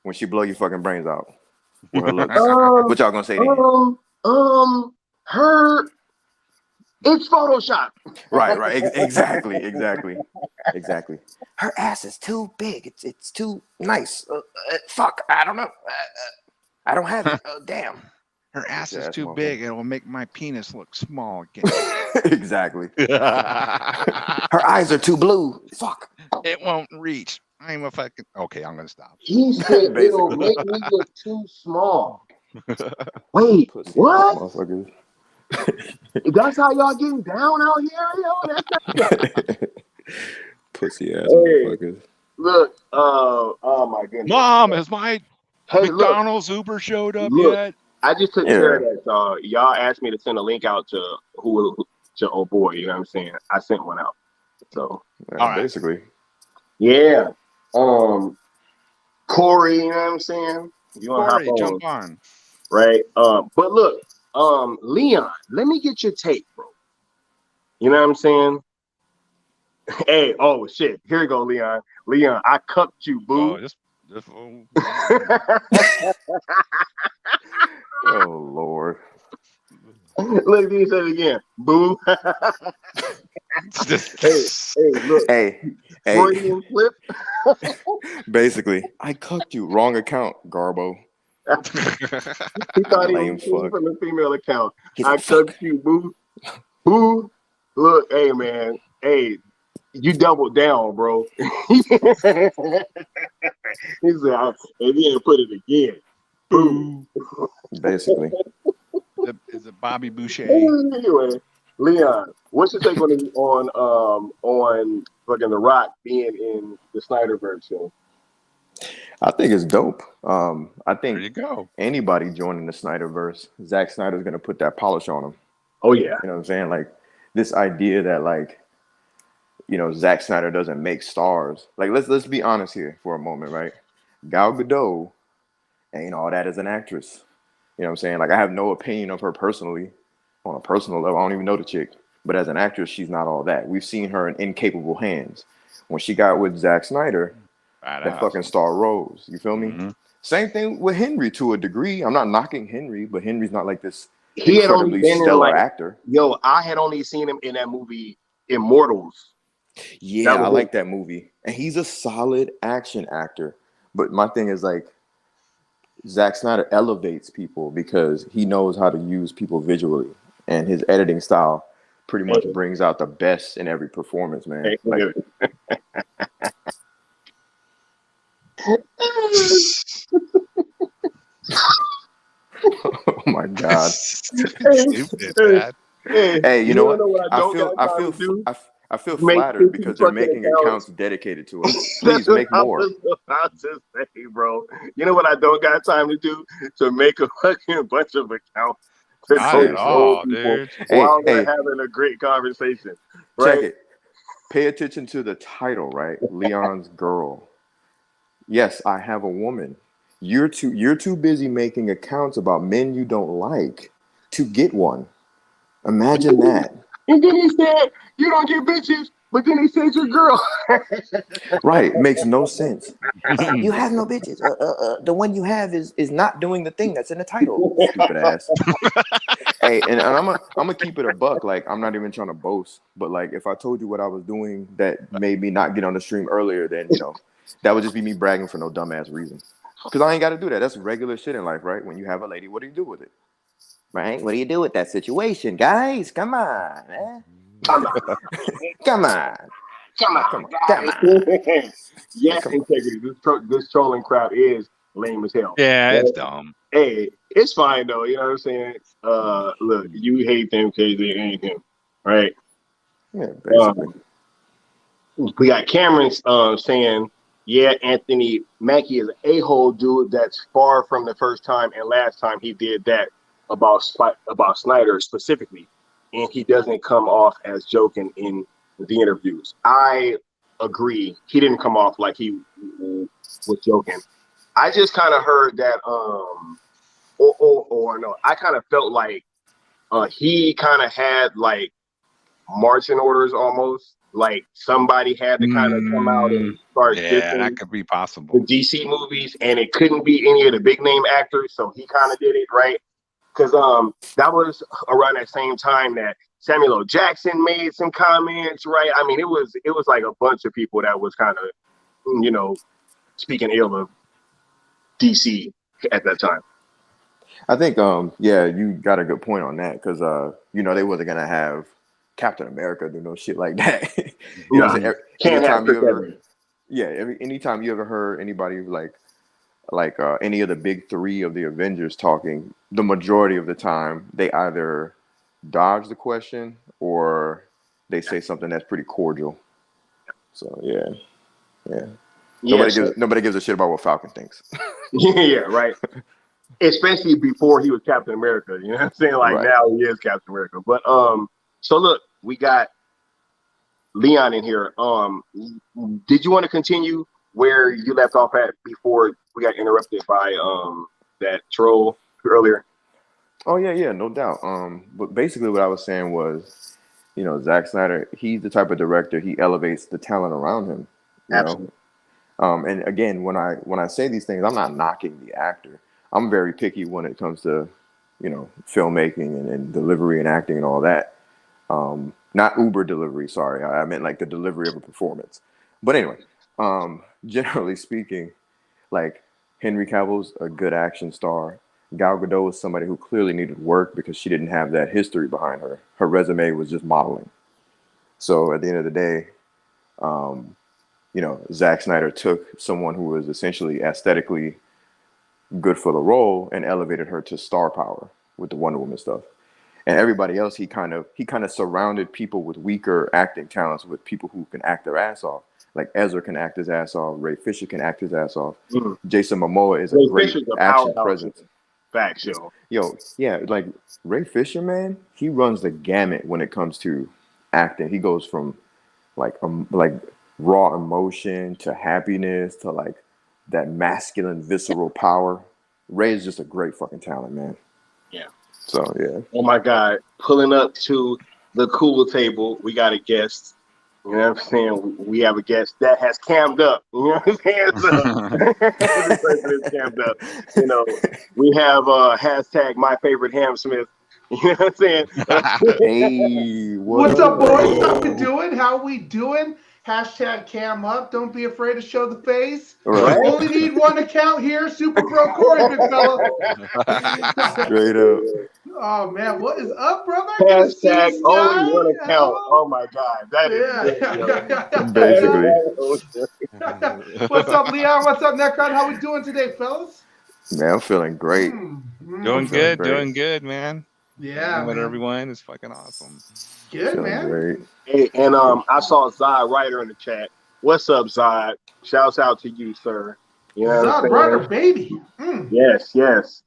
When she blow your fucking brains out with her looks. What y'all gonna say to you? It's Photoshop. Right. Exactly. Her ass is too big. It's too nice. Fuck. I don't know. I don't have it. Damn. Her ass is too big. It will make my penis look small again. Exactly. Her eyes are too blue. Fuck. It won't reach. I'm a fucking. Okay, I'm gonna stop. He said it'll make me look too small. Wait, what? That's how y'all getting down out here, yo? That's not pussy ass motherfuckers. Look, oh my goodness. Mom, has my McDonald's Uber showed up yet? I just took care of that. Y'all asked me to send a link out to oh boy, you know what I'm saying? I sent one out. So basically. Yeah. Corey, you know what I'm saying? You want to hop on? Jump on. Right. But look, Leon, let me get your take, bro. You know what I'm saying? Hey, oh shit. Here you go, Leon. Leon, I cupped you, boo. Oh Lord. Look at me say it again. Boo. hey, look. Hey. Freudian flip. Basically, I cucked you. Wrong account, Garbo. He thought he was from the female account. I cucked you, boo. Boo. Look, hey man. Hey, you doubled down, bro. He said, if he ain't put it again. Boo. Basically. Is it Bobby Boucher? Anyway, Leon, what's your take on fucking The Rock being in the SnyderVerse show? I think it's dope. I think there you go. Anybody joining the SnyderVerse, Zack Snyder's gonna put that polish on him. Oh yeah. You know what I'm saying? Like this idea that like, you know, Zack Snyder doesn't make stars. Like let's be honest here for a moment, right? Gal Gadot ain't all that as an actress. You know what I'm saying? Like I have no opinion of her personally, on a personal level. I don't even know the chick. but as an actress, she's not all that. We've seen her in incapable hands. When she got with Zack Snyder, that fucking star rose. You feel me? Same thing with Henry to a degree. I'm not knocking Henry, but Henry's not like this incredibly stellar actor. Yo, I had only seen him in that movie Immortals. Yeah, I like that movie. And he's a solid action actor. But my thing is like Zack Snyder elevates people because he knows how to use people visually. And his editing style pretty much brings out the best in every performance, man. Like, oh my God. Stupid, man. Hey, you know what? I feel flattered because they're making accounts dedicated to us. Please make more. I'll just say, bro. You know what I don't got time to do? To make a fucking bunch of accounts. Not at all, dude. While we're having a great conversation. Right? Check it. Pay attention to the title, right? Leon's girl. Yes, I have a woman. You're too busy making accounts about men you don't like to get one. Imagine that. And then he said, you don't get bitches, but then he said your girl. Right. Makes no sense. You have no bitches. The one you have is not doing the thing that's in the title. Stupid ass. Hey, and I'm gonna keep it a buck. Like, I'm not even trying to boast, but like if I told you what I was doing that made me not get on the stream earlier, then that would just be me bragging for no dumbass reason. Because I ain't got to do that. That's regular shit in life, right? When you have a lady, what do you do with it? Right? What do you do with that situation, guys? Come on, man. Come on. Yes, integrity. This trolling crowd is lame as hell. Yeah, it's dumb. Hey, it's fine though. You know what I'm saying? Look, you hate them because they ain't him, right? Yeah, basically. We got Cameron saying, yeah, Anthony Mackie is an a-hole dude that's far from the first time and last time he did that about Snyder specifically. And he doesn't come off as joking in the interviews. I agree. He didn't come off like he was joking. I just kind of heard that, or no, I kind of felt like he kind of had like marching orders almost. Like somebody had to kind of come out and start. Yeah, that could be possible. The DC movies, and it couldn't be any of the big name actors, so he kind of did it, right? Because that was around that same time that Samuel L. Jackson made some comments, right? I mean, it was like a bunch of people that was kind of, speaking ill of DC at that time. I think, yeah, you got a good point on that because, they wasn't gonna have Captain America do no shit like that. Anytime you ever heard anybody like any of the big three of the Avengers talking, the majority of the time they either dodge the question or they say something that's pretty cordial. So yeah. Nobody gives a shit about what Falcon thinks. Yeah, right. Especially before he was Captain America. You know what I'm saying? Like now he is Captain America. But so look, we got Leon in here. Did you want to continue where you left off at before we got interrupted by that troll earlier? Oh yeah, no doubt. But basically what I was saying was, Zack Snyder, he's the type of director, he elevates the talent around him. Absolutely. And again, when I say these things, I'm not knocking the actor. I'm very picky when it comes to, filmmaking and delivery and acting and all that. Not Uber delivery, sorry. I meant like the delivery of a performance. But anyway, generally speaking, like Henry Cavill's a good action star. Gal Gadot was somebody who clearly needed work because she didn't have that history behind her. Her resume was just modeling. So at the end of the day, Zack Snyder took someone who was essentially aesthetically good for the role and elevated her to star power with the Wonder Woman stuff. And everybody else, he kind of surrounded people with weaker acting talents with people who can act their ass off. Like Ezra can act his ass off. Ray Fisher can act his ass off. Jason Momoa is a great action presence. Facts, yo. Yeah, like Ray Fisher, man, he runs the gamut when it comes to acting. He goes from like raw emotion to happiness to like that masculine visceral power. Ray is just a great fucking talent, man. Yeah. So yeah. Oh my God, pulling up to the cool table. We got a guest. You know what I'm saying? We have a guest that has cammed up. You know what I'm saying? So, this person is cammed up. You know, we have hashtag my favorite Ham Smith. You know what I'm saying? Hey, What's up, boys? How we doing? How we doing? Hashtag cam up. Don't be afraid to show the face. Right. Only need one account here. Super Bro Corey, big fella. Straight up. Oh man, what is up, brother? Good to see Hashtag you, only guy. one account. Oh my God, that is Basically. What's up, Leon? What's up, Necron? How we doing today, fellas? Man, I'm feeling great. Doing feeling good, man. Yeah, With man. everyone is fucking awesome. Good, Feeling man. great. Hey, and I saw Zod Ryder in the chat. What's up, Zod? Shouts out to you, sir. You know what I'm Zod saying? Ryder, baby. Yes.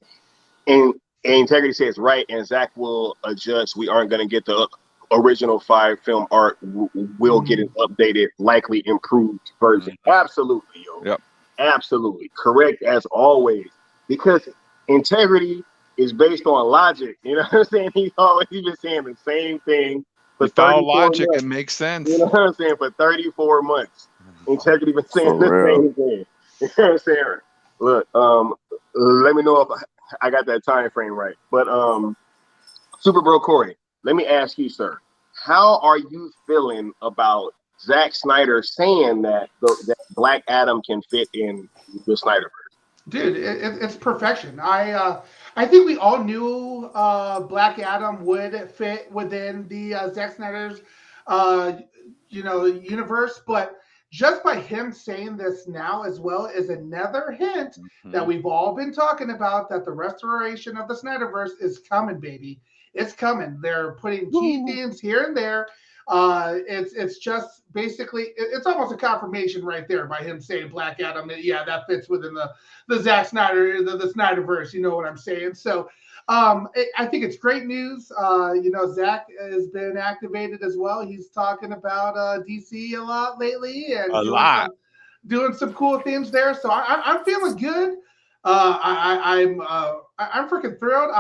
And Integrity says right, and Zach will adjust. We aren't going to get the original 5-film art. We'll get an updated, likely improved version. Absolutely, yo. Yep. Absolutely. Correct as always. Because integrity is based on logic. You know what I'm saying? He's been saying the same thing for 34 logic, months. it makes sense. You know what I'm saying? For 34 months. Integrity been saying For the real. same thing. You know what I'm saying? Look, let me know if I got that time frame right. But Super Bro Corey, let me ask you, sir, how are you feeling about Zack Snyder saying that that Black Adam can fit in the Snyderverse? Dude, it's perfection. I think we all knew Black Adam would fit within the Zack Snyder's universe, but just by him saying this now as well is another hint that we've all been talking about, that the restoration of the Snyderverse is coming, baby. It's coming. They're putting key themes here and there. It's just basically it's almost a confirmation right there by him saying Black Adam. Yeah, that fits within the Zack Snyder, the Snyderverse. You know what I'm saying? So I think it's great news. Zack has been activated as well. He's talking about DC a lot lately and doing some cool things there. So I'm feeling good. I'm freaking thrilled.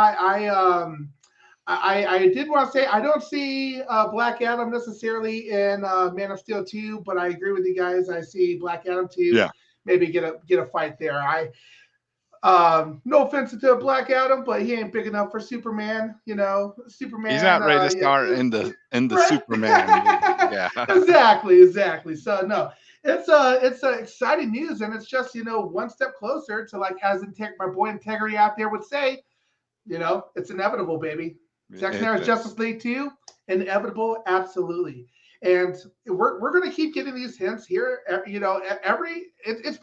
I did want to say I don't see Black Adam necessarily in Man of Steel 2, but I agree with you guys. I see Black Adam 2. Yeah. Maybe get a fight there. No offense to Black Adam, but he ain't big enough for Superman. Superman. He's not ready to start in the right? Superman. Yeah. Exactly. So no, it's exciting news, and it's just one step closer to, like, as my boy Integrity out there would say, it's inevitable, baby. Zack Snyder's Justice League 2, inevitable, absolutely. And we're gonna keep getting these hints here. It's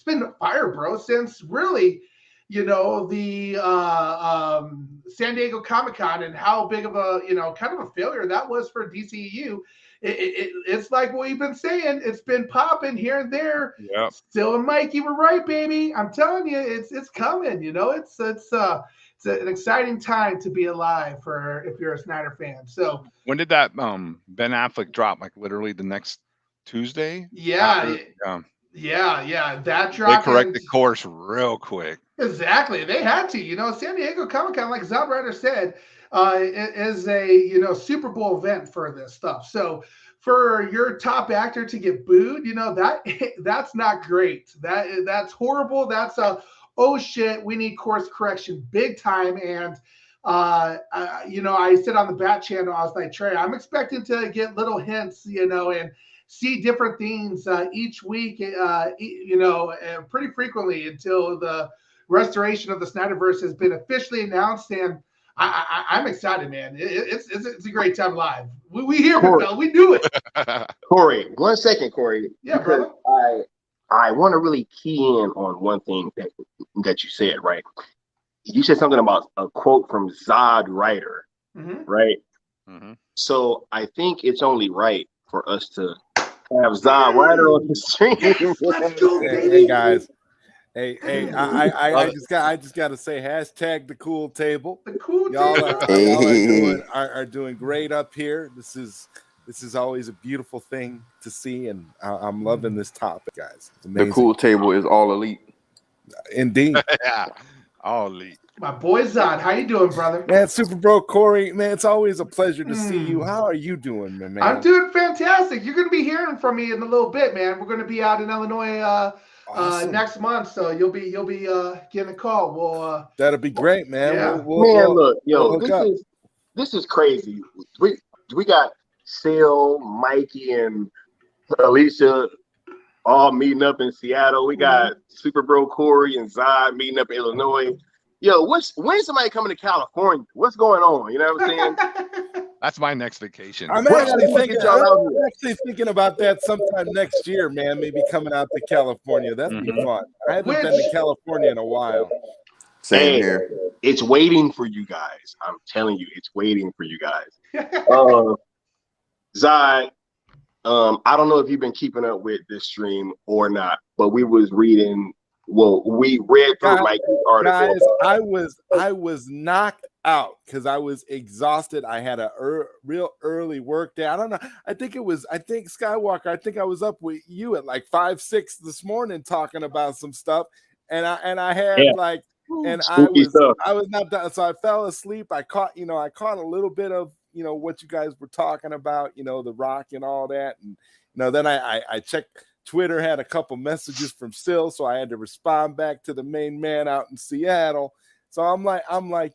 been fire, bro, since really, the San Diego Comic-Con, and how big of a kind of a failure that was for DCEU. It's like what we've been saying. It's been popping here and there. Yep. Still and Mike, you were right, baby. I'm telling you, it's coming. It's an exciting time to be alive if you're a Snyder fan. So when did that Ben Affleck drop? Like literally the next Tuesday? Yeah. That dropped. They corrected course real quick. Exactly. They had to. San Diego Comic-Con, like Zack Ryder said, is a Super Bowl event for this stuff. So for your top actor to get booed, that's not great. That's horrible. That's oh shit, we need course correction big time. And I said on the Bat channel, I was like, Trey, I'm expecting to get little hints, and see different things each week, pretty frequently until the restoration of the Snyderverse has been officially announced. And I'm excited, man. It's a great time live. We here, Phil. We do it. Corey, 1 second, Corey. Yeah, brother. I want to really key in on one thing that you said, right? You said something about a quote from Zod Ryder, right? Mm-hmm. So I think it's only right for us to have Zod Ryder on the stream. Let's go, baby. Hey guys. Hey, I just got to say, hashtag the cool table. The cool y'all table. are doing great up here. This is always a beautiful thing to see, and I'm loving this topic, guys. It's amazing. The cool table is all elite. Indeed. Yeah, all elite. My boy Zod, how you doing, brother? Man, Super Bro Corey, man, it's always a pleasure to see you. How are you doing, man? I'm doing fantastic. You're going to be hearing from me in a little bit, man. We're going to be out in Illinois Awesome. next month, so you'll be getting a call. We'll that'll be great, man. Yeah. Look, we'll this is crazy. We got Sil, Mikey, and Alicia all meeting up in Seattle. We got Super Bro Corey and Zod meeting up in Illinois. Yo, when's somebody coming to California? What's going on? You know what I'm saying? That's my next vacation. I'm actually thinking about that sometime next year, man. Maybe coming out to California. That'd be fun. I haven't been to California in a while. Same here. It's waiting for you guys. I'm telling you, it's waiting for you guys. Zod, I don't know if you've been keeping up with this stream or not, but we was reading. Well, we read through Mikey's article. Guys, I was knocked out because I was exhausted. I had a real early work day. I don't know. I think Skywalker. I think I was up with you at like 5, 6 this morning talking about some stuff, and I had I was not done, so I fell asleep. I caught a little bit of what you guys were talking about, The Rock and all that, and then I checked. Twitter had a couple messages from Sil, so I had to respond back to the main man out in Seattle. So I'm like,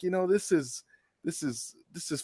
this is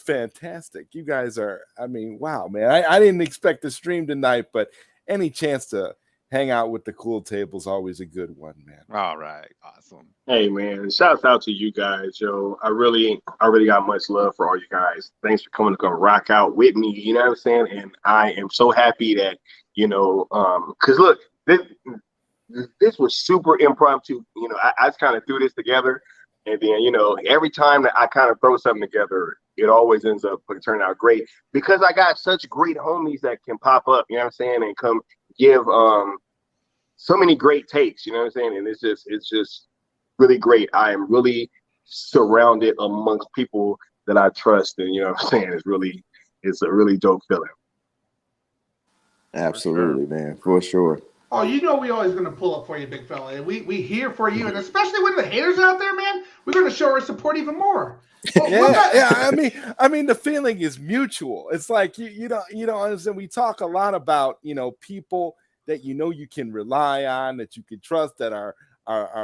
fantastic. You guys are, wow, man. I didn't expect to stream tonight, but any chance to hang out with the cool table is always a good one, man. All right, awesome. Hey, man, shouts out to you guys, yo. I really got much love for all you guys. Thanks for coming to come rock out with me. You know what I'm saying? And I am so happy that. Because look, this was super impromptu. I just kind of threw this together, and then every time that I kind of throw something together, it always ends up turning out great because I got such great homies that can pop up. You know what I'm saying, and come give so many great takes. You know what I'm saying, and it's just really great. I am really surrounded amongst people that I trust, and you know what I'm saying. It's a really dope feeling. Absolutely, man, for sure. Oh, we always gonna pull up for you, big fella. We here for you, and especially when the haters are out there, man, we're gonna show our support even more. I mean, the feeling is mutual. It's like you don't understand. We talk a lot about people that you can rely on, that you can trust, that are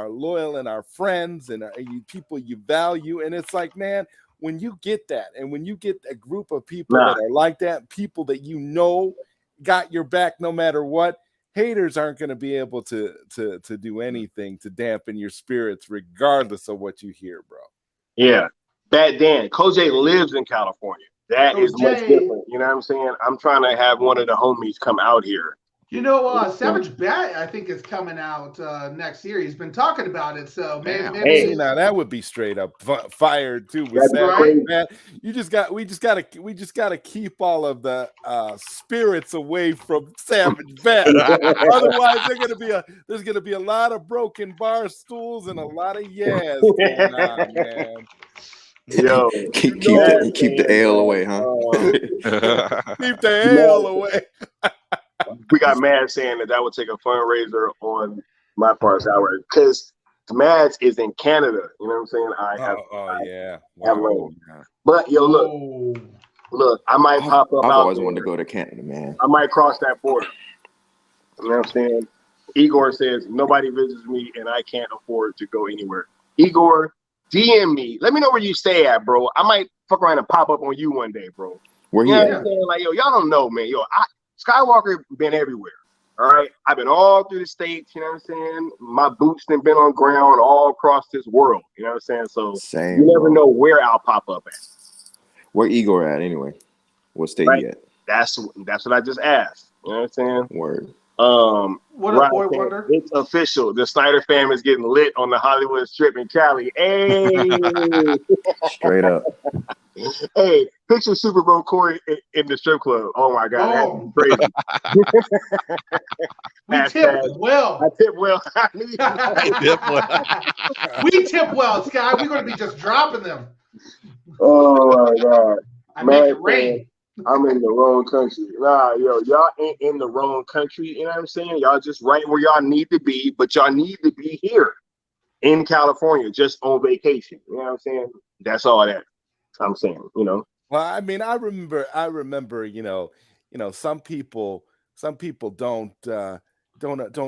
loyal and are friends, and people you value. And it's like, man, when you get that, and when you get a group of people that are like that, people that got your back no matter what, haters aren't going to be able to do anything to dampen your spirits regardless of what you hear, bro. Yeah. Bad Dan. Koj lives in California. That is much different. You know what I'm saying? I'm trying to have one of the homies come out here. Savage Bat, I think, is coming out next year. He's been talking about it, so maybe now that would be straight up fired too. With Savage Bat, we just gotta keep all of the spirits away from Savage Bat. Otherwise, there's gonna be a lot of broken bar stools and a lot of going on, man. Yo, keep the ale away, huh? Keep the ale away. We got Mads saying that would take a fundraiser on my part, because Mads is in Canada. You know what I'm saying? Yeah. Wow. But yo, look, I might pop up. I've always wanted to go to Canada, man. I might cross that border. You know what I'm saying? Igor says nobody visits me, and I can't afford to go anywhere. Igor, DM me. Let me know where you stay at, bro. I might fuck around and pop up on you one day, bro. Where you at? Like, yo, y'all don't know, man. Yo, Skywalker been everywhere. All right. I've been all through the states, you know what I'm saying? My boots have been on ground all across this world. You know what I'm saying? So you never know where I'll pop up at. Where Igor at anyway? What state he at? That's what I just asked. You know what I'm saying? Word. What up, boy wonder? It's official. The Snyder fam is getting lit on the Hollywood Strip in Cali. Hey, straight up. Hey, picture Super Bro Corey in the strip club. Oh my God, that's crazy. We tip well. I tip well. We tip well, Sky. We're gonna be just dropping them. Oh my God. I make it rain. I'm in the wrong country. Nah, yo, y'all ain't in the wrong country. You know what I'm saying? Y'all just right where y'all need to be, but y'all need to be here. in California just on vacation. You know what I'm saying? That's all that I'm saying. You know. Well, I mean, I remember, some people don't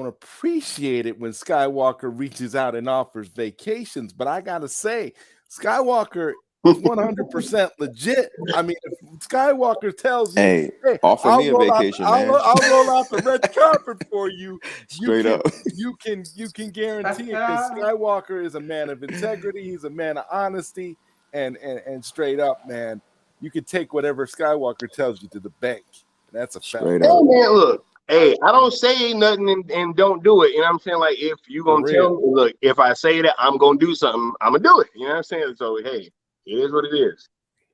appreciate it when Skywalker reaches out and offers vacations. But I gotta say, Skywalker is 100% legit. I mean, if Skywalker tells you, Hey, "Hey, offer me a vacation, man." I'll roll out the red carpet for you," Straight up. you can guarantee it, because Skywalker is a man of integrity. He's a man of honesty, and straight up, man. You can take whatever Skywalker tells you to the bank. That's a fact. Straight Hey up. man, look. Hey, I don't say nothing and don't do it. You know what I'm saying? Like, if you gonna tell me, look, if I say that I'm gonna do something, I'm gonna do it. You know what I'm saying? So hey, it is what it is,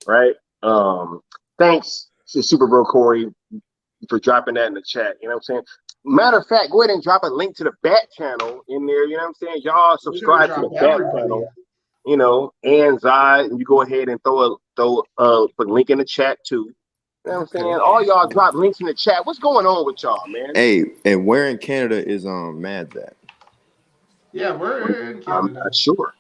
right? Thanks to Super Bro Corey for dropping that in the chat. You know what I'm saying? Matter of fact, go ahead and drop a link to the Bat channel in there. You know what I'm saying? Y'all subscribe to the Bat channel. You know, and Zod, and you go ahead and put a link in the chat too. You know what I'm saying? All y'all drop links in the chat. What's going on with y'all, man? Hey, and where in Canada is Mads at? Yeah, we're in Canada. I'm not sure.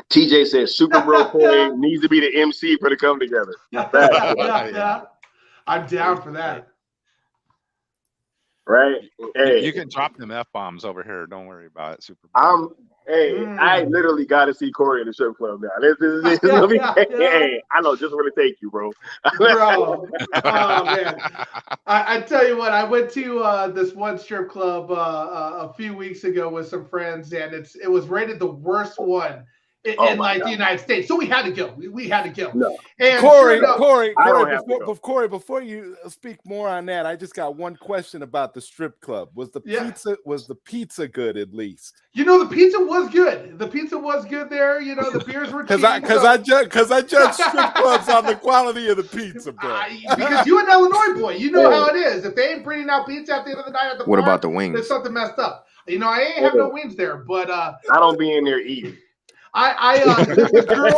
TJ says Super Bro Corey needs to be the MC for the come together. Yeah. I'm down for that. Right? Hey, You can drop them F-bombs over here. Don't worry about it, Super Bro. I literally got to see Corey in the strip club now. Hey, I know just where to take you, bro. Bro, oh man, I tell you what, I went to this one strip club a few weeks ago with some friends, and it was rated the worst one in the United States. So we had to go. We had to go. No. And Corey, before you speak more on that, I just got one question about the strip club. Was the pizza good at least? You know, the pizza was good. The pizza was good there. You know, the beers were cheap. Because I judge strip clubs on the quality of the pizza, bro. Because you're an Illinois boy. You know how it is. If they ain't bringing out pizza at the end of the night at the What bar, about the wings? there's something messed up. You know, I ain't have no wings there, but I don't be in there eating. The girls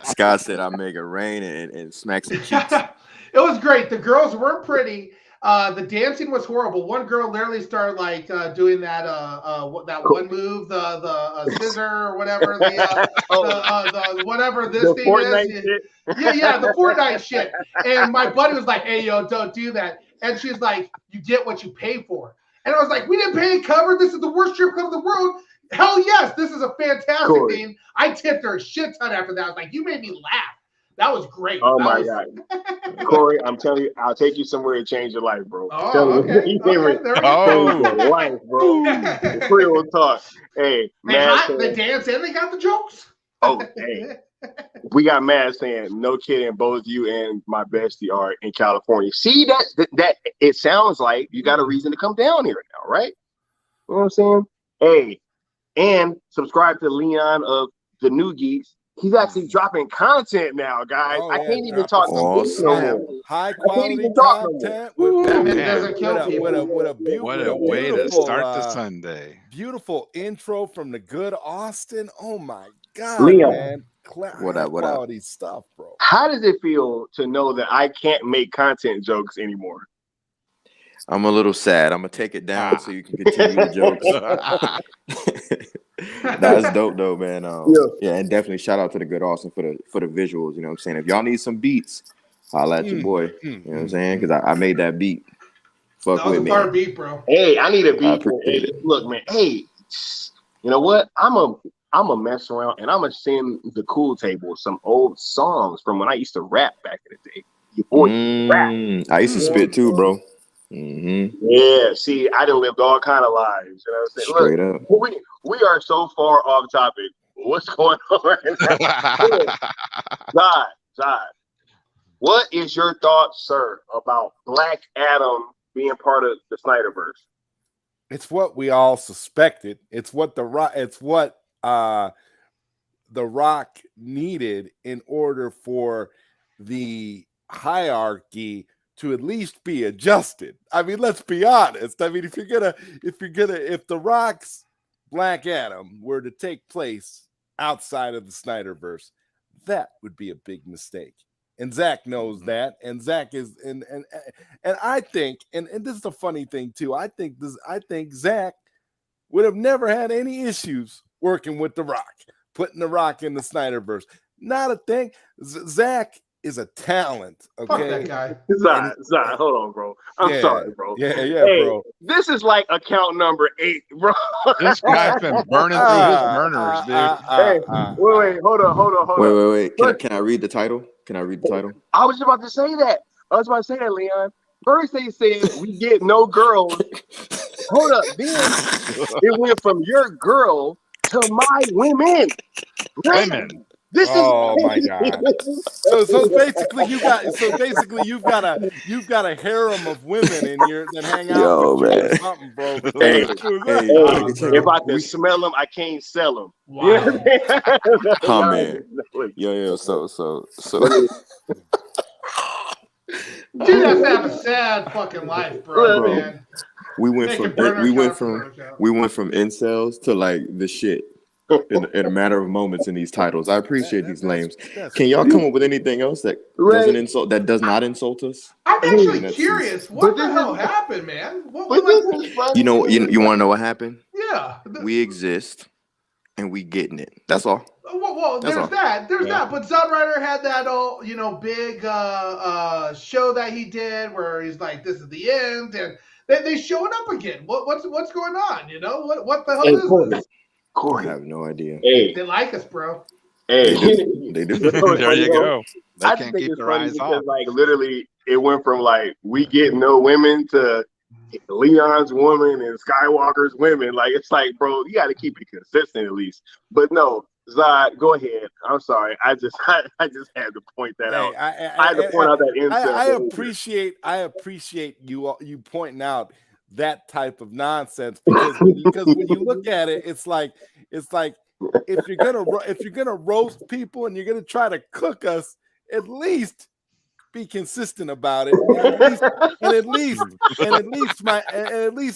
Scott said I make it rain and smack some cheeks. It was great. The girls weren't pretty. The dancing was horrible. One girl literally started like doing that one move, the scissor or whatever, the whatever this the thing Fortnite is. Shit. Yeah, the Fortnite shit. And my buddy was like, "Hey, yo, don't do that." And she's like, "You get what you pay for." And I was like, "We didn't pay cover. This is the worst strip club in the world." Hell yes, this is a fantastic thing. I tipped her a shit ton after that. I was like, "You made me laugh. That was great." Oh my God. Corey, I'm telling you, I'll take you somewhere to change your life, bro. Okay. Change your life, bro. Real talk. Hey, man. They dance and they got the jokes. Oh, hey. We got Matt saying, no kidding, both you and my bestie are in California. See, that it sounds like you got a reason to come down here now, right? You know what I'm saying? Hey, and subscribe to Leon of the New Geeks. He's actually dropping content now, guys. I can't even talk high quality content with a beautiful, what a way to start the Sunday. Beautiful intro from the good Austin. Oh my God, Leon, man. Quality stuff, bro. How does it feel to know that I can't make content jokes anymore? I'm a little sad. I'm gonna take it down so you can continue the jokes. That's dope though, man. Yeah, and definitely shout out to the good Austin for the visuals. You know what I'm saying? If y'all need some beats, holla at your boy. You know what I'm saying? Because I made that beat. Fuck with me. That was a fire beat, bro. Hey, I need a beat. Look, man. Hey, you know what? I'm a mess around and I'm gonna send the Cool Table some old songs from when I used to rap back in the day. Your boy rap. I used to spit too, bro. Mm-hmm. Yeah, see, I done lived all kind of lives. You know what I'm saying? Straight up. We are so far off topic. What's going on right now? Zod, what is your thoughts, sir, about Black Adam being part of the SnyderVerse? It's what we all suspected. It's what the Rock needed in order for the hierarchy to at least be adjusted. I mean, let's be honest. I mean, if the Rock's Black Adam were to take place outside of the SnyderVerse, that would be a big mistake. and Zach knows that, and Zach is and I think, and this is a funny thing too. I think Zach would have never had any issues working with The Rock, putting The Rock in the SnyderVerse. Not a thing. Zach is a talent. Okay, Fuck that guy. Zach, hold on, bro. I'm sorry, bro. Yeah, hey, bro. This is like account number 8, bro. This guy's been burning through his burners, dude. Wait, hold on. Wait. Can I read the title? Can I read the title? I was about to say that. Leon. First they said we get no girls. Hold up. Then it went from your girl to my women. Women. This oh is my god! So basically you've got a harem of women in here that hang out with you or something, bro. If I can smell them, I can't sell them. Wow. Oh man, yo. So. Dude has to have a sad fucking life, bro. Man. We went from incels to like the shit in a matter of moments in these titles. I appreciate these lames. Can y'all come up with anything else that doesn't insult, that does not insult us? I'm actually curious. What the hell happened, man? You want to know what happened? Yeah. We exist and we getting it. That's all. Well, there's that. But Snyder had that big show that he did where he's like, "This is the end," and they showed up again. What's going on? What the hell is this? Corey. I have no idea. Hey, they like us, bro. Hey, they do. There you go. They I can't think keep it's their funny eyes because, off. like, literally, it went from like we get no women to Leon's woman and Skywalker's women. Like, it's like, bro, you got to keep it consistent at least. But no, Zod, go ahead. I'm sorry. I just had to point that out. I had to point out that insight. I appreciate you pointing out that type of nonsense because when you look at it, it's like if you're gonna roast people and you're gonna try to cook us, at least be consistent about it. And at least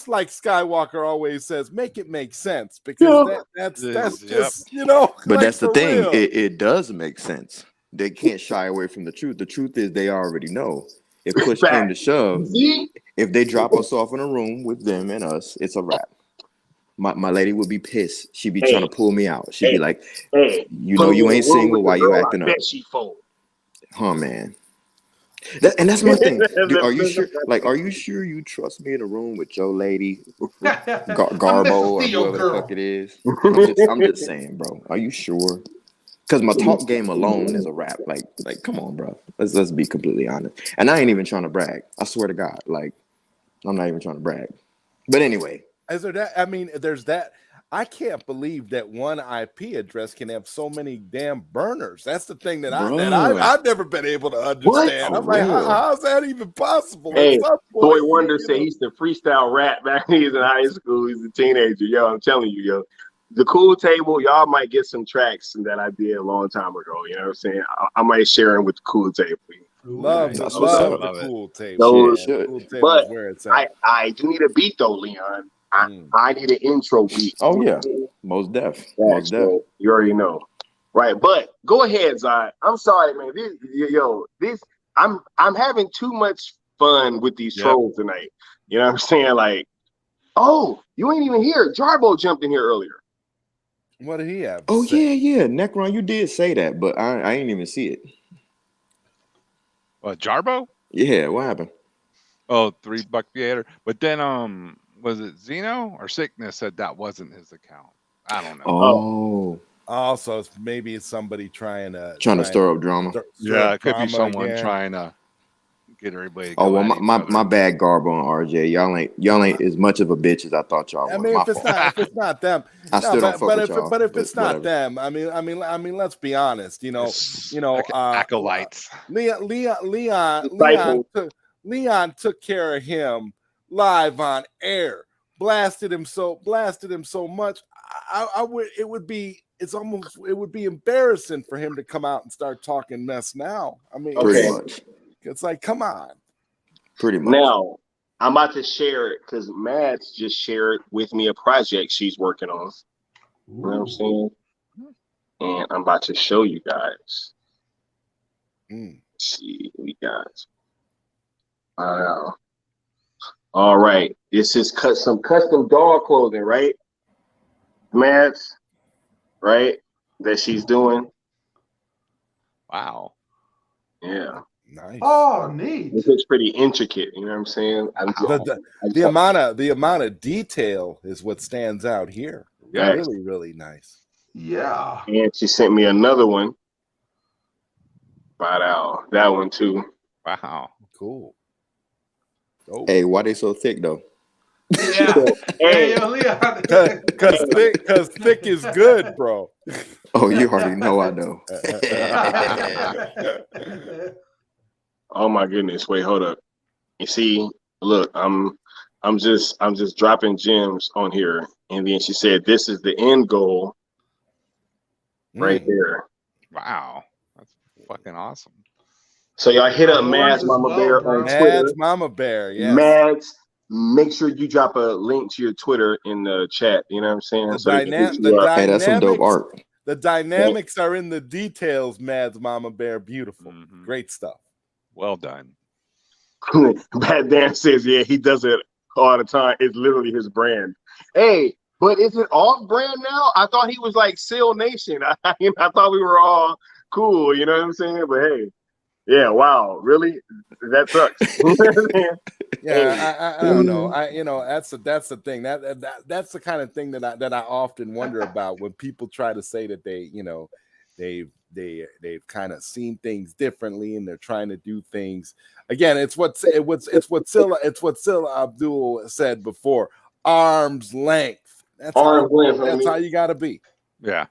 like Skywalker always says, make it make sense, because that's just But like, that's the thing. It does make sense. They can't shy away from the truth. The truth is they already know. If push came to shove, if they drop us off in a room with them and us, it's a wrap. My lady would be pissed. She'd be trying to pull me out. She'd be like, you ain't single. Why you acting up? Huh, man. That's my thing. Are you sure? Like, are you sure you trust me in a room with your lady, Garbo, or whoever the fuck it is? I'm just saying, bro. Are you sure? Because my talk game alone is a wrap. Like, come on, bro. Let's be completely honest. And I ain't even trying to brag. I swear to God. Like, I'm not even trying to brag. But anyway. Is there that? I mean, there's that. I can't believe that one IP address can have so many damn burners. That's the thing that I've never been able to understand. I'm like, how's that even possible? Hey, Boy Wonder said he used to freestyle rap back when he was in high school. He's a teenager. Yo, I'm telling you, yo. The Cool Table, y'all might get some tracks that I did a long time ago. You know what I'm saying? I might share them with the Cool Table. Love the Cool Table. But where it's at. I do need a beat though, Leon. I need an intro beat. Oh yeah, most def. You already know, right? But go ahead, Zod. I'm sorry, man. I'm having too much fun with these trolls tonight. You know what I'm saying? Like, oh, you ain't even here. Jarbo jumped in here earlier. What did he have? Oh yeah. Necron, you did say that, but I ain't even see it. What, Jarbo? Yeah, what happened? Oh, $3 theater. But then was it Zeno or Sickness said that wasn't his account? I don't know. So maybe it's somebody trying to stir up drama. It could be someone trying to get everybody. My bad, Garbo and RJ. Y'all ain't as much of a bitch as I thought y'all were. I mean, if it's not them, I still don't fuck with y'all. But if it's not them, I mean, let's be honest. Acolytes. Leon took care of him live on air, blasted him so much. It would be embarrassing for him to come out and start talking mess now. I mean, pretty much. It's like, come on. Pretty much. Now, I'm about to share it because Mads just shared with me a project she's working on. You know what I'm saying? And I'm about to show you guys. See, we got. All right. This is some custom dog clothing, right? Mats, right? That she's doing. Wow. Yeah. Nice. Oh, neat. It looks pretty intricate. You know what I'm saying? The amount of detail is what stands out here. Yeah. Really, really nice. Yeah. And she sent me another one. About that one too. Wow. Cool. Oh. Hey, why they so thick though? Yeah. Hey, yo, Leon. Cause thick is good, bro. Oh, you already know I know. Oh my goodness! Wait, hold up. You see, look, I'm just dropping gems on here, and then she said, "This is the end goal, right there." Wow. That's fucking awesome. So y'all hit up Yours Mads as Mama well, Bear bro. on Twitter. Mads Mama Bear, yes. Mads, make sure you drop a link to your Twitter in the chat. You know what I'm saying? The So they can hit you up. Hey, that's some dope art. The dynamics are in the details, Mads Mama Bear. Beautiful. Great stuff. Well done. Bad Dan says, yeah, he does it all the time. It's literally his brand. Hey, but is it off brand now? I thought he was like Seal Nation. I thought we were all cool. You know what I'm saying? But hey, yeah, wow, really? That sucks. Yeah, I don't know. That's the thing. That's the kind of thing that I often wonder about when people try to say that they've kind of seen things differently and they're trying to do things again. It's what Silla Abdul said before. Arm's length. That's how you got to be. Yeah.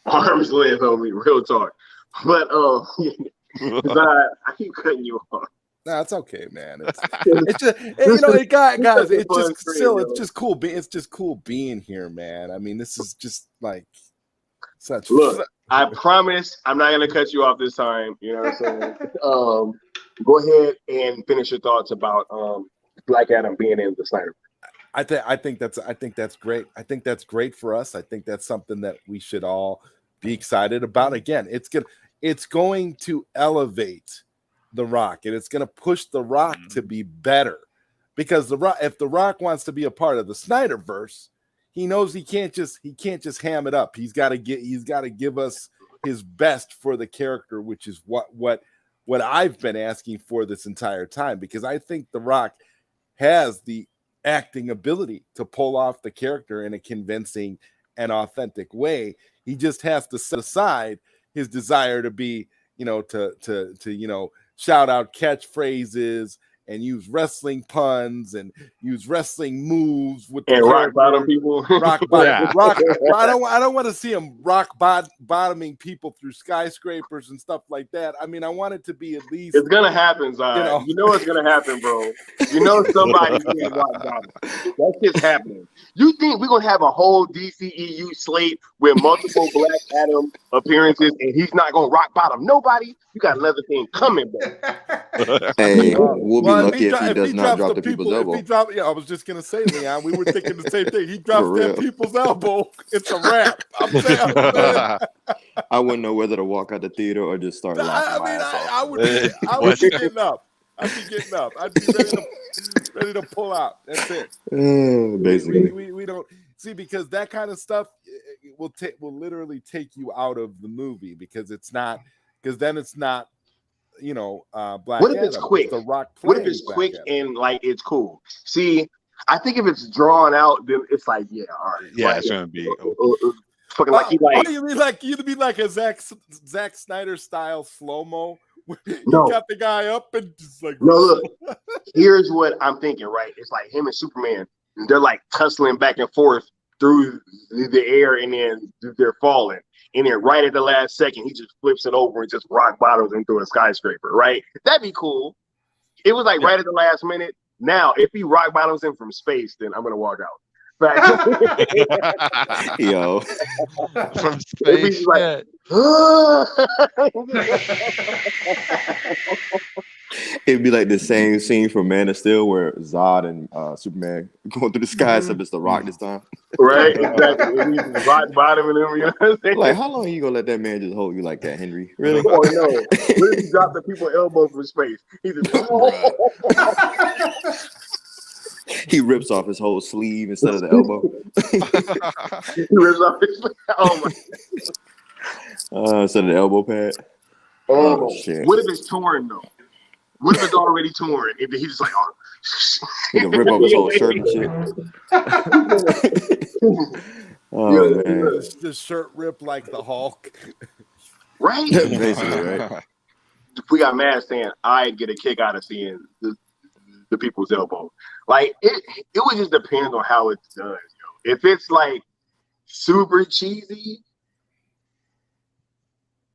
Arm's length, homie. Real talk. But I keep cutting you off. No, it's okay, man. It's just guys. It's just cool. It's just cool being here, man. I mean, this is just like such. Look, I promise I'm not gonna cut you off this time. You know what I'm saying? Go ahead and finish your thoughts about Black Adam being in the Snyder. I think that's great. I think that's great for us. I think that's something that we should all be excited about. Again, it's going to elevate The Rock, and it's going to push The Rock to be better, because if The Rock wants to be a part of the SnyderVerse, he knows he can't just ham it up. He's got to give us his best for the character, which is what I've been asking for this entire time, because I think The Rock has the acting ability to pull off the character in a convincing and authentic way. He just has to set aside his desire to be, to shout out catchphrases and use wrestling puns and use wrestling moves with the rock bottom people. I don't want to see him bottoming people through skyscrapers and stuff like that. I mean, I want it to be at least. It's gonna happen, Zai. You know it's gonna happen, bro. You know somebody's gonna rock bottom. That shit's happening. You think we're gonna have a whole DCEU slate with multiple Black Adam appearances and he's not gonna rock bottom? Nobody. You got another thing coming, bro. Hey, we'll be lucky if he does not drop the people's elbow. I was just gonna say, Leon, we were thinking the same thing. He drops that people's elbow, it's a wrap. I'm saying. I wouldn't know whether to walk out the theater or just start laughing. I would be getting up. I'd be getting up. I'd be ready to pull out. That's it. Basically, we don't see, because that kind of stuff will literally take you out of the movie, because then it's not. Black what if Adam, it's quick? The Rock. What if it's quick and like it's cool? See, I think if it's drawn out, then it's like, yeah, all right. Yeah, right, it's gonna be fucking like he like. You'd be like a Zack Snyder style slow mo. No. Got the guy up and just like. No, look. Here's what I'm thinking. Right, it's like him and Superman. And they're like tussling back and forth through the air, and then they're falling. And then right at the last second, he just flips it over and just rock bottoms into a skyscraper, right? That'd be cool. It was like right at the last minute. Now, if he rock bottoms in from space, then I'm going to walk out. Yo. From space. Like, It'd be like the same scene from Man of Steel where Zod and Superman going through the sky, except it's the Rock this time. Right, exactly. And he's just rock bottom and everything. You know what I'm saying? Like, how long are you gonna let that man just hold you like that, Henry? Really? Oh no! What if he dropped the people elbow from space? He just He rips off his whole sleeve instead of the elbow. he rips off his. Oh my! Instead of the elbow pad. Oh shit! What if it's torn though? What if it's already torn? If he's just like, oh. He can rip off his whole shirt and shit. Oh man! The shirt ripped like the Hulk. Right? Basically, right? We got mad saying I get a kick out of seeing the people's elbow. Like it would just depend on how it's done. Yo. If it's like super cheesy,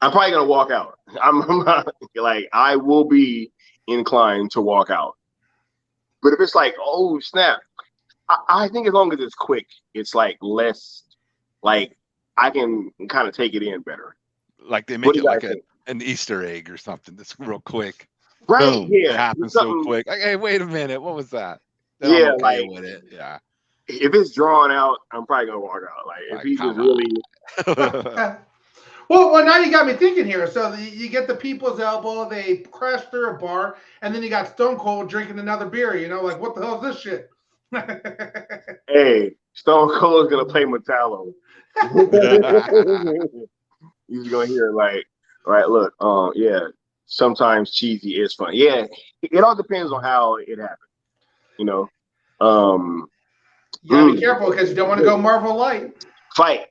I'm probably gonna walk out. I'm not, like I will be inclined to walk out. But if it's like, oh snap, I think as long as it's quick, it's like less like I can kind of take it in better. Like they make it like an Easter egg or something. That's real quick. Right? Boom. Yeah. It happens so quick. Like, hey, wait a minute. What was that? Then Yeah, I'm okay like with it. Yeah. If it's drawn out, I'm probably gonna walk out. Like if he just really. Well, now you got me thinking here. So you get the people's elbow, they crash through a bar, and then you got Stone Cold drinking another beer. You know, like what the hell is this shit? Hey, Stone Cold's gonna play Metallo. You're gonna hear like, right? Look, yeah. Sometimes cheesy is fun. Yeah, it all depends on how it happens. You know, you gotta be careful because you don't want to go Marvel Light. Fight.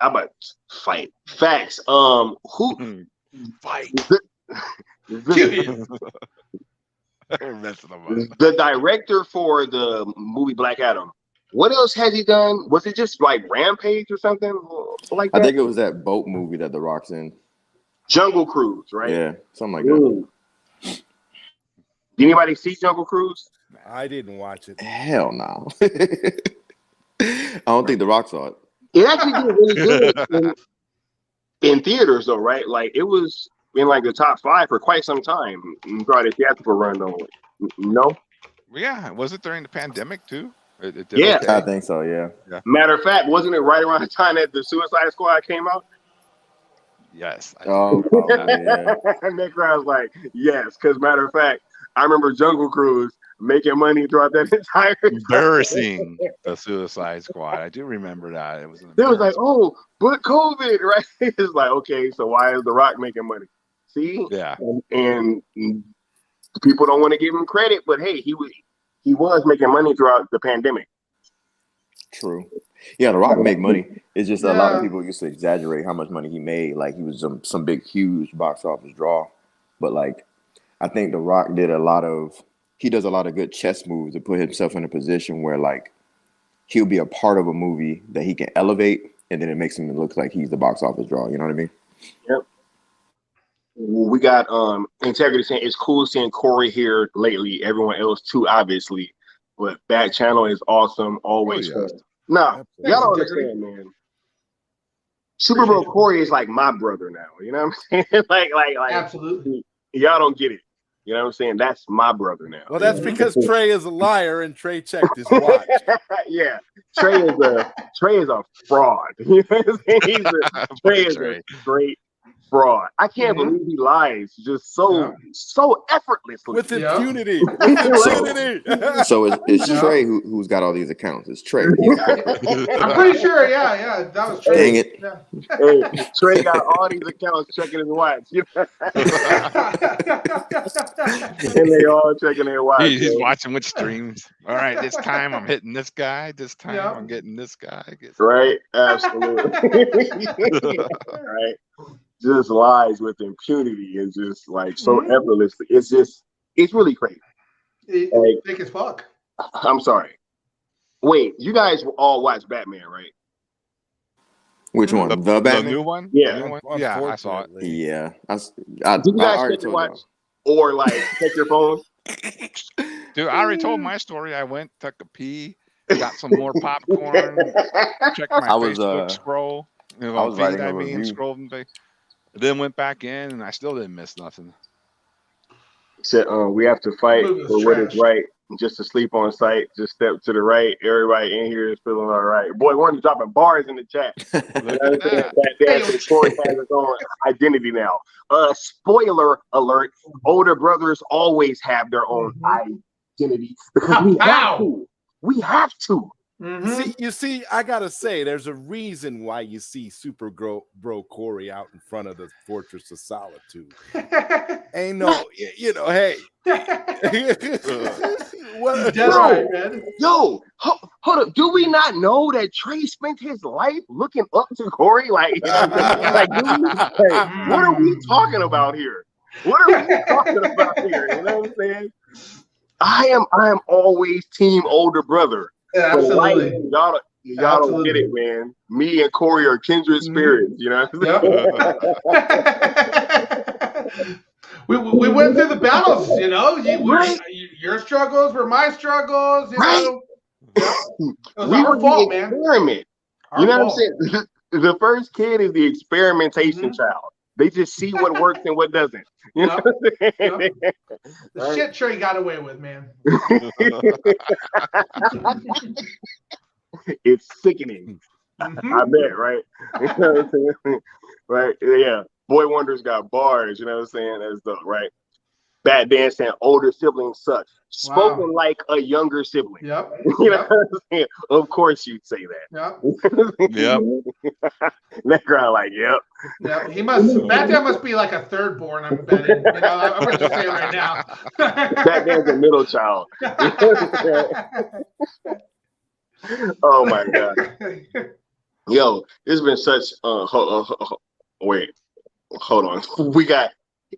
How about fight? Facts. Who fight? The director for the movie Black Adam. What else has he done? Was it just like Rampage or something like that? I think it was that boat movie that The Rock's in. Jungle Cruise, right? Yeah, something like that. Did anybody see Jungle Cruise? I didn't watch it. Hell no. I don't think The Rock saw it. It actually did really good in theaters, though, right? Like it was in like the top 5 for quite some time. Probably the theatrical run, though. No. Yeah, was it during the pandemic too? It did Yeah, okay. I think so. Yeah. Matter of fact, wasn't it right around the time that the Suicide Squad came out? Yes. Oh, yeah. And that crowd's like, yes, because matter of fact, I remember Jungle Cruise making money throughout that entire time. Embarrassing the Suicide Squad. I do remember that. It was. They was like, oh, but COVID, right? It's like, okay, so why is The Rock making money? See? Yeah. And people don't want to give him credit, but hey, he was making money throughout the pandemic. True. Yeah, The Rock made money. It's just a lot of people used to exaggerate how much money he made. Like he was some big, huge box office draw. But like, I think The Rock does a lot of good chess moves to put himself in a position where like he'll be a part of a movie that he can elevate, and then it makes him look like he's the box office draw. You know what I mean? Yep. We got Integrity saying it's cool seeing Corey here lately. Everyone else too, obviously. But Back Channel is awesome. Always fun. Nah, y'all don't understand, man. Super Bowl Corey is like my brother now. You know what I'm saying? like Absolutely. Y'all don't get it. You know what I'm saying? That's my brother now. Well, that's because Trey is a liar and Trey checked his watch. Yeah, Trey is a fraud. You know what I'm saying? Trey is a straight fraud. I can't believe he lies just so effortlessly with impunity. So it's Trey who's got all these accounts. It's Trey. I'm pretty sure. Yeah, that was Trey. Dang it! Yeah. Hey, Trey got all these accounts checking his watch, and they all checking their watch. He's watching which streams. All right, this time I'm hitting this guy. This time I'm getting this guy. Right? Absolutely. Right. Just lies with impunity and just like so effortlessly. It's really crazy. Like, thick as fuck. I'm sorry. Wait, you guys all watch Batman, right? Which one? The Batman? The new one? Yeah. The new one? Yeah, I saw it. Yeah. Did you guys check your watch or like check your phone? Dude, I already told my story. I went, took a pee, got some more popcorn, checked my Facebook scroll. You know, I was writing a review. Scrolled and then went back in, and I still didn't miss nothing. Said, we have to fight Movie was for what is trash. right. Just to sleep on sight. Just step to the right. Everybody in here is feeling all right. Boy, one dropping bars in the chat. You know what I'm saying? That dancing Corey has his own identity now. Spoiler alert: older brothers always have their own identity because we have to. We have to. You see, I gotta say, there's a reason why you see Super Bro Corey out in front of the Fortress of Solitude. Ain't no, you know, hey. What, right, man. Yo, hold up. Do we not know that Trey spent his life looking up to Corey? Like, you know, like, what are we talking about here? What are we talking about here? You know what I'm saying? I am always team older brother. Yeah, absolutely. Y'all don't get it, man. Me and Corey are kindred spirits, you know? We went through the battles, you know. Your struggles were my struggles, you know. It was our fault, man. Experiment. You know what I'm saying? The first kid is the experimentation child. They just see what works and what doesn't. You know what I'm saying? The shit Trey got away with, man. It's sickening. I bet, right? You know what I'm saying? Right? Yeah. Boy Wonders got bars, you know what I'm saying? That's dope, right? Bad Dan saying older siblings suck. Spoken like a younger sibling. Yep. You know what I'm saying? Of course you'd say that. Yep. That girl like, yep. He must. Bad Dan must be like a third born. I'm betting. You know, I'm gonna just say it right now. Bad Dan's a middle child. Oh my god. Yo, this has been such. Wait, hold on. We got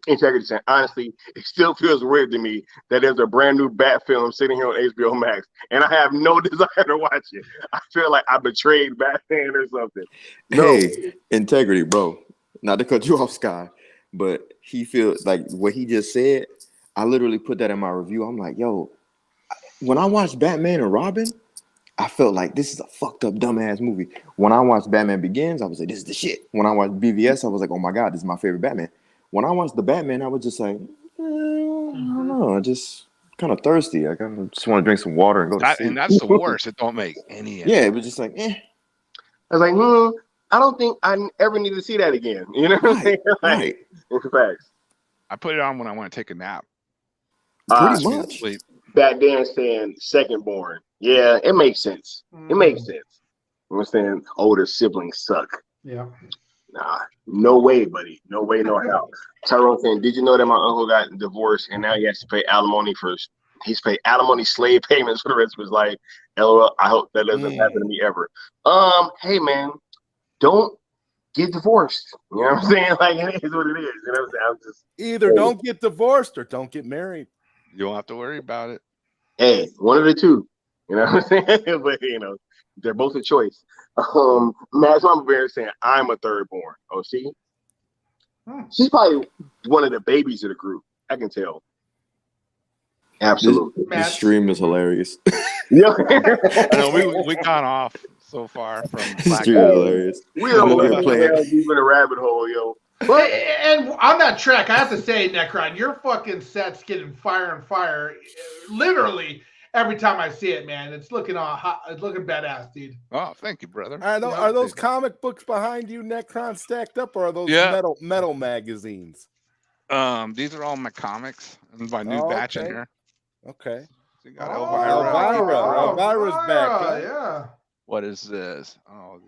Integrity saying, honestly, it still feels weird to me that there's a brand new Bat film sitting here on HBO Max, and I have no desire to watch it. I feel like I betrayed Batman or something. No. Hey, Integrity, bro. Not to cut you off, Sky, but he feels like what he just said. I literally put that in my review. I'm like, yo, when I watched Batman and Robin, I felt like this is a fucked up, dumbass movie. When I watched Batman Begins, I was like, this is the shit. When I watched BVS, I was like, oh my God, this is my favorite Batman. When I watched the Batman, I was just like, I don't know, just kind of thirsty. I kind of just want to drink some water and go to sleep. And that's the worst. It don't make any. Yeah, it was just like, I was like, I don't think I ever need to see that again. You know what I'm saying? Right. Facts. I put it on when I want to take a nap. Pretty much. Bad Dan saying second born. Yeah, it makes sense. It makes sense. I'm saying older siblings suck. Yeah. Nah, no way, buddy. No way, no how. Tyrone saying, did you know that my uncle got divorced and now he has to pay alimony he's paid alimony slave payments for the rest of his life? LOL, I hope that doesn't happen to me ever. Hey man, don't get divorced. You know what I'm saying? Like, it is what it is. You know what I'm saying? I'm just either don't get divorced or don't get married. You don't have to worry about it. Hey, one of the two. You know what I'm saying? But you know, they're both a choice. Matt's Mama Bear saying, I'm a third born. Oh, see? She's probably one of the babies of the group. I can tell. Absolutely. This stream is hilarious. Yeah. we gone off so far from Black hilarious. We're deep in a rabbit hole, yo. And on that track, I have to say, Necron, your fucking set's getting fire and fire. Literally. Every time I see it, man, it's looking all hot. It's looking badass, dude. Oh, thank you, brother. Are those comic books behind you, Necron, stacked up, or are those metal magazines? These are all my comics. And my new batch in here. Okay. So you got Elvira's back. Huh? Yeah. What is this? Oh,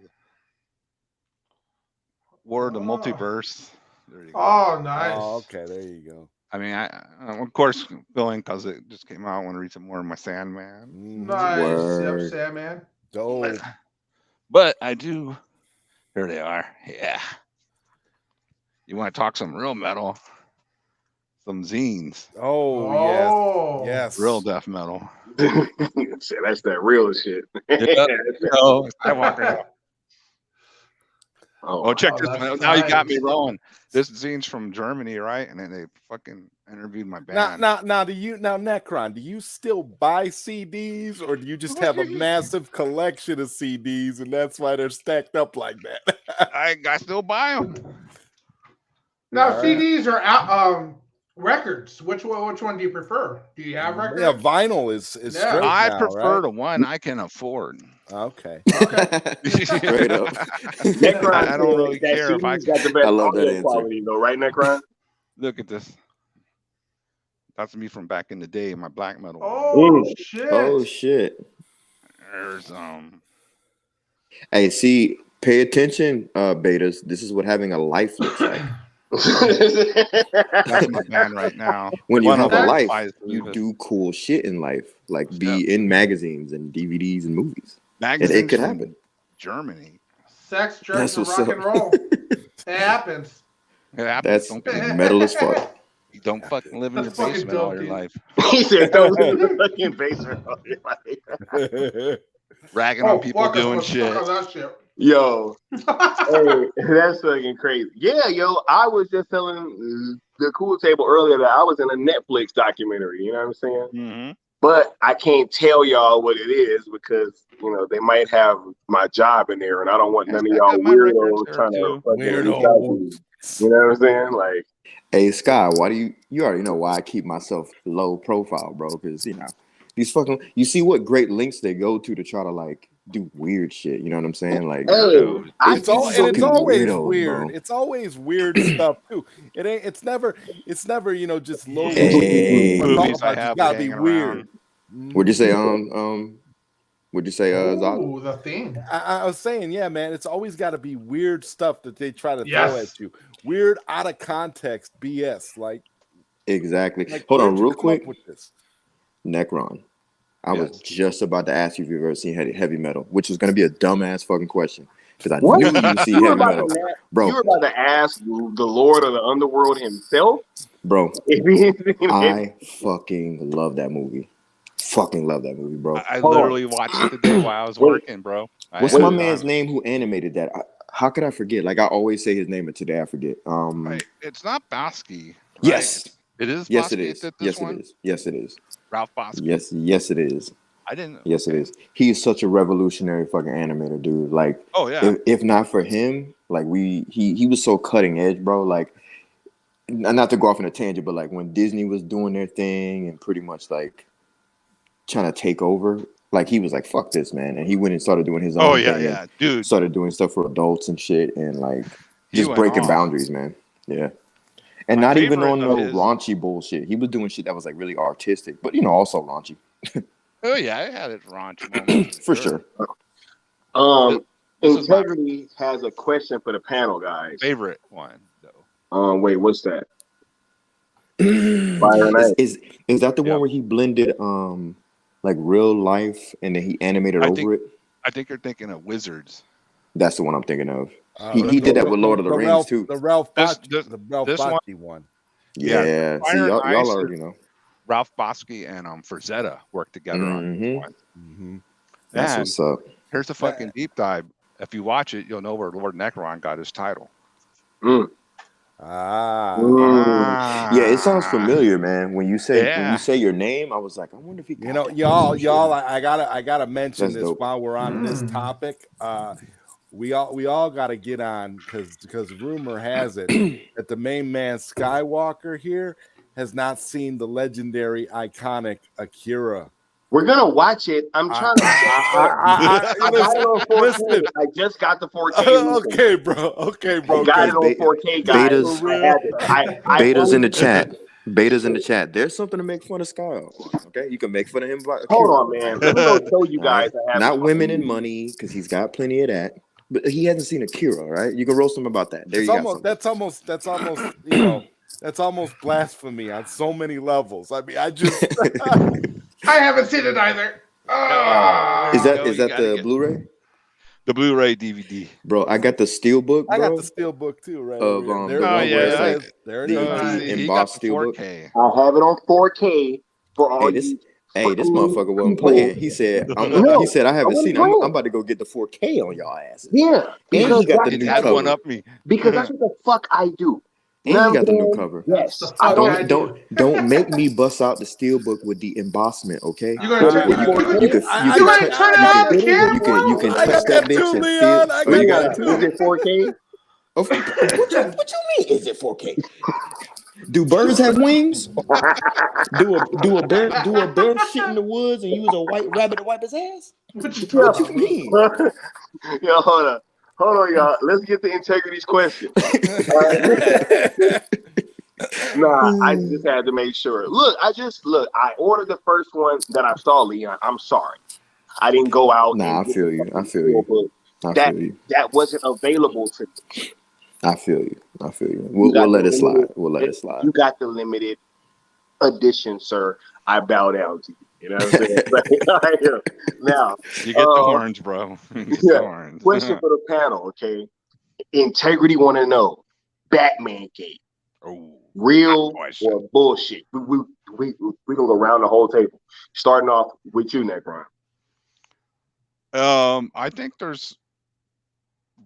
War of the Multiverse. There you go. Oh, nice. Oh, okay, there you go. I mean, I of course going because it just came out. I want to read some more of my Sandman. Nice, yep, Sandman. Dope. But I do. Here they are. Yeah. You want to talk some real metal? Some zines. Oh. Yes. Real death metal. That's that real shit. Oh, Skywalker. Oh, check this one. Now you got me rolling. This zine's from Germany, right? And then they fucking interviewed my band. Now, Necron, do you still buy CDs, or do you just have a massive collection of CDs, and that's why they're stacked up like that? I still buy them. Now, CDs are out. Records. Which one do you prefer? Do you have records? Yeah, vinyl is Yeah. straight I now, prefer right? the one I can afford. Okay. Straight up. Necron I don't said really that care if I CD's got the best I love that audio answer. quality, though, right, Necron? look at this. That's me from back in the day, my black metal. Oh shit! Oh shit. There's Hey, see, pay attention, betas. This is what having a life looks like. that's my band right now. When you One have of a them life, buys you this. do cool shit in life, like be in magazines and DVDs and movies. Magazines It could from happen. Germany. Sex, drugs, That's and what's rock up. and roll. It happens. It happens. That's Don't be, metal as fuck. don't fucking live in your That's fucking basement all dope, your dude. life. He said, "Don't leave the fucking basement all your life." Ragging on people fuck, doing I'm shit. stuck on that shit. Yo, hey, that's fucking crazy. Yeah, yo, I was just telling the cool table earlier that I was in a Netflix documentary. You know what I'm saying? Mm-hmm. But I can't tell y'all what it is because they might have my job in there, and I don't want none of I y'all got my records weirdos there, trying to too. fucking Weirdos. reach out to me. You know what I'm saying? Like, Hey Sky, why do you already know why I keep myself low profile, bro? Because these fucking you see what great lengths they go to try to like do weird shit. You know what I'm saying? Like hey, I It's see all and it's fucking always weirdos, weird. bro. It's always weird stuff too. It's never just low. Hey. Movies I It's have gotta be hanging weird. What'd you say? What'd you say? Zod? Ooh, the theme. I was saying, yeah, man, it's always got to be weird stuff that they try to throw Yes. at you. Weird, out of context BS. Like Exactly. Like, Hold on, where'd you real come up quick. with this? Necron. I was Yes. just about to ask you if you've ever seen heavy metal, which was going to be a dumbass fucking question because I What? knew you would see You were heavy about metal, to ask, bro. you were about to ask the Lord of the Underworld himself. Bro, If he- I fucking love that movie. Fucking love that movie, bro. I Hold on. literally watched it today while I was Wait. working, bro. What's I my had it man's on. name who animated that? How could I forget? Like I always say his name, but today I forget. Right. It's not Bosky. Right? Yes, It is yes, it Bosky is. that did this Yes, one? it is. Yes, it is. Ralph Bosky. Yes, it is. I didn't. Yes, it is. He is such a revolutionary fucking animator, dude. Like, Oh, yeah. if not for him, like he was so cutting edge, bro. Like, not to go off on a tangent, but like when Disney was doing their thing and pretty much like trying to take over, like he was like, "Fuck this, man," and he went and started doing his own Oh, yeah, thing. yeah. And Dude, started doing stuff for adults and shit, and like he just went breaking off. boundaries, man. Yeah. And My not even favorite on of no his- raunchy bullshit. He was doing shit that was like really artistic, but also raunchy Oh, yeah. I had it raunchy moments. for sure. This is my Integrity has a question for the panel, guys. favorite one, though. Wait, what's that? Fire Night. Is that the Yeah. one where he blended like real life and then he animated I over think- it? I think you're thinking of Wizards. That's the one I'm thinking of. He did that with Lord of the Rings Ralph, too. The Ralph This- Bocci, this- the Ralph this one- Bocci one. Yeah, Yeah, see, Fire and y'all Ice already know. Ralph Bosky and Frazetta worked together on this Mhm. one. Mm-hmm. That's And what's up. here's a fucking deep dive. If you watch it, you'll know where Lord Necron got his title. Mm. Yeah, it sounds familiar, man. When you say Yeah. your name, I was like, I wonder if he got You know, that y'all, from Michelle. I gotta mention That's this dope. while we're on this topic. We all got to get on because rumor has it that the main man Skywalker here has not seen the legendary, iconic Akira. We're gonna watch it. I'm trying to. I got it on 4K. Listen. I just got the 4K. Okay, bro. Okay, bro. I got it on Be- 4K, guys. betas- I had it. I Betas only- in the chat. Betas in the chat. There's something to make fun of Sky on. Okay, you can make fun of him. About Hold on, man. Let me go show you guys. All right? I have Not it. women and money, because he's got plenty of that. But he hasn't seen Akira, right? You can roast him about that. There you go. That's almost you know, that's almost blasphemy on so many levels. I mean, I just I haven't seen it either. Is that You gotta the get- Blu-ray? The Blu-ray DVD. Bro, I got the steelbook, bro. I got the steel book too, right? Of, over here. the one where it's it like is. There it the- is. the He got embossed the steelbook. 4K. I have it on 4K for all Hey, this you. motherfucker wasn't people. playing. He said, No, he said, I haven't I wasn't seen it. I'm playing. about to go get the 4K on y'all asses. Yeah, And because he got the He new had cover. one up me. because that's what the fuck I do. And You know he got what the I'm new saying? cover. Yes, That's the I fuck don't. I do. Don't make me bust out the steelbook with the embossment, okay? You're gonna turn. You can You're gonna turn it on the camera. can touch that bitch and feel. Leon. I Oh, you got got it that too. Is it 4K? What you mean? Is it 4K? Do birds have wings? Do a bear shit in the woods and use a white rabbit to wipe his ass? What you Yeah. What talking you about? mean? Yo, hold on, y'all. Let's get the integrity's question. Nah, I just had to make sure. Look. I ordered the first one that I saw, Leon. I'm sorry, I didn't go out Nah, and I get feel the you. I fucking feel you. steelbook. I That feel you. that wasn't available to me. I feel you. I feel you. You We'll got the let it slide. limited. We'll let it slide. You got the limited edition, sir. I bow down to you. You know what I'm saying? Now, You get the horns, bro. You get yeah. the horns. Question for the panel, okay? Integrity want to know: Batman Gate, Oh, real question. or bullshit? We gonna go around the whole table, starting off with you, Necron. I think there's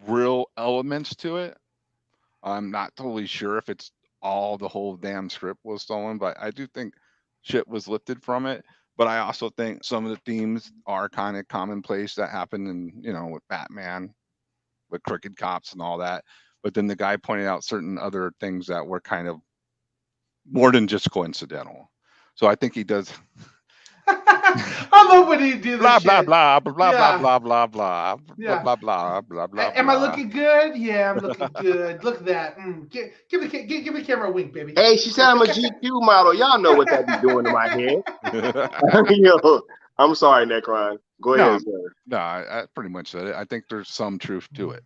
real elements to it. I'm not totally sure if it's all the whole damn script was stolen, but I do think shit was lifted from it. But I also think some of the themes are kind of commonplace that happen in, with Batman, with crooked cops and all that. But then the guy pointed out certain other things that were kind of more than just coincidental. So I think he does I love when you do this blah shit. blah blah blah blah Yeah. blah blah blah Yeah. blah blah blah blah. Am I looking good? Yeah, I'm looking good. Look at that. Give the camera a wink, baby. Hey, she said I'm a GQ model. Y'all know what that be doing to my head. Yo, I'm sorry, Necron. Go No, ahead, sir. no, I pretty much said it. I think there's some truth to it.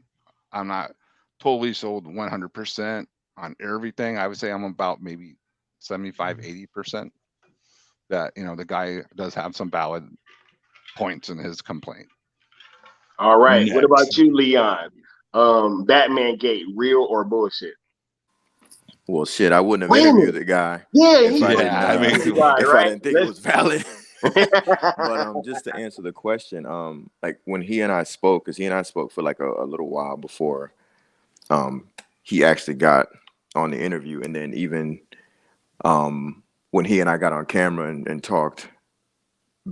I'm not totally sold 100% on everything. I would say I'm about maybe 75, 80% that, the guy does have some valid points in his complaint. All right. What about Next. you, Leon? Batman Gate, real or bullshit? Well, shit, I wouldn't have Wait a interviewed minute. the guy Yeah, if he I was didn't. Yeah, I mean, the guy, If I right? didn't think it was valid. But just to answer the question, like when he and I spoke, because he and I spoke for like a little while before he actually got on the interview, and then even when he and I got on camera and talked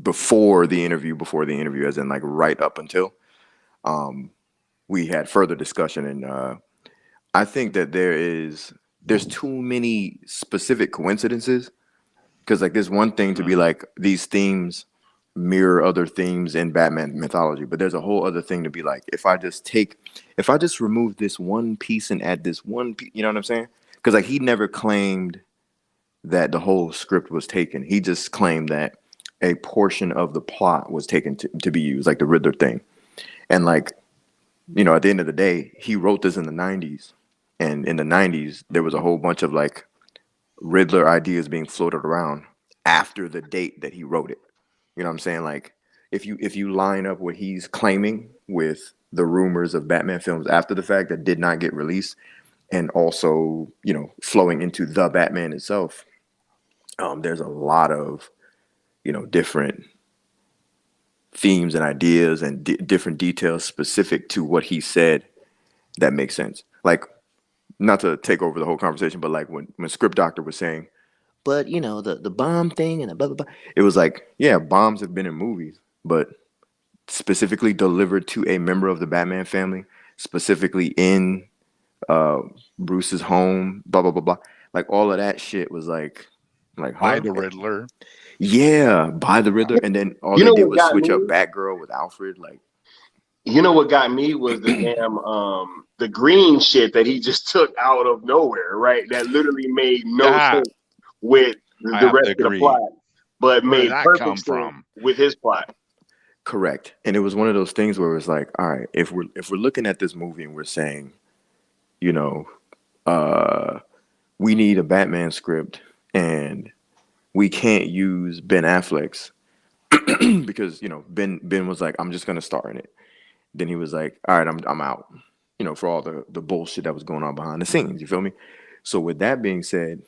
before the interview, as in like right up until we had further discussion, and I think that there's too many specific coincidences, because like there's one thing to be like these themes mirror other themes in Batman mythology, but there's a whole other thing to be like, if I just remove this one piece and add this one piece, you know what I'm saying? Because like he never claimed that the whole script was taken. He just claimed that a portion of the plot was taken to be used, like the Riddler thing. And like, at the end of the day, he wrote this in the 90s. And in the 90s, there was a whole bunch of like Riddler ideas being floated around after the date that he wrote it. You know what I'm saying? Like if you line up what he's claiming with the rumors of Batman films after the fact that did not get released, and also, flowing into the Batman itself, there's a lot of, different themes and ideas and different details specific to what he said that makes sense. Like, not to take over the whole conversation, but like when Script Doctor was saying, but the bomb thing and the blah blah blah, it was like, yeah, bombs have been in movies, but specifically delivered to a member of the Batman family, specifically in Bruce's home, blah blah blah blah. Like all of that shit was like By huh? the Riddler. Yeah, by the Riddler, and then all You they know did what was got switch up me? Batgirl with Alfred. Like, You know what got me was the damn the green shit that he just took out of nowhere, right? That literally made no Yeah, sense with I the have rest to of the agree. plot, but Where did made that perfect come sense from? with his plot. correct. And it was one of those things where it was like, all right, if we're looking at this movie and we're saying, we need a Batman script and we can't use Ben Affleck's because Ben was like, I'm just gonna star in it. Then he was like, all right, I'm out. For all the bullshit that was going on behind the scenes. You feel me? So with that being said,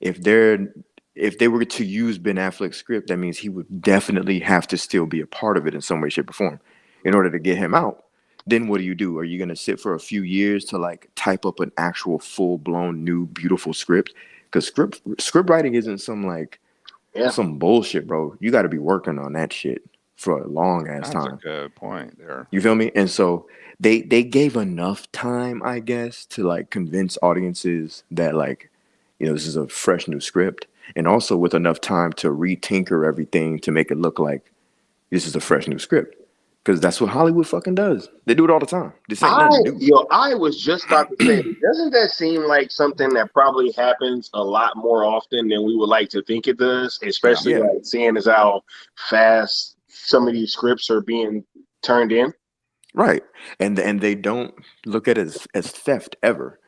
if they were to use Ben Affleck's script, that means he would definitely have to still be a part of it in some way, shape, or form in order to get him out. Then what do? Are you going to sit for a few years to like type up an actual full blown new beautiful script? Because script writing isn't some bullshit, bro. You got to be working on that shit for a long ass That's time. a good point there. You feel me? And so they gave enough time, I guess, to like convince audiences that like this is a fresh new script, and also with enough time to retinker everything to make it look like this is a fresh new script. Because that's what Hollywood fucking does. They do it all the time. This ain't nothing new. I was just about to say, doesn't that seem like something that probably happens a lot more often than we would like to think it does? Especially like seeing as how fast some of these scripts are being turned in. Right. And they don't look at it as theft ever.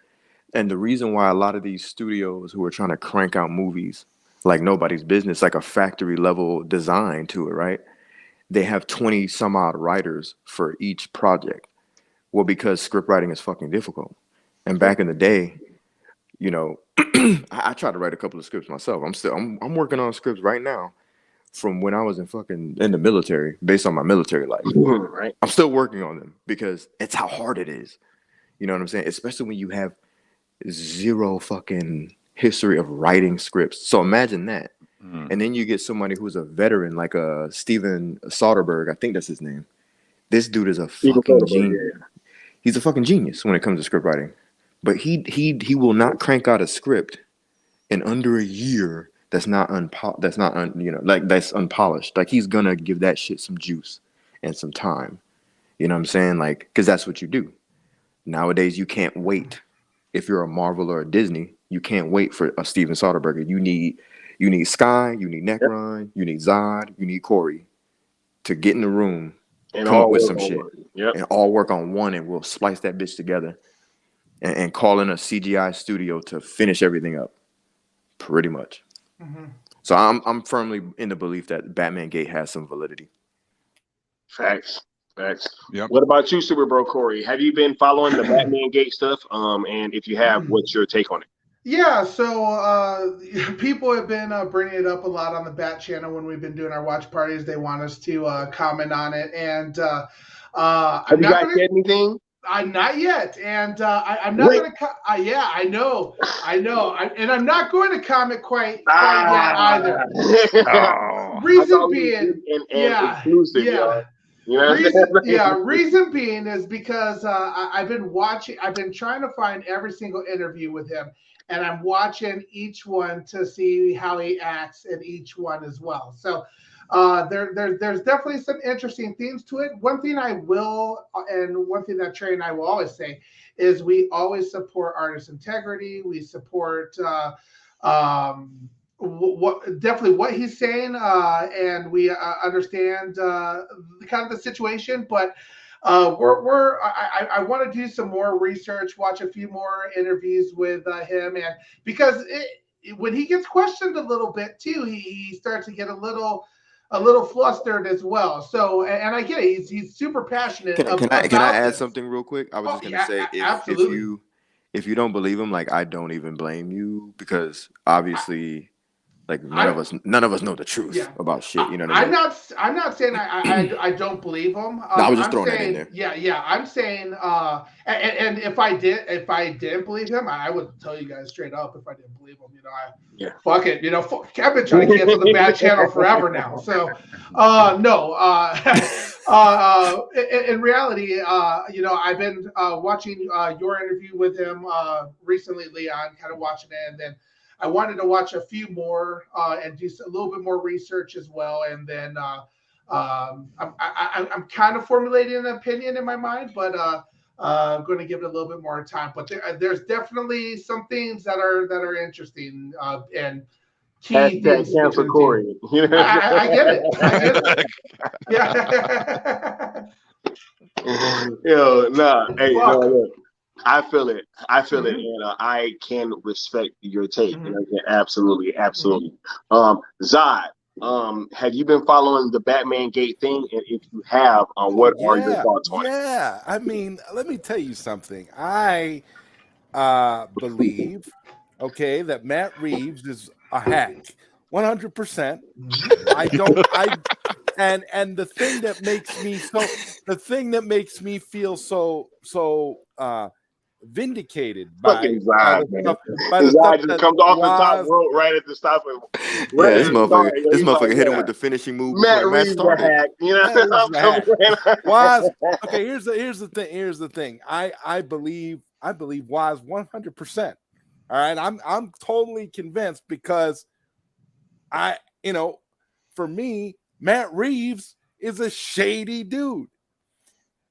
And the reason why a lot of these studios who are trying to crank out movies like nobody's business, like a factory level design to it, right? They have 20 some odd writers for each project. Well, because script writing is fucking difficult. And back in the day, I tried to write a couple of scripts myself. I'm working on scripts right now from when I was in the military, based on my military life. Right. I'm still working on them because it's how hard it is. You know what I'm saying? Especially when you have zero fucking history of writing scripts. So imagine that. And then you get somebody who's a veteran, like Steven Soderbergh. I think that's his name. This dude is a fucking genius. Yeah. He's a fucking genius when it comes to script writing. But he will not crank out a script in under a year that's unpolished. Like, he's gonna give that shit some juice and some time. You know what I'm saying? Like, because that's what you do. Nowadays, you can't wait. If you're a Marvel or a Disney, you can't wait for a Steven Soderbergh. You need Sky, you need Necron, you need Zod, you need Corey to get in the room and come up with some shit. And all work on one, and we'll splice that bitch together and call in a CGI studio to finish everything up. Pretty much. Mm-hmm. So I'm firmly in the belief that Batman Gate has some validity. Facts. Yep. What about you, Super Bro Corey? Have you been following the Batman Gate stuff? And if you have, what's your take on it? Yeah, so people have been bringing it up a lot on the Bat channel when we've been doing our watch parties. They want us to comment on it, and have you guys said anything? I'm not yet, and I'm not going to. Yeah, I know, and I'm not going to comment quite yet either. Reason being, exclusive, yeah. Reason being is because I've been trying to find every single interview with him, and I'm watching each one to see how he acts in each one as well. So there's definitely some interesting themes to it. One thing I will, and one thing that Trey and I will always say, is we always support artist integrity. We support definitely what he's saying, and we understand kind of the situation, but I want to do some more research, watch a few more interviews with him, and because when he gets questioned a little bit too, he starts to get a little flustered as well. So, and I get it, he's super passionate. Can I add something real quick? I was just gonna say, if you don't believe him, like, I don't even blame you, because obviously, like, none of us know the truth about shit. You know what I mean? I'm not saying I don't believe him. I was just throwing that in there. Yeah. I'm saying, and if I didn't believe him, I would tell you guys straight up. If I didn't believe him, fuck it. I've been trying to cancel the Bad channel forever now. So, no. In reality, I've been watching your interview with him recently, Leon. Kind of watching it, and then I wanted to watch a few more and do a little bit more research as well, and then I'm kind of formulating an opinion in my mind, but I'm going to give it a little bit more time. But there's definitely some things that are interesting and key things. Cancel Corey. I get it. Yeah. Hey, look. I feel it, and I can respect your take. Absolutely. Zod, have you been following the Batman Gate thing? And if you have, what are your thoughts on it? Yeah, I mean, let me tell you something. I believe, that Matt Reeves is a hack, 100%. And the thing that makes me feel so vindicated by Zod, man. Zod just comes off the top rope right at the stop. This motherfucker hit him with the finishing move. Matt Reeves hack. Wise. Okay, here's the thing. I believe Wise 100%. All right, I'm totally convinced because for me, Matt Reeves is a shady dude.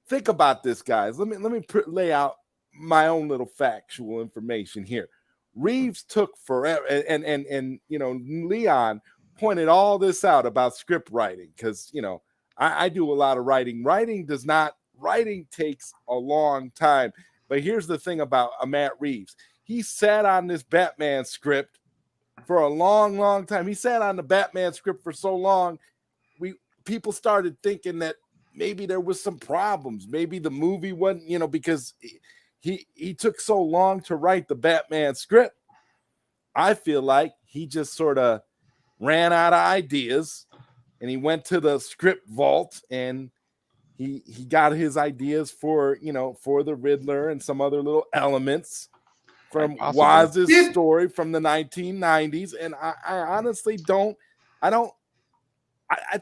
Think about this, guys. Let me lay out my own little factual information here. Reeves took forever, and Leon pointed all this out about script writing because I do a lot of writing. Writing takes a long time. But here's the thing about Matt Reeves. He sat on this Batman script for a long, long time. He sat on the Batman script for so long, people started thinking that maybe there was some problems. Maybe the movie wasn't, because he took so long to write the Batman script. I feel like he just sort of ran out of ideas and he went to the script vault and he got his ideas for the Riddler and some other little elements from Waz's story from the 1990s. And I honestly I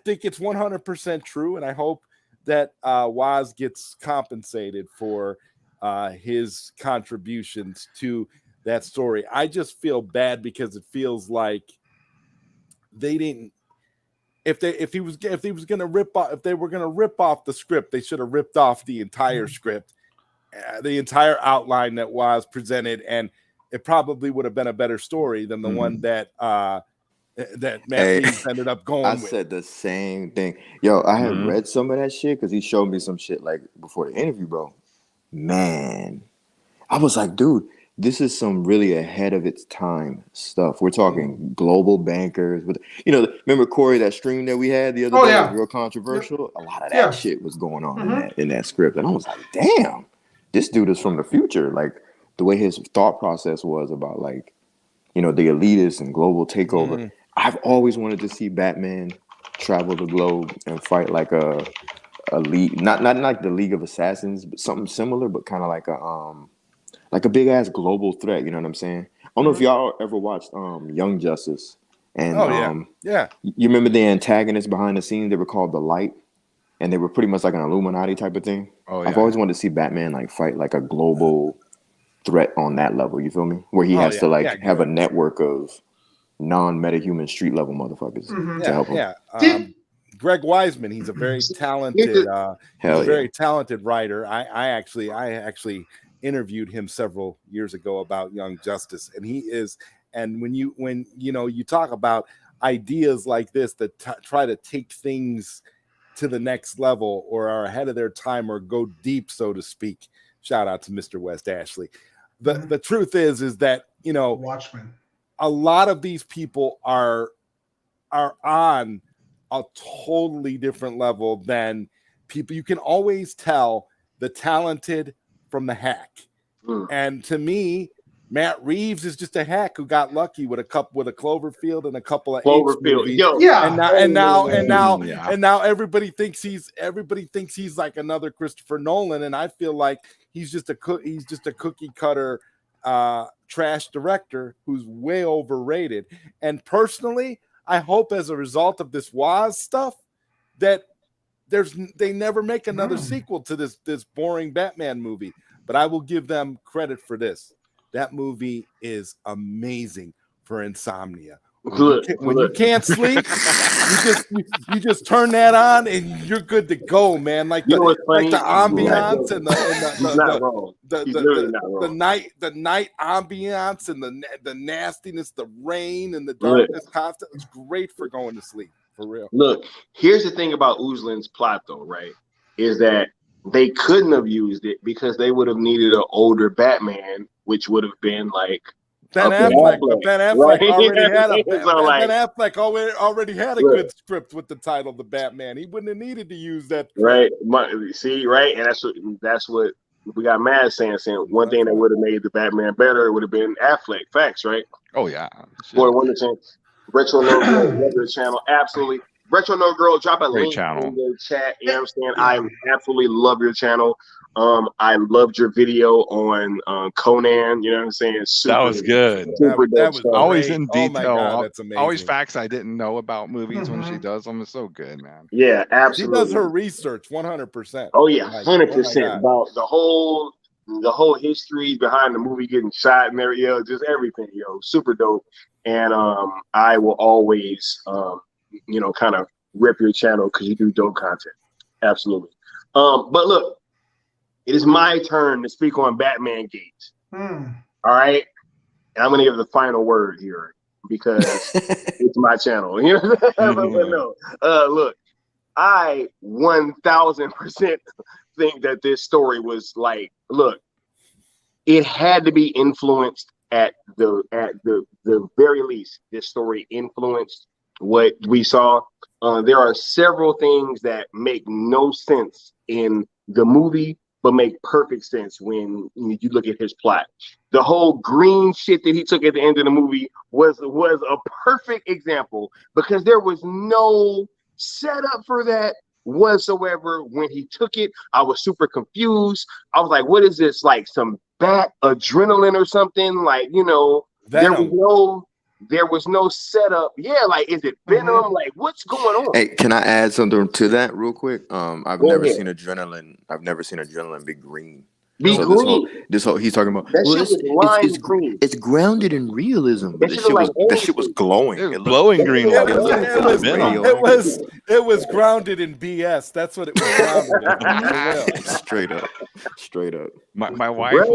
think it's 100% true. And I hope that Waz gets compensated for his contributions to that story. I just feel bad because it feels like they didn't. If they were going to rip off the script, they should have ripped off the entire script, the entire outline that was presented, and it probably would have been a better story than the one that Matt Reeves ended up going with. I said the same thing. Yo, I had read some of that shit because he showed me some shit like before the interview, bro. Man, I was like, dude, this is some really ahead of its time stuff. We're talking global bankers. Remember Corey, that stream that we had the other day was real controversial. A lot of that shit was going on in that script. And I was like, damn, this dude is from the future. Like the way his thought process was about the elitists and global takeover. I've always wanted to see Batman travel the globe and fight like a league, not like the League of Assassins, but something similar, but kind of like a big ass global threat. You know what I'm saying? I don't know if y'all ever watched Young Justice. And you remember the antagonists behind the scenes? They were called the Light, and they were pretty much like an Illuminati type of thing. I've always wanted to see Batman like fight like a global threat on that level. You feel me? Where he has to have a network of non-metahuman street level motherfuckers to help him. Greg Wiseman, he's a very talented, talented writer. I actually interviewed him several years ago about Young Justice, and he is. And when you talk about ideas like this that try to take things to the next level or are ahead of their time or go deep, so to speak. Shout out to Mr. West Ashley. The truth is that Watchmen. A lot of these people are on a totally different level than people. You can always tell the talented from the hack. And to me, Matt Reeves is just a hack who got lucky with a Cloverfield and a couple of movies. And now everybody thinks he's like another Christopher Nolan, and I feel like he's just a cookie cutter trash director who's way overrated. And personally, I hope as a result of this Waz stuff that they never make another sequel to this boring Batman movie. But I will give them credit for this. That movie is amazing for insomnia. When you can't sleep, you just turn that on and you're good to go, man. Like the ambiance and the night ambiance and the nastiness, the rain and the darkness constant. It's great for going to sleep, for real. Look, here's the thing about Uslan's plot, though, right? Is that they couldn't have used it because they would have needed an older Batman, which would have been like Ben Affleck. But Ben Affleck already had a good script with the title "The Batman." He wouldn't have needed to use that. Right. See, right, and that's what we got. Mad saying one thing that would have made the Batman better would have been Affleck. Facts, right? Oh yeah. Or one of the Retro No Girl, regular channel, absolutely. Retro No Girl, drop a link in the chat. You know what I'm saying? I absolutely love your channel. I loved your video on Conan. You know what I'm saying? That was good. That was always in detail. Oh my God, that's amazing. Always facts I didn't know about movies when she does them. It's so good, man. Yeah, absolutely. She does her research 100%. Oh yeah, 100% about the whole the whole history behind the movie getting shot and everything, just everything, super dope. And I will always, kind of rip your channel because you do dope content. Absolutely. But look, it is my turn to speak on Batman Gate. All right. And I'm going to give the final word here because it's my channel. You know what I'm saying? But no, look, I 1000% think that this story was like, look, it had to be influenced at the very least. This story influenced what we saw. There are several things that make no sense in the movie, but make perfect sense when you look at his plot. The whole green shit that he took at the end of the movie was a perfect example because there was no setup for that whatsoever. When he took it, I was super confused. I was like, what is this, like some bat adrenaline or something? Like, there was no setup. Yeah, like, is it Venom? Like, what's going on? Hey, can I add something to that real quick? I've never seen adrenaline be green. Be green. This whole he's talking about. That shit was green. It's grounded in realism, but that shit was glowing. It was glowing green. It was grounded in BS. That's what it was grounded in. Straight up. My wife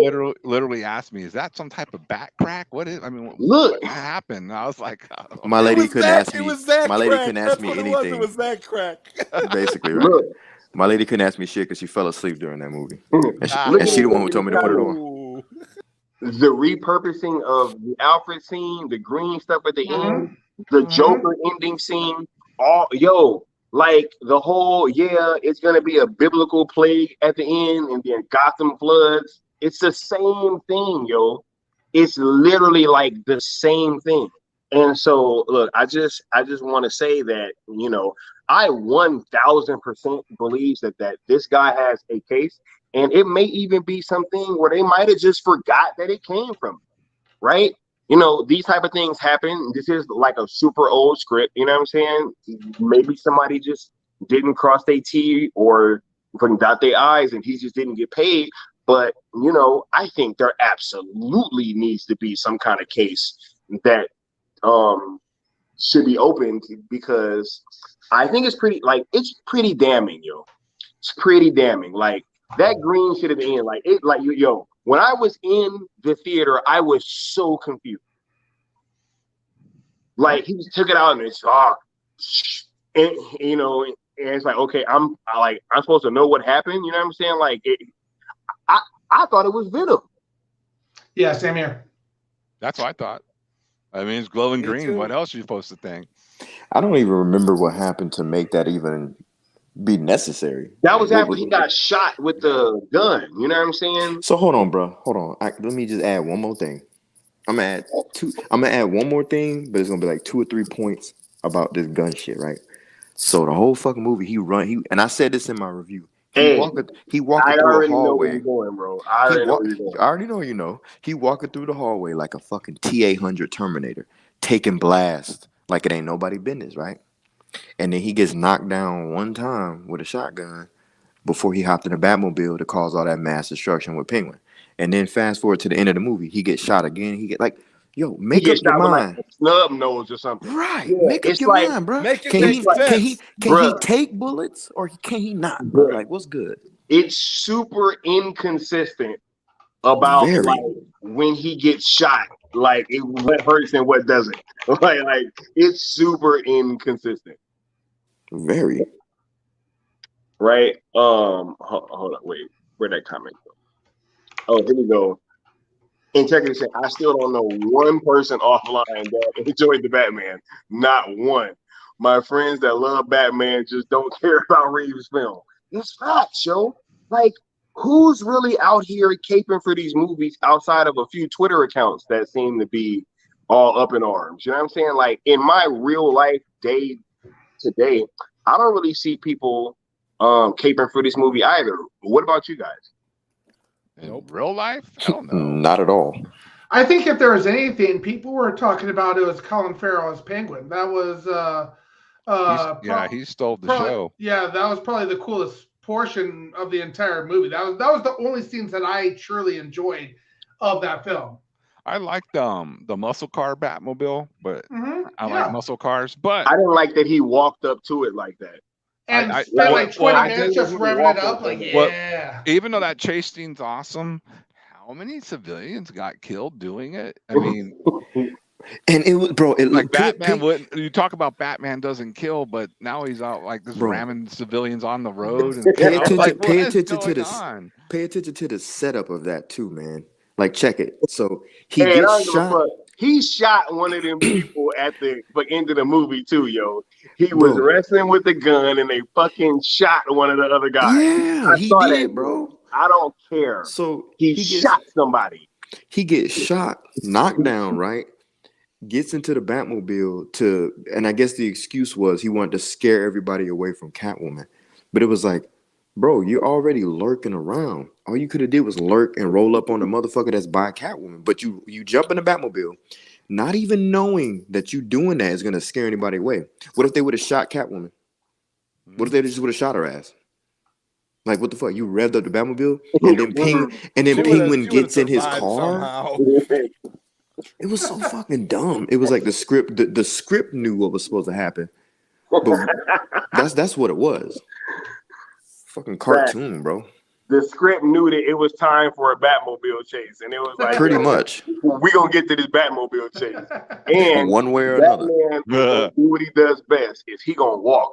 literally asked me, "Is that some type of back crack? What is? I mean, what happened?" And I was like, oh. "My lady couldn't ask me. My lady couldn't ask me anything. It was that crack, basically, right?" Look. My lady couldn't ask me shit because she fell asleep during that movie. And she the one who told me to put it on. The repurposing of the Alfred scene, the green stuff at the end, the Joker ending scene, like the whole, it's going to be a biblical plague at the end and then Gotham floods. It's the same thing, yo. It's literally like the same thing. And so, look, I just want to say that, I 1000% believes that this guy has a case, and it may even be something where they might have just forgot that it came from, right? These type of things happen. This is like a super old script. You know what I'm saying? Maybe somebody just didn't cross their T or dot their I's, and he just didn't get paid. But I think there absolutely needs to be some kind of case that should be opened, because I think it's pretty damning, yo. It's pretty damning. Like that green shit at the end, when I was in the theater, I was so confused. Like he just took it out and it's and it's like, okay, I'm supposed to know what happened. You know what I'm saying? Like I thought it was Venom. Yeah, same here. That's what I thought. I mean, it's glowing green. What else are you supposed to think? I don't even remember what happened to make that even be necessary. That was after he got shot with the gun. You know what I'm saying? So hold on, bro. Hold on. Let me just add one more thing. I'm gonna add one more thing, but it's gonna be like 2 or 3 points about this gun shit, right? So the whole fucking movie, and I said this in my review. He walking through a hallway. I already know you know. He walking through the hallway like a fucking T-800 Terminator, taking blast like it ain't nobody business, right? And then he gets knocked down one time with a shotgun before he hopped in the Batmobile to cause all that mass destruction with Penguin. And then fast forward to the end of the movie, he gets shot again. He get make up your mind. Like snub nose or something. Right. Yeah, make up your mind, bro. Can he take bullets or can he not, bro? Like, what's good? It's super inconsistent about like when he gets shot. Like what hurts and what doesn't. Like it's super inconsistent. Very. Right. Hold on. Wait. Where'd that comment go? Oh, here we go. Integrity said, I still don't know one person offline that enjoyed the Batman. Not one. My friends that love Batman just don't care about Reeves' film. It's facts, yo. Like, who's really out here caping for these movies outside of a few Twitter accounts that seem to be all up in arms? You know what I'm saying? Like, in my real life day to day, I don't really see people caping for this movie either. What about you guys? In real life? I don't know. Not at all. I think if there was anything, people were talking about it was Colin Farrell as Penguin. That was he stole the show. Yeah, that was probably the coolest portion of the entire movie. That was the only scenes that I truly enjoyed of that film. I liked the muscle car Batmobile, but I like muscle cars. But I didn't like that he walked up to it like that. And I- spent well, like 20 well, minutes just revving it up, like, yeah. even though that chase scene's awesome, how many civilians got killed doing it? I mean, and it was, bro. It like Batman wouldn't. You talk about Batman doesn't kill, but now he's out like this Bro. ramming civilians on the road. And Pay I was like, attention, pay what is attention to going this. on? Pay attention to the setup of that too, man. Like, check it. So he Hey, I don't gets give a shot. fuck. He shot one of them people at the end of the movie too, yo. He was wrestling with the gun and they fucking shot one of the other guys. Yeah, he did, bro. I don't care. So he shot somebody. He gets shot, knocked down, right? Gets into the Batmobile and I guess the excuse was he wanted to scare everybody away from Catwoman. But it was like, bro, you're already lurking around. All you could have did was lurk and roll up on the motherfucker that's by Catwoman. But you jump in the Batmobile, not even knowing that you doing that is gonna scare anybody away. What if they would have shot Catwoman? What if they just would have shot her ass? Like, what the fuck? You revved up the Batmobile and then Penguin gets in his car. It was so fucking dumb. It was like the script knew what was supposed to happen. But that's what it was. Fucking cartoon, bro. The script knew that it was time for a Batmobile chase, and it was like pretty much. We gonna get to this Batmobile chase, and one way or another. Batman do what he does best is he gonna walk.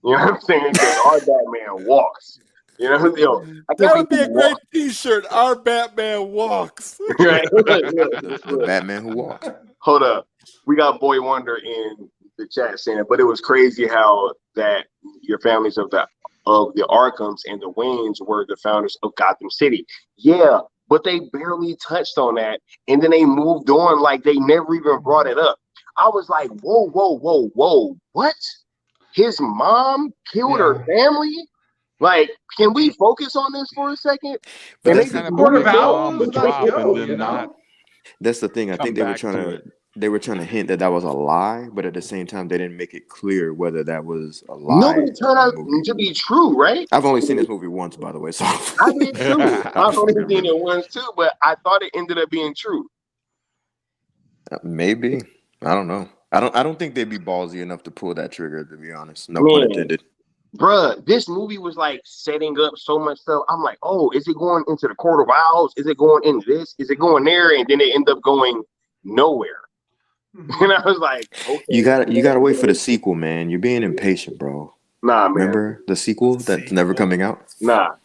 You know what I'm saying? Because our Batman walks. You know, that would be a great T-shirt. Our Batman walks. The Batman who walks. Hold up, we got Boy Wonder in the chat saying, but it was crazy how that your families of the Arkhams and the Waynes were the founders of Gotham City. Yeah, but they barely touched on that, and then they moved on like they never even brought it up. I was like, whoa, what? His mom killed her family? Like, can we focus on this for a second? But and that's they kind of That's the thing. I think they were trying to hint that was a lie, but at the same time, they didn't make it clear whether that was a lie. No, it turned out to be true, right? I've only seen this movie once, by the way. So I did too. I've only seen it once too, but I thought it ended up being true. Maybe. I don't know. I don't think they'd be ballsy enough to pull that trigger, to be honest. No pun intended. Bruh, this movie was like setting up so much stuff. I'm like, oh, is it going into the Court of Owls? Is it going into this? Is it going there? And then they end up going nowhere. And I was like, okay. You gotta wait for the sequel, man. You're being impatient, bro. Nah, man. Remember the sequel that's never coming out? Nah.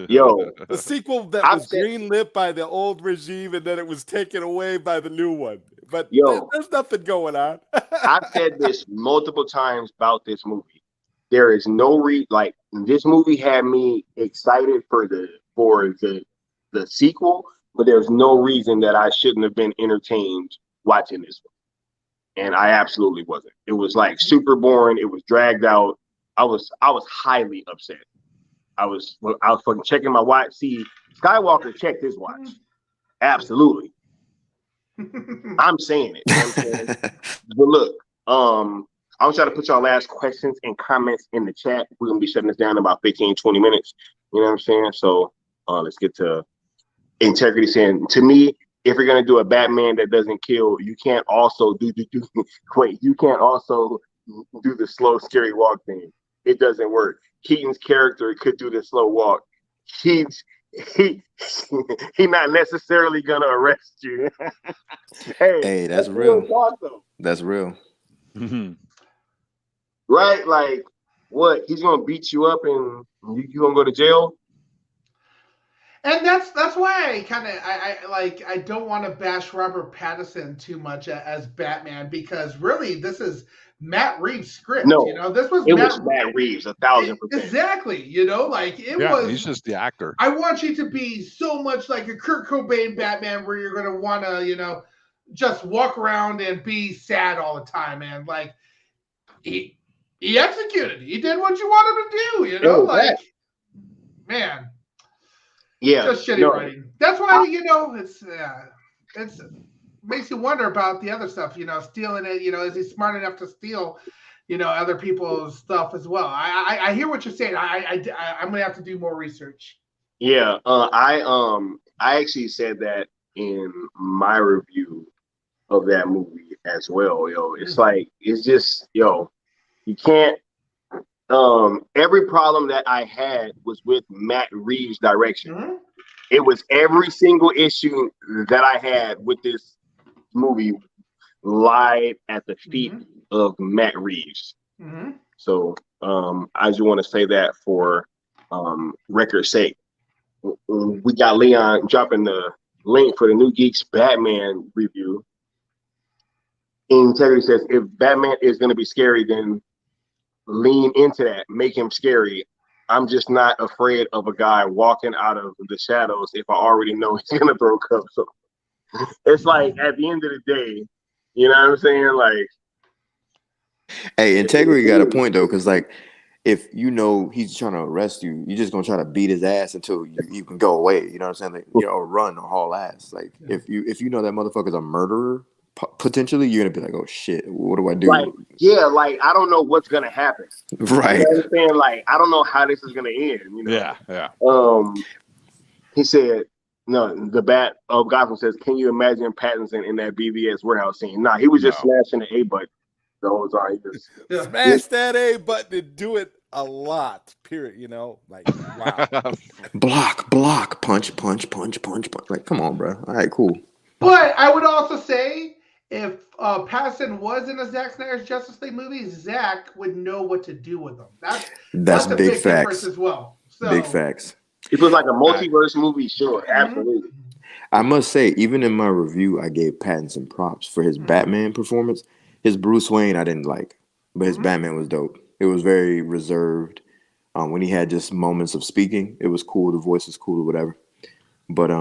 Yo. The sequel that was greenlit by the old regime and then it was taken away by the new one. But there's nothing going on. I've said this multiple times about this movie. There is no like this movie had me excited for the sequel, but there's no reason that I shouldn't have been entertained watching this one. And I absolutely wasn't. It was like super boring. It was dragged out. I was highly upset. I was fucking checking my watch. See, Skywalker checked his watch. Absolutely. I'm saying it. You know what I'm saying? But look, I'm trying to put y'all last questions and comments in the chat. We're going to be shutting this down in about 15, 20 minutes. You know what I'm saying? So let's get to Integrity saying, to me, if you're going to do a Batman that doesn't kill, you can't also you can't also do the slow, scary walk thing. It doesn't work. Keaton's character could do the slow walk. He's not necessarily going to arrest you. hey, that's real. That's real. Mm-hmm. Right? Like, what? He's gonna beat you up and you gonna go to jail? And that's why I don't want to bash Robert Pattinson too much as Batman, because really this is Matt Reeves' script. No, you know, this was Matt Reeves 1,000%. Exactly. You know, like it was. He's just the actor. I want you to be so much like a Kurt Cobain Batman, where you're gonna want to, you know, just walk around and be sad all the time, man. Like he executed. He did what you want him to do, you know, man. Yeah. Just shitty writing. That's why, you know, it's makes you wonder about the other stuff, you know, stealing it, you know, is he smart enough to steal other people's stuff as well. I hear what you're saying. I'm gonna have to do more research. Yeah, I actually said that in my review of that movie as well. It's like it's just you can't. Every problem that I had was with Matt Reeves' direction. Mm-hmm. It was every single issue that I had with this movie lied at the feet of Matt Reeves. Mm-hmm. So I just want to say that for record's sake. We got Leon dropping the link for the New Geeks Batman review. Integrity says, if Batman is going to be scary, then lean into that, make him scary. I'm just not afraid of a guy walking out of the shadows if I already know he's going to throw cups. So it's like, at the end of the day, you know what I'm saying? Like, hey, Integrity got a point though, because like, if you know he's trying to arrest you, you're just gonna try to beat his ass until you can go away. You know what I'm saying? Like, or run or haul ass. Like if you know that motherfucker's a murderer, potentially, you're gonna be like, oh shit, what do I do? Like, yeah, like I don't know what's gonna happen. Right. You know what I'm saying? Like, I don't know how this is gonna end. You know? Yeah. He said, no, the Bat of Gotham says, can you imagine Pattinson in that BVS warehouse scene? Nah, he was just smashing the A button the whole time. He just smash that A button and do it a lot. Period. Like wow. block, punch. Like, come on, bro. All right, cool. But I would also say, if Pattinson was in a Zack Snyder's Justice League movie, Zack would know what to do with them. That's a big difference as well. So, big facts. It was like a multiverse movie, sure, absolutely. I must say, even in my review, I gave Pattinson props for his Batman performance. His Bruce Wayne, I didn't like, but his Batman was dope. It was very reserved. When he had just moments of speaking, it was cool. The voice was cool or whatever. But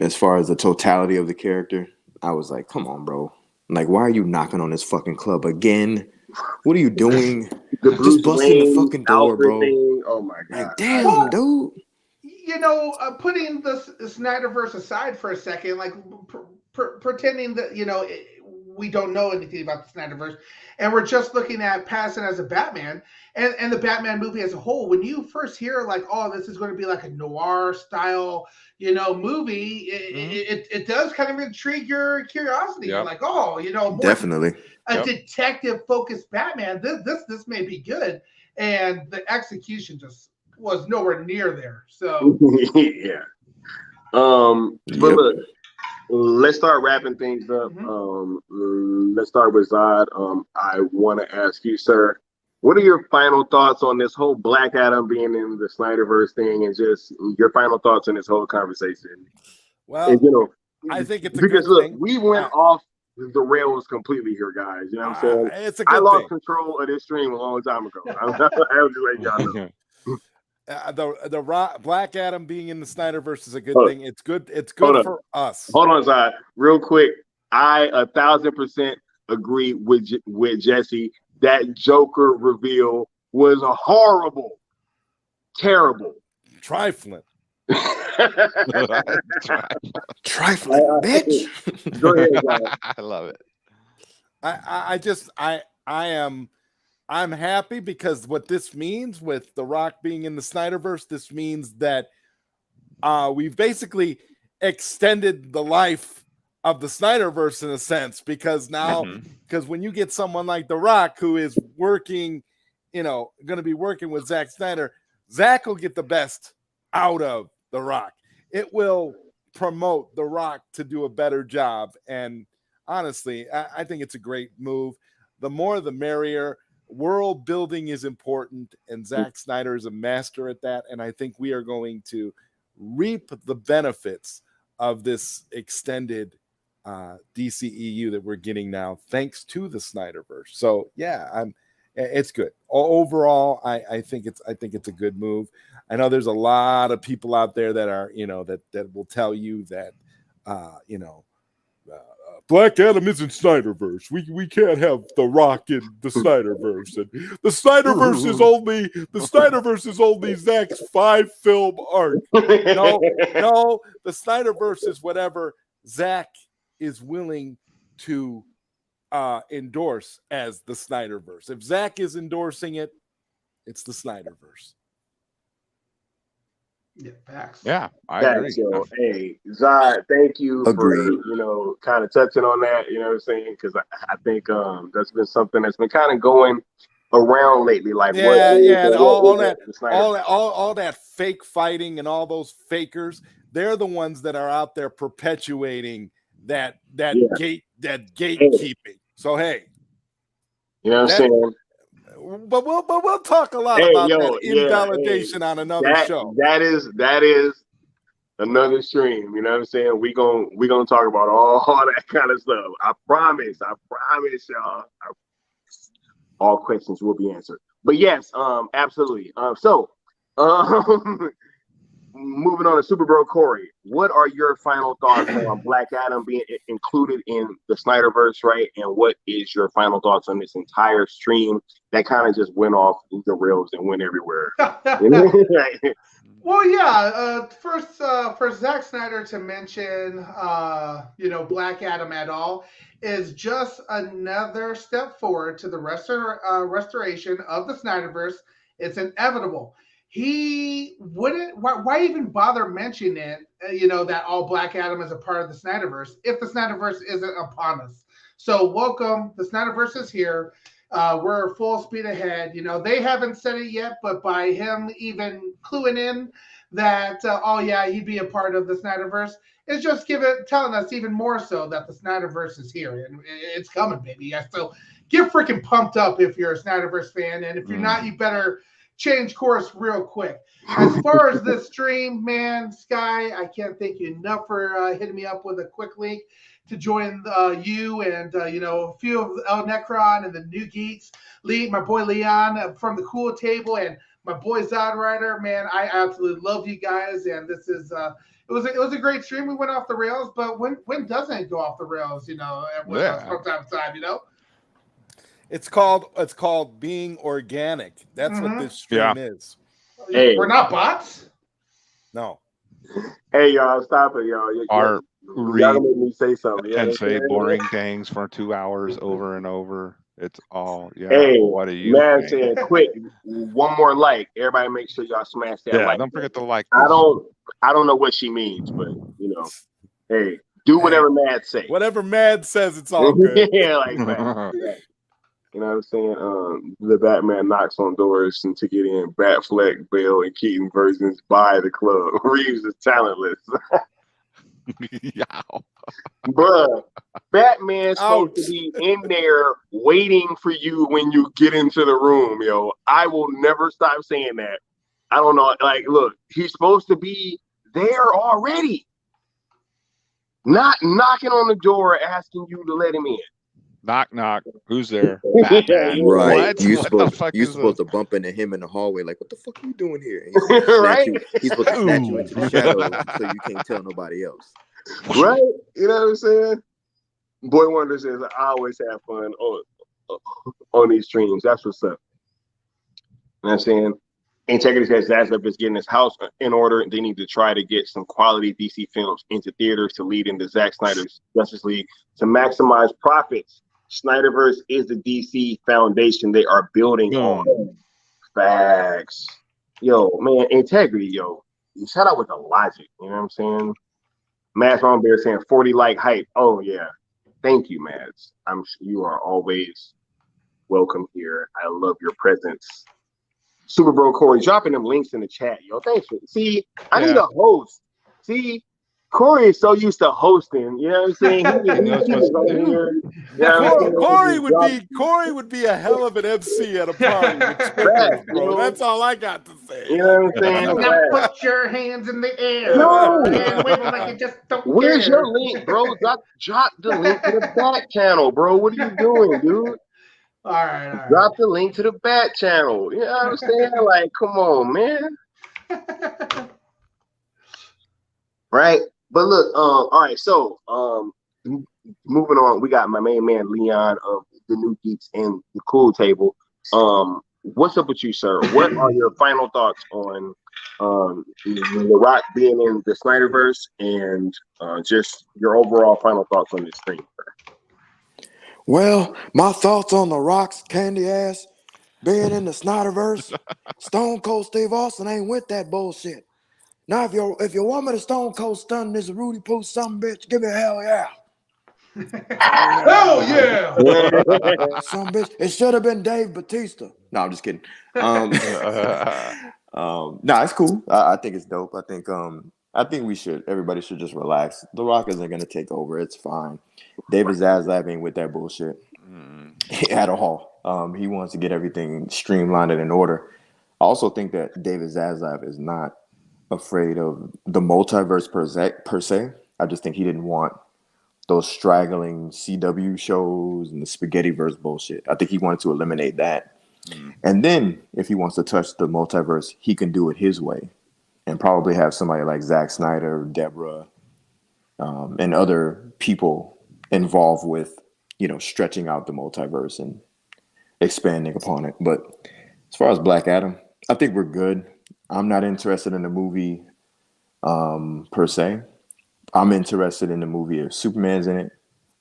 as far as the totality of the character, I was like, come on, bro. Like, why are you knocking on this fucking club again? What are you doing? Just busting the fucking door, bro. Thing. Oh my god! Like, damn, dude. Putting the SnyderVerse aside for a second, like pretending that we don't know anything about the SnyderVerse, and we're just looking at Pattinson as a Batman and the Batman movie as a whole. When you first hear like, oh, this is going to be like a noir style, movie, it does kind of intrigue your curiosity. Yep. You're like, oh, more definitely a detective focused Batman. This may be good, and the execution just was nowhere near there. So yeah. But look, let's start wrapping things up. Let's start with Zod. I want to ask you, sir, what are your final thoughts on this whole Black Adam being in the Snyderverse thing, and just your final thoughts on this whole conversation? Well, and, I think it's because good thing. We went off the rails completely here, guys. You know what I'm saying? It's a good I lost thing. control of this stream a long time ago. I was just letting y'all know. The Black Adam being in the Snyderverse is a good thing. It's good. It's good for us. Hold on, Zod. Real quick, I 1,000% agree with Jesse. That Joker reveal was a horrible, terrible, trifling. Trifling, bitch. Go ahead, Zod. I love it. I'm happy because what this means with The Rock being in the Snyderverse, this means that we've basically extended the life of the Snyderverse in a sense, because now, because when you get someone like The Rock who is working, going to be working with Zack Snyder, Zack will get the best out of The Rock. It will promote The Rock to do a better job. And honestly, I think it's a great move. The more, the merrier. World building is important, and Zack Snyder is a master at that. And I think we are going to reap the benefits of this extended DCEU that we're getting now, thanks to the Snyderverse. So yeah, it's good overall. I think it's a good move. I know there's a lot of people out there that are that will tell you that Black Adam isn't Snyderverse. We can't have The Rock in the Snyderverse, and the Snyderverse is only Zack's 5-film arc. No, the Snyderverse is whatever Zack is willing to endorse as the SnyderVerse. If Zack is endorsing it, it's the SnyderVerse. Yeah, facts. Yeah, I agree. So, hey, Zod, thank you Agreed. for kind of touching on that. You know what I'm saying? Because I think that's been something that's been kind of going around lately. Like, all that that fake fighting and all those fakers, they're the ones that are out there perpetuating that gatekeeping. So hey, you know what I'm saying? But we'll talk a lot about that invalidation on another show. That is another stream. You know what I'm saying? We gonna talk about all that kind of stuff. I promise y'all. All questions will be answered. But yes, absolutely. Moving on to Super Bro Corey, what are your final thoughts on Black Adam being included in the SnyderVerse, right? And what is your final thoughts on this entire stream that kind of just went off the rails and went everywhere? Well, yeah. First, for Zack Snyder to mention, Black Adam at all is just another step forward to the restoration of the SnyderVerse. It's inevitable. He wouldn't. Why even bother mentioning it? That all Black Adam is a part of the SnyderVerse if the SnyderVerse isn't upon us. So welcome. The SnyderVerse is here. We're full speed ahead. They haven't said it yet, but by him even cluing in that, he'd be a part of the SnyderVerse, it's just telling us even more so that the SnyderVerse is here and it's coming, baby. Yeah, so get freaking pumped up if you're a SnyderVerse fan, and if you're not, you better change course real quick. As far as this stream, man, Sky, I can't thank you enough for hitting me up with a quick link to join you and a few of El Necron and the New Geeks, my boy Leon from the Cool Table, and my boy Zod Rider. Man, I absolutely love you guys, and this is it was a great stream. We went off the rails, but when doesn't it go off the rails? From time to time, It's called being organic. That's what this stream is. Hey, we're not bots. No. Hey, y'all, stop it, y'all. Y'all gonna make me say something. And say boring things for 2 hours over and over. It's all Hey, what are you man saying quick, one more like. Everybody make sure y'all smash that like. Don't forget to like this. I don't know what she means, but hey, do whatever Mad say. Whatever Mad says, it's all good. Yeah, like that. You know what I'm saying? The Batman knocks on doors and to get in. Batfleck, Bale, and Keaton versions by the club. Reeves is talentless. Bruh, Batman's supposed to be in there waiting for you when you get into the room, yo. I will never stop saying that. I don't know. Like, look, he's supposed to be there already. Not knocking on the door asking you to let him in. Knock, knock. Who's there? Batman. Right. What? You're What supposed to bump into him in the hallway. Like, what the fuck are you doing here? Right? He's supposed to snatch you into the shadows so you can't tell nobody else. Right? You know what I'm saying? Boy Wonder says, I always have fun on these streams. That's what's up. You know what I'm saying? Integrity says Zaslav is getting his house in order. They need to try to get some quality DC films into theaters to lead into Zack Snyder's Justice League to maximize profits. SnyderVerse is the DC foundation they are building on. Facts. Yo, man, Integrity, yo. Shout out with the logic. You know what I'm saying? Mads Ron Bear saying 40 like hype. Oh, yeah. Thank you, Mads. I'm sure you are always welcome here. I love your presence. Super Bro Corey dropping them links in the chat, yo. Thanks for I need a host. See, Corey is so used to hosting, you know what I'm saying? Corey would be a hell of an MC at a party with strippers, bro. That's all I got to say. You know what I'm saying? Now put your hands in the air and wave them like you just don't Where's care. your link, bro? Drop the link to the back channel, bro. What are you doing, dude? All right. Drop the link to the back channel. You know what I'm saying? Like, come on, man. Right? But look, all right, so moving on, we got my main man Leon of the New Geeks and the Cool Table. What's up with you, sir? What are your final thoughts on The Rock being in the SnyderVerse and just your overall final thoughts on this stream, sir? Well, my thoughts on The Rock's candy ass being in the SnyderVerse. Stone Cold Steve Austin ain't with that bullshit. Now, if you want me to Stone Cold stun this Rudy Poo some bitch, give me a hell yeah. Hell yeah! Some bitch. It should have been Dave Bautista. No, I'm just kidding. No, it's cool. I think it's dope. I think everybody should just relax. The Rock isn't gonna take over. It's fine. David Zaslav ain't with that bullshit at all. He wants to get everything streamlined and in order. I also think that David Zaslav is not afraid of the multiverse per se. I just think he didn't want those straggling CW shows and the Spaghettiverse bullshit. I think he wanted to eliminate that. And then if he wants to touch the multiverse, he can do it his way and probably have somebody like Zack Snyder, Deborah, and other people involved with, stretching out the multiverse and expanding upon it. But as far as Black Adam, I think we're good. I'm not interested in the movie per se. I'm interested in the movie if Superman's in it,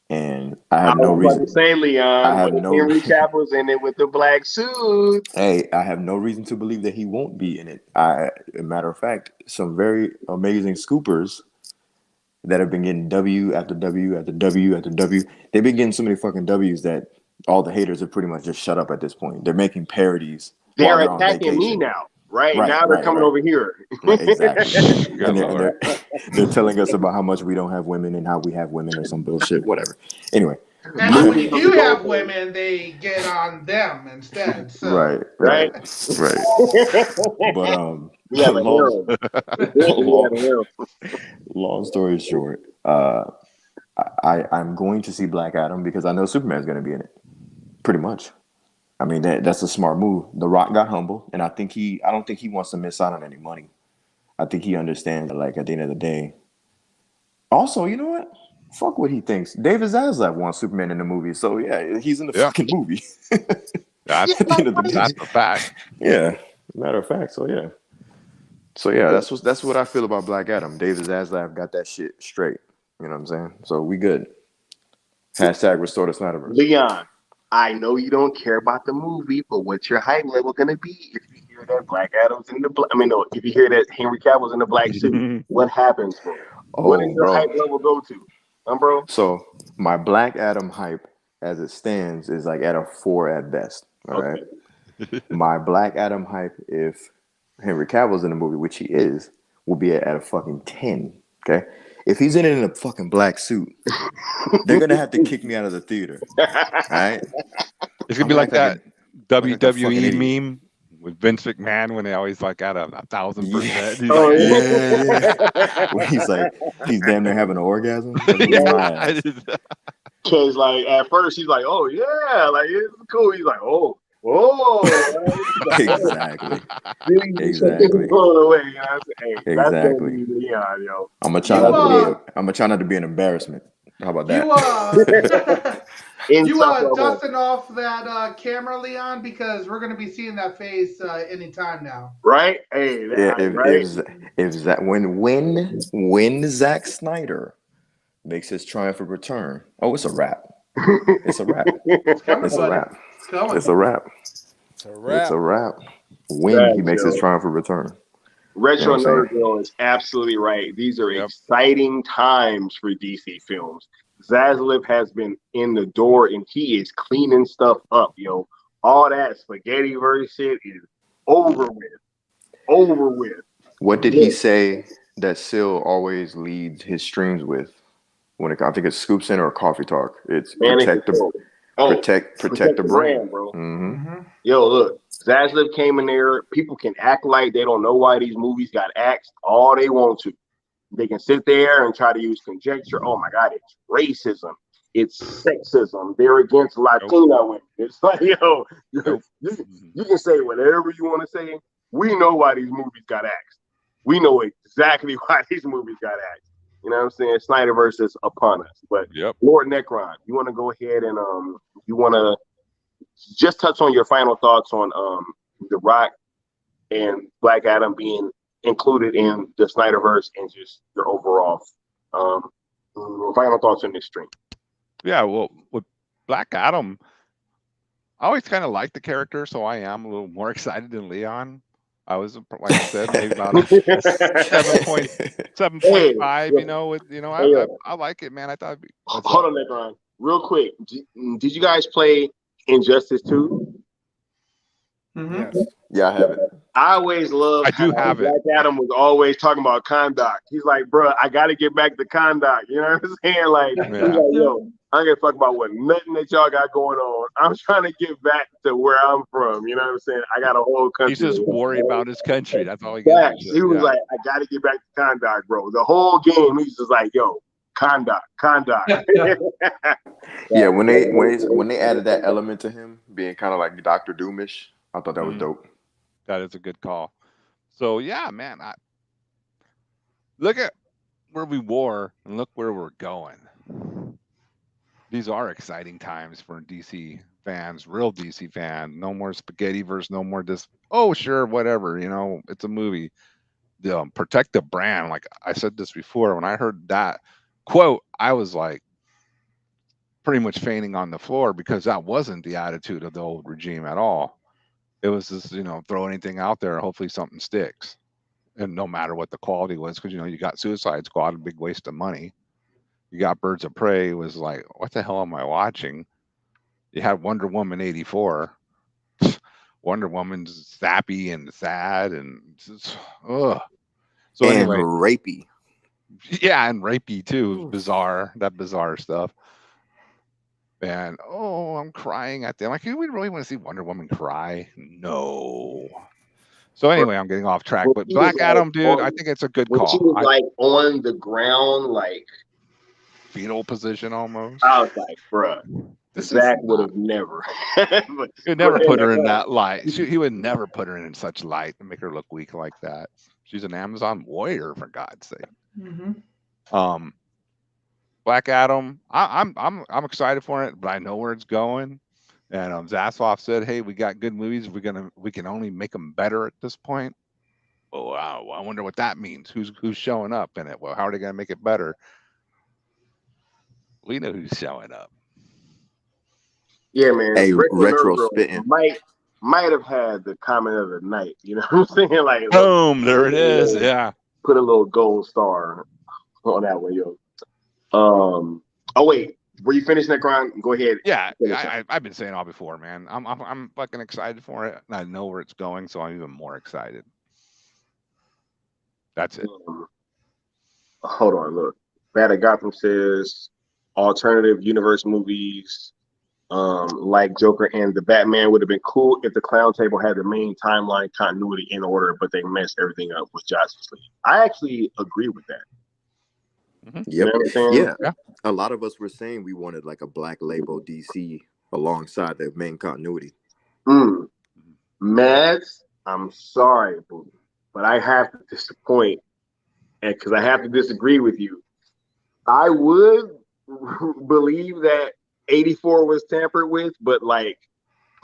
and I have no reason to say, Leon. I have no Henry Cavill's in it with the black suit. Hey, I have no reason to believe that he won't be in it. A matter of fact, some very amazing scoopers that have been getting W after W after W after W. They've been getting so many fucking W's that all the haters have pretty much just shut up at this point. They're making parodies. They're attacking me now. Right now, they're coming over here. Right, exactly. and they're telling us about how much we don't have women and how we have women or some bullshit, whatever. Anyway. And when you do have women, they get on them instead. So. Right. But long story short, I'm going to see Black Adam because I know Superman's going to be in it. Pretty much. I mean, that's a smart move. The Rock got humble, and I don't think he wants to miss out on any money. I think he understands that, like, at the end of the day. Also, you know what? Fuck what he thinks. David Zaslav wants Superman in the movie, so yeah, he's in the fucking movie. That's the fact. Yeah, matter of fact. So yeah, that's what I feel about Black Adam. David Zaslav got that shit straight. You know what I'm saying? So we good. Hashtag restore the Snyderverse. Leon, I know you don't care about the movie, but what's your hype level gonna be if you hear that Black Adam's in the if you hear that Henry Cavill's in the black suit? What happens, bro? What does your hype level go to? Bro? So my Black Adam hype as it stands is like at a 4 at best. All right. My Black Adam hype, if Henry Cavill's in the movie, which he is, will be at a fucking 10. Okay. If he's in it in a fucking black suit, they're gonna have to kick me out of the theater. All right. It's gonna be like that WWE meme with Vince McMahon when they always like at 1,000%. He's damn near having an orgasm. Because like at first he's like, oh yeah, like it's cool. He's like, oh. Exactly. Blown away, you know? Hey, exactly. Yo. I'm gonna try not to be an embarrassment. How about that? You dusting off that camera, Leon, because we're gonna be seeing that face anytime now. Right? Hey, when Zack Snyder makes his triumphant return, it's a wrap. It's a wrap. It's a wrap. It's a wrap. It's a wrap. When he makes his triumphant return. Retro Nerd Girl is absolutely right. These are exciting times for DC films. Zaslav has been in the door and he is cleaning stuff up, yo. All that Spaghettiverse shit is over with. Over with. What did he say that Sil always leads his streams with? I think it's Scoop Center or Coffee Talk. It's protect the brand, bro. Mm-hmm. Yo, look, Zaslav came in there. People can act like they don't know why these movies got axed all they want to. They can sit there and try to use conjecture. Oh my God, it's racism. It's sexism. They're against Latina women. It's like, yo, you can say whatever you want to say. We know why these movies got axed. We know exactly why these movies got axed. You know what I'm saying? Snyderverse is upon us. But Lord Necron, you want to go ahead and you want to just touch on your final thoughts on The Rock and Black Adam being included in the Snyderverse and just your overall final thoughts on this stream. Yeah, well, with Black Adam. I always kind of liked the character, so I am a little more excited than Leon. I was, like I said, maybe about a 7.5. Yo, I like it, man. I thought. Hold on, Necron. Real quick. Did you guys play Injustice 2? Mm-hmm. Yes. Yeah, I have it. I always loved I do have it. Black Adam was always talking about Kondak. He's like, bro, I got to get back to Kondak. You know what I'm saying? Like, he's like, yo, I don't give a fuck about nothing that y'all got going on. I'm trying to get back to where I'm from. You know what I'm saying? I got a whole country. He's just worried about his country. That's all he gets. gets. He was like, I got to get back to Kondak, bro. The whole game, he's just like, yo, Kondak. Yeah, when they added that element to him being kind of like Dr. Doomish, I thought that was dope. That is a good call. So yeah, man, look at where we were and look where we're going. These are exciting times for DC fans, real DC fan. No more SnyderVerse, no more this. Oh, sure, whatever. It's a movie. Protect the brand. Like I said this before, when I heard that quote, I was like pretty much fainting on the floor because that wasn't the attitude of the old regime at all. It was just, throw anything out there. Hopefully something sticks. And no matter what the quality was, because, you got Suicide Squad, a big waste of money. You got Birds of Prey, it was like, what the hell am I watching? You had Wonder Woman 84. Wonder Woman's sappy and sad and just, ugh. So and anyway, rapey. Yeah, and rapey too. Bizarre, that bizarre stuff. And I'm crying at them. Like, do we really want to see Wonder Woman cry? No. So anyway, I'm getting off track. But Black Adam, dude, I think it's a good call. She was like on the ground, like fetal position almost. I was like, bruh, Zack would have never. He'd never put her in that light. He would never put her in such light and make her look weak like that. She's an Amazon warrior, for God's sake. Mm-hmm. Black Adam, I'm excited for it, but I know where it's going. And Zaslav said, "Hey, we got good movies. We can only make them better at this point." Oh wow, I wonder what that means. Who's showing up in it? Well, how are they going to make it better? We know who's showing up. Yeah, man. Hey, retro spitting might have had the comment of the night. You know what I'm saying? Like, boom, there it is. Yeah. Put a little gold star on that one, yo. Oh wait, were you finished, Necron? Go ahead. Yeah, I've been saying all before, man. I'm fucking excited for it, and I know where it's going, so I'm even more excited. That's it. Hold on, look. Bad at Gotham says alternative universe movies, like Joker and the Batman would have been cool if the Clown Table had the main timeline continuity in order, but they messed everything up with Justice League. I actually agree with that. Mm-hmm. Yep. You know what I'm saying? Yeah. A lot of us were saying we wanted like a black label DC alongside the main continuity. Mads, I'm sorry, boo, but I have to disappoint, and because I have to disagree with you. I would believe that 84 was tampered with, but like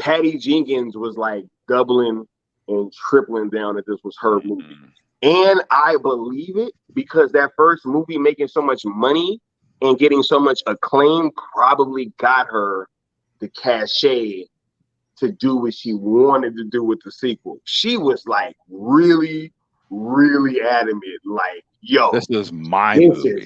Patty Jenkins was like doubling and tripling down that this was her movie. And I believe it because that first movie making so much money and getting so much acclaim probably got her the cachet to do what she wanted to do with the sequel. She was like really, really adamant, like, yo, this is my movie.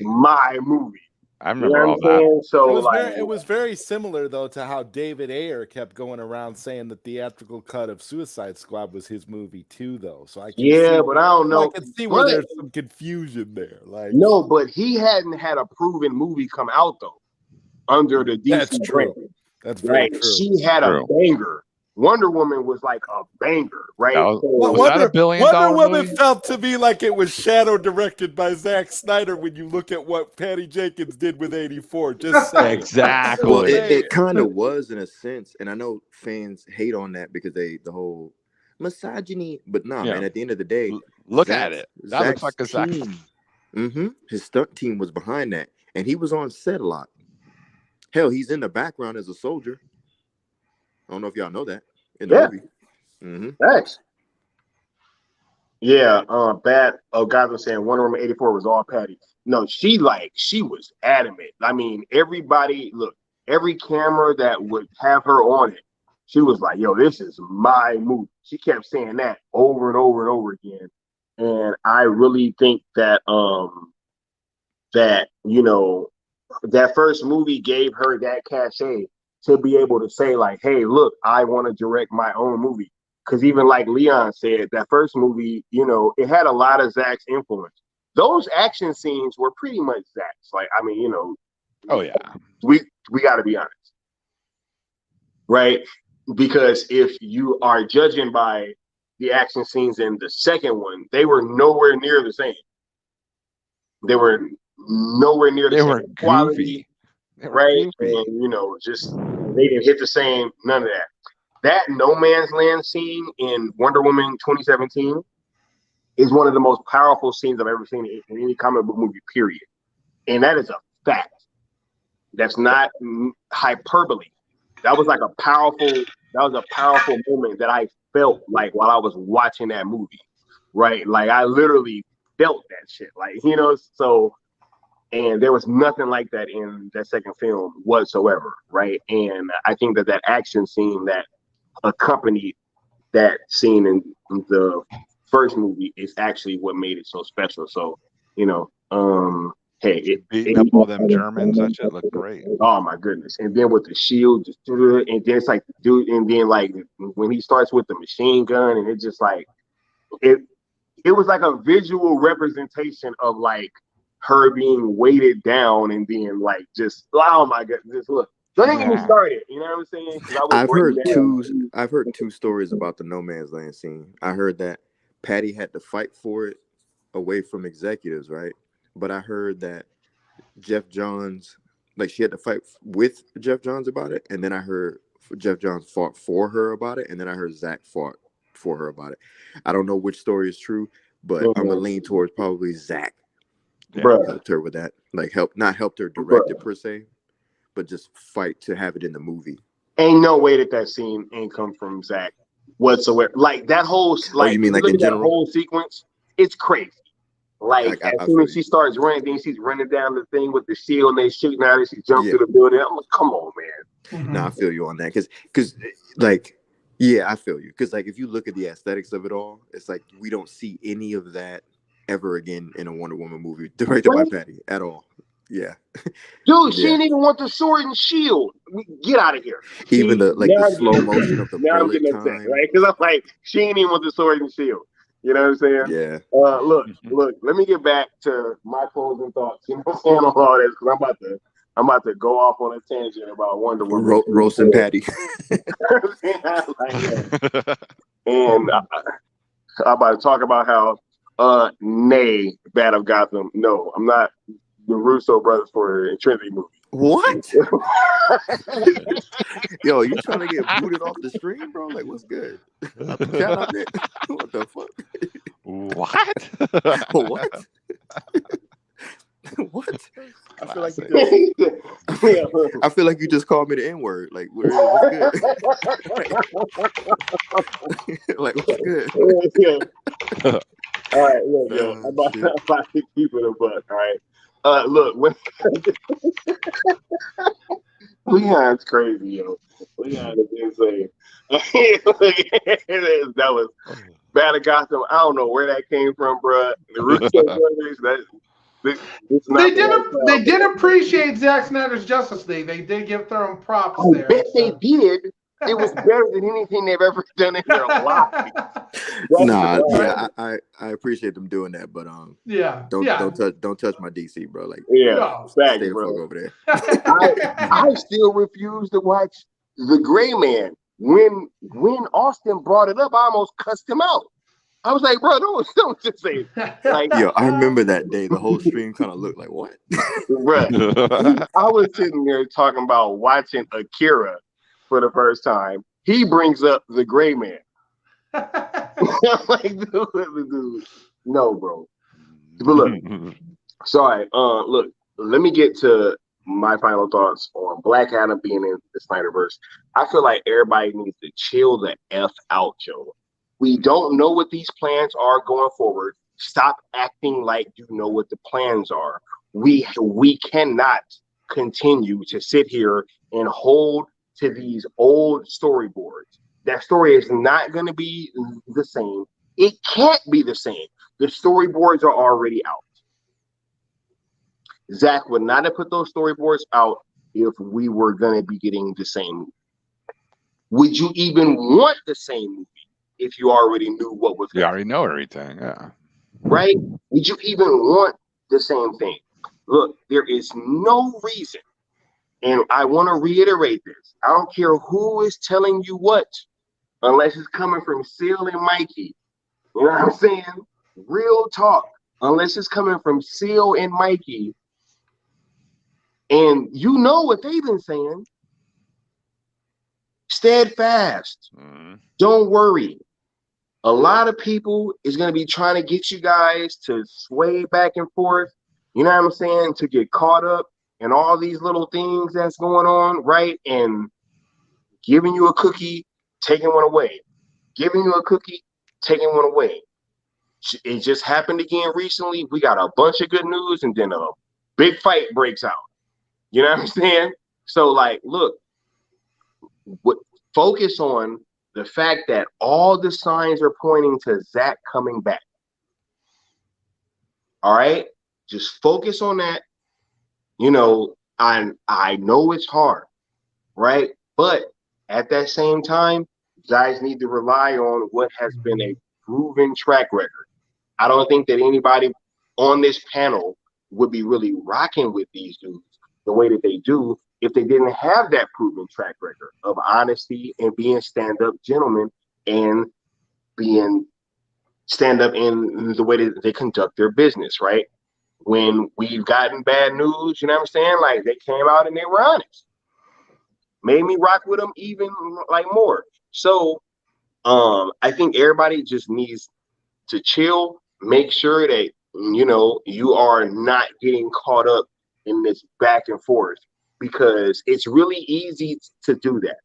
I remember all that. So it was very similar though to how David Ayer kept going around saying the theatrical cut of Suicide Squad was his movie too, though. So I can but I don't know. I can see where there's some confusion there. Like no, but he hadn't had a proven movie come out though under the DC. That's true. brand. That's very true. She had a banger. Wonder Woman was like a banger, right? Was that $1 billion Wonder Woman movie? felt to me like it was shadow directed by Zack Snyder when you look at what Patty Jenkins did with 84. Just saying. Exactly. Well, it kind of was in a sense, and I know fans hate on that because the whole misogyny, but man, at the end of the day, look at it. That looks like a Zack. His stunt team was behind that, and he was on set a lot. Hell, he's in the background as a soldier. I don't know if y'all know that in the movie. Thanks. Yeah, bad. Oh, guys were saying Wonder Woman 84 was all Patty. No, she was adamant. I mean, everybody, look, every camera that would have her on it, she was like, "Yo, this is my movie." She kept saying that over and over and over again, and I really think that that that first movie gave her that cachet to be able to say like, "Hey, look, I want to direct my own movie." Because even like Leon said, that first movie, it had a lot of Zack's influence. Those action scenes were pretty much Zack's. Like, I mean, Oh yeah. we got to be honest, right? Because if you are judging by the action scenes in the second one, they were nowhere near the same. They were nowhere near the They same were quality, goofy. They were right? goofy. And just they didn't hit the same. None of that. That No Man's Land scene in Wonder Woman 2017 is one of the most powerful scenes I've ever seen in any comic book movie. Period. And that is a fact. That's not hyperbole. That was a powerful moment that I felt like while I was watching that movie, right? Like I literally felt that shit, like, so, and there was nothing like that in that second film whatsoever, right? And I think that action scene that accompanied that scene in the first movie is actually what made it so special. So, hey, beating up all them Germans, that shit looked great. Oh my goodness! And then with the shield, and then it's like the dude, and then like when he starts with the machine gun, and it just like it was like a visual representation of like her being weighted down and being like just, oh my goodness, look. Don't even get me started. You know what I'm saying? I've heard two stories about the No Man's Land scene. I heard that Patty had to fight for it away from executives, right? But I heard that Jeff Johns, like she had to fight with Jeff Johns about it, and then I heard Jeff Johns fought for her about it, and then I heard Zack fought for her about it. I don't know which story is true, but I'm gonna lean towards probably Zack. Helped her with that, like not helped her direct it per se, but just fight to have it in the movie. Ain't no way that scene ain't come from Zack whatsoever. Like that whole, like, you mean like in general? That whole sequence, it's crazy. Like as soon as she starts running, then she's running down the thing with the shield, and they shooting at her. She jumps through the building. I'm like, come on, man. Mm-hmm. No, I feel you on that, because like, yeah, I feel you, because like if you look at the aesthetics of it all, it's like we don't see any of that ever again in a Wonder Woman movie directed by Patty at all. Yeah, dude, she didn't even want the sword and shield. Get out of here. Even the slow motion of the now I'm getting upset, right? Because I'm like, she didn't even want the sword and shield. You know what I'm saying? Yeah. Look. Let me get back to my closing thoughts. You know what I'm saying on all this, because I'm about to go off on a tangent about Wonder Woman. Roast and Patty. And I'm about to talk about how nay, Bat of Gotham. No, I'm not the Russo brothers for the Trinity movie. What? Yo, you trying to get booted off the stream, bro? Like, what's good? What the fuck? What? What? What? I feel like you just called me the N-word. Like, what's good? Like, what's good? All right, look, yo, I'm about to keep it a buck. All right. Look, when Leon's crazy, yo. Leon is insane. That was Bad of Gotham. I don't know where that came from, bro. The Russo brothers. They did appreciate Zack Snyder's Justice League. They did throw him props there. I bet they did. It was better than anything they've ever done in their life. I appreciate them doing that, but don't touch my DC, bro. Like, stay the fuck over there. I still refuse to watch The Gray Man. When Austin brought it up, I almost cussed him out. I was like, bro, don't just say it. Like, yo, I remember that day. The whole stream kind of looked like, what? Bro, I was sitting there talking about watching Akira for the first time. He brings up The Gray Man. I'm like, dude, no, bro. But look, sorry. Look, let me get to my final thoughts on Black Adam being in the SnyderVerse. I feel like everybody needs to chill the F out, Joe. We don't know what these plans are going forward. Stop acting like you know what the plans are. We cannot continue to sit here and hold to these old storyboards. That story is not going to be the same. It can't be the same. The storyboards are already out. Zack would not have put those storyboards out if we were going to be getting the same movie. Would you even want the same movie if you already knew what was You already know everything, yeah. right? Would you even want the same thing? Look, there is no reason, and I want to reiterate this. I don't care who is telling you what, unless it's coming from Seal and Mikey. You know what I'm saying? Real talk. Unless it's coming from Seal and Mikey, and you know what they've been saying. Steadfast. Don't worry. A lot of people is going to be trying to get you guys to sway back and forth. You know what I'm saying? To get caught up in all these little things that's going on, right? And giving you a cookie, taking one away. Giving you a cookie, taking one away. It just happened again recently. We got a bunch of good news, and then a big fight breaks out. You know what I'm saying? So, like, look, focus on the fact that all the signs are pointing to Zack coming back. All right? Just focus on that. You know, I know it's hard, right? But at that same time, you guys need to rely on what has been a proven track record. I don't think that anybody on this panel would be really rocking with these dudes the way that they do if they didn't have that proven track record of honesty and being stand-up gentlemen and being stand-up in the way that they conduct their business, right? When we've gotten bad news, you know what I'm saying? Like, they came out and they were honest. Made me rock with them even like more. So I think everybody just needs to chill, make sure that, you know, you are not getting caught up in this back and forth, because it's really easy to do that.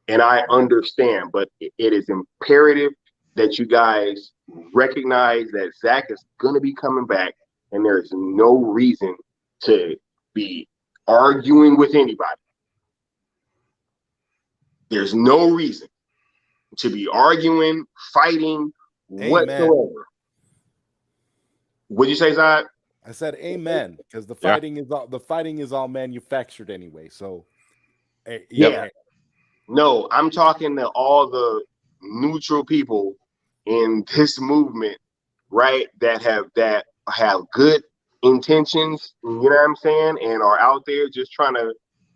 And I understand, but it is imperative that you guys recognize that Zack is going to be coming back, and there's no reason to be arguing with anybody. There's no reason to be arguing, fighting, whatsoever. What'd you say, Zod? I said amen, because the fighting is all manufactured anyway. So no, I'm talking to all the neutral people in this movement, right? That have good intentions, you know what I'm saying, and are out there just trying to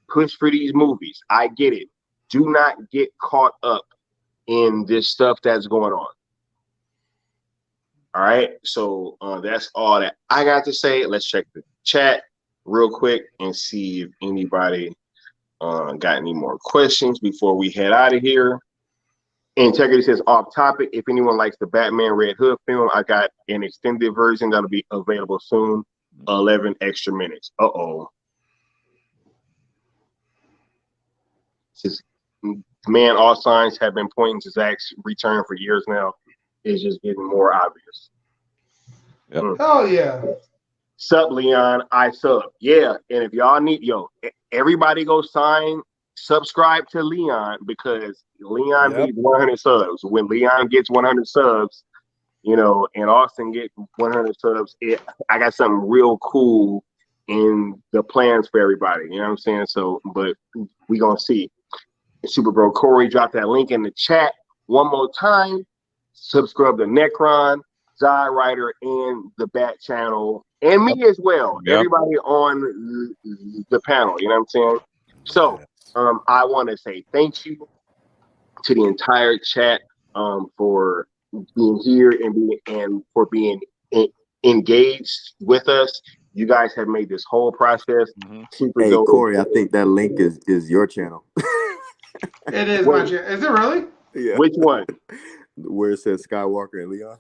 push for these movies. I get it. Do not get caught up in this stuff that's going on. All right, so that's all that I got to say. Let's check the chat real quick and see if anybody got any more questions before we head out of here. Integrity says, off topic, if anyone likes the Batman Red Hood film, I got an extended version that'll be available soon. 11 extra minutes. Says, man, all signs have been pointing to Zack's return for years now. It's just getting more obvious. Yep. Oh yeah. Sup, Leon? I sub. Yeah, and if y'all need, everybody go subscribe to Leon, because Leon needs 100 subs. When Leon gets 100 subs, you know, and Austin gets 100 subs, I got something real cool in the plans for everybody. You know what I'm saying? So, but we gonna see. Super Bro Corey dropped that link in the chat one more time. Subscribe to Necron, Zod Rider, and the Bat Channel, and me as well. Yep. Everybody on the panel, you know what I'm saying? So I want to say thank you to the entire chat for being here and for being engaged with us. You guys have made this whole process super dope. Corey, I think that link is your channel. It is my channel. Is it really? Yeah. Which one? Where it says Skywalker and Leon.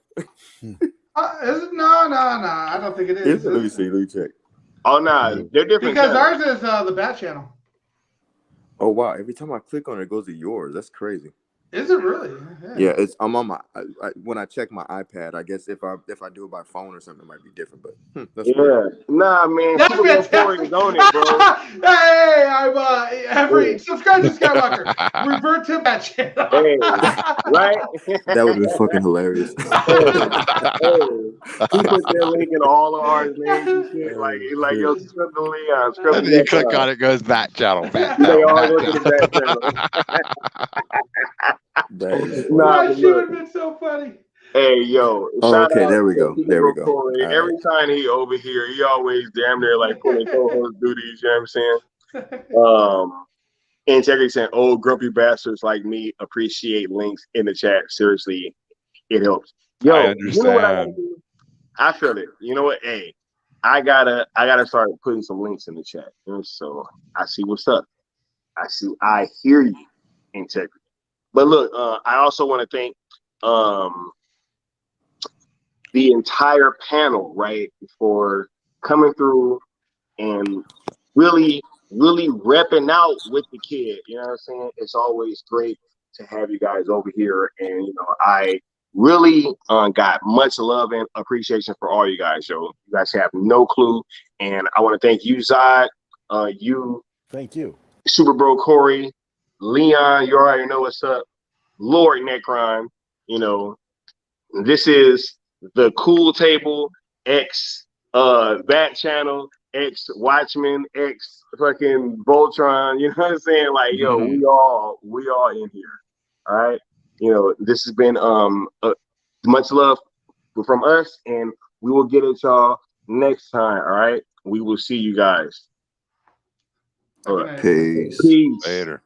Is it? No. I don't think it is. Let me see. Let me check. Oh no, they're different. Because ours is the Bat Channel. Oh wow! Every time I click on it, it goes to yours. That's crazy. Is it really? Yeah, it's I'm on my when I check my iPad. I guess if I do it by phone or something, it might be different. But that's weird. Nah, man, That's Super Bowl Corey fantastic. is on it, bro. Hey, I'm subscribe to Skywalker. Revert to that channel. Hey, right? That would have been fucking hilarious. He put their link in all of our names and shit. Like yo, subscribe to Leon. Subscribe And to then you that click guy. on it, goes back channel, back They channel, all back go to the channel. back channel. That is Nah, funny. That but shit would look. have been so funny. Hey, yo, Oh, shout okay, out there we to go. Super There we Bowl go. Corey. All Every time he over here, he always damn near like pulling co-host duties, you know what I'm saying? Integrity saying, "Oh, grumpy bastards like me appreciate links in the chat. Seriously, it helps." Yo, I you know what I gotta understand. do? I feel it. You know what? Hey, I gotta start putting some links in the chat. You know, so I see what's up. I hear you, Integrity. But look, I also want to thank the entire panel, right, for coming through and really repping out with the kid. You know what I'm saying? It's always great to have you guys over here. And, you know, I really got much love and appreciation for all you guys, yo. You guys have no clue. And I want to thank you, Zod, you, Thank you. Super Bro Corey, Leon, you already know what's up, Lord Necron, you know, this is the Cool Table X Bat Channel X Watchmen X fucking Voltron. You know what I'm saying? Like, yo, we all in here. All right. You know, this has been much love from us, and we will get at y'all next time. All right. We will see you guys. All right. Peace. Peace. Later.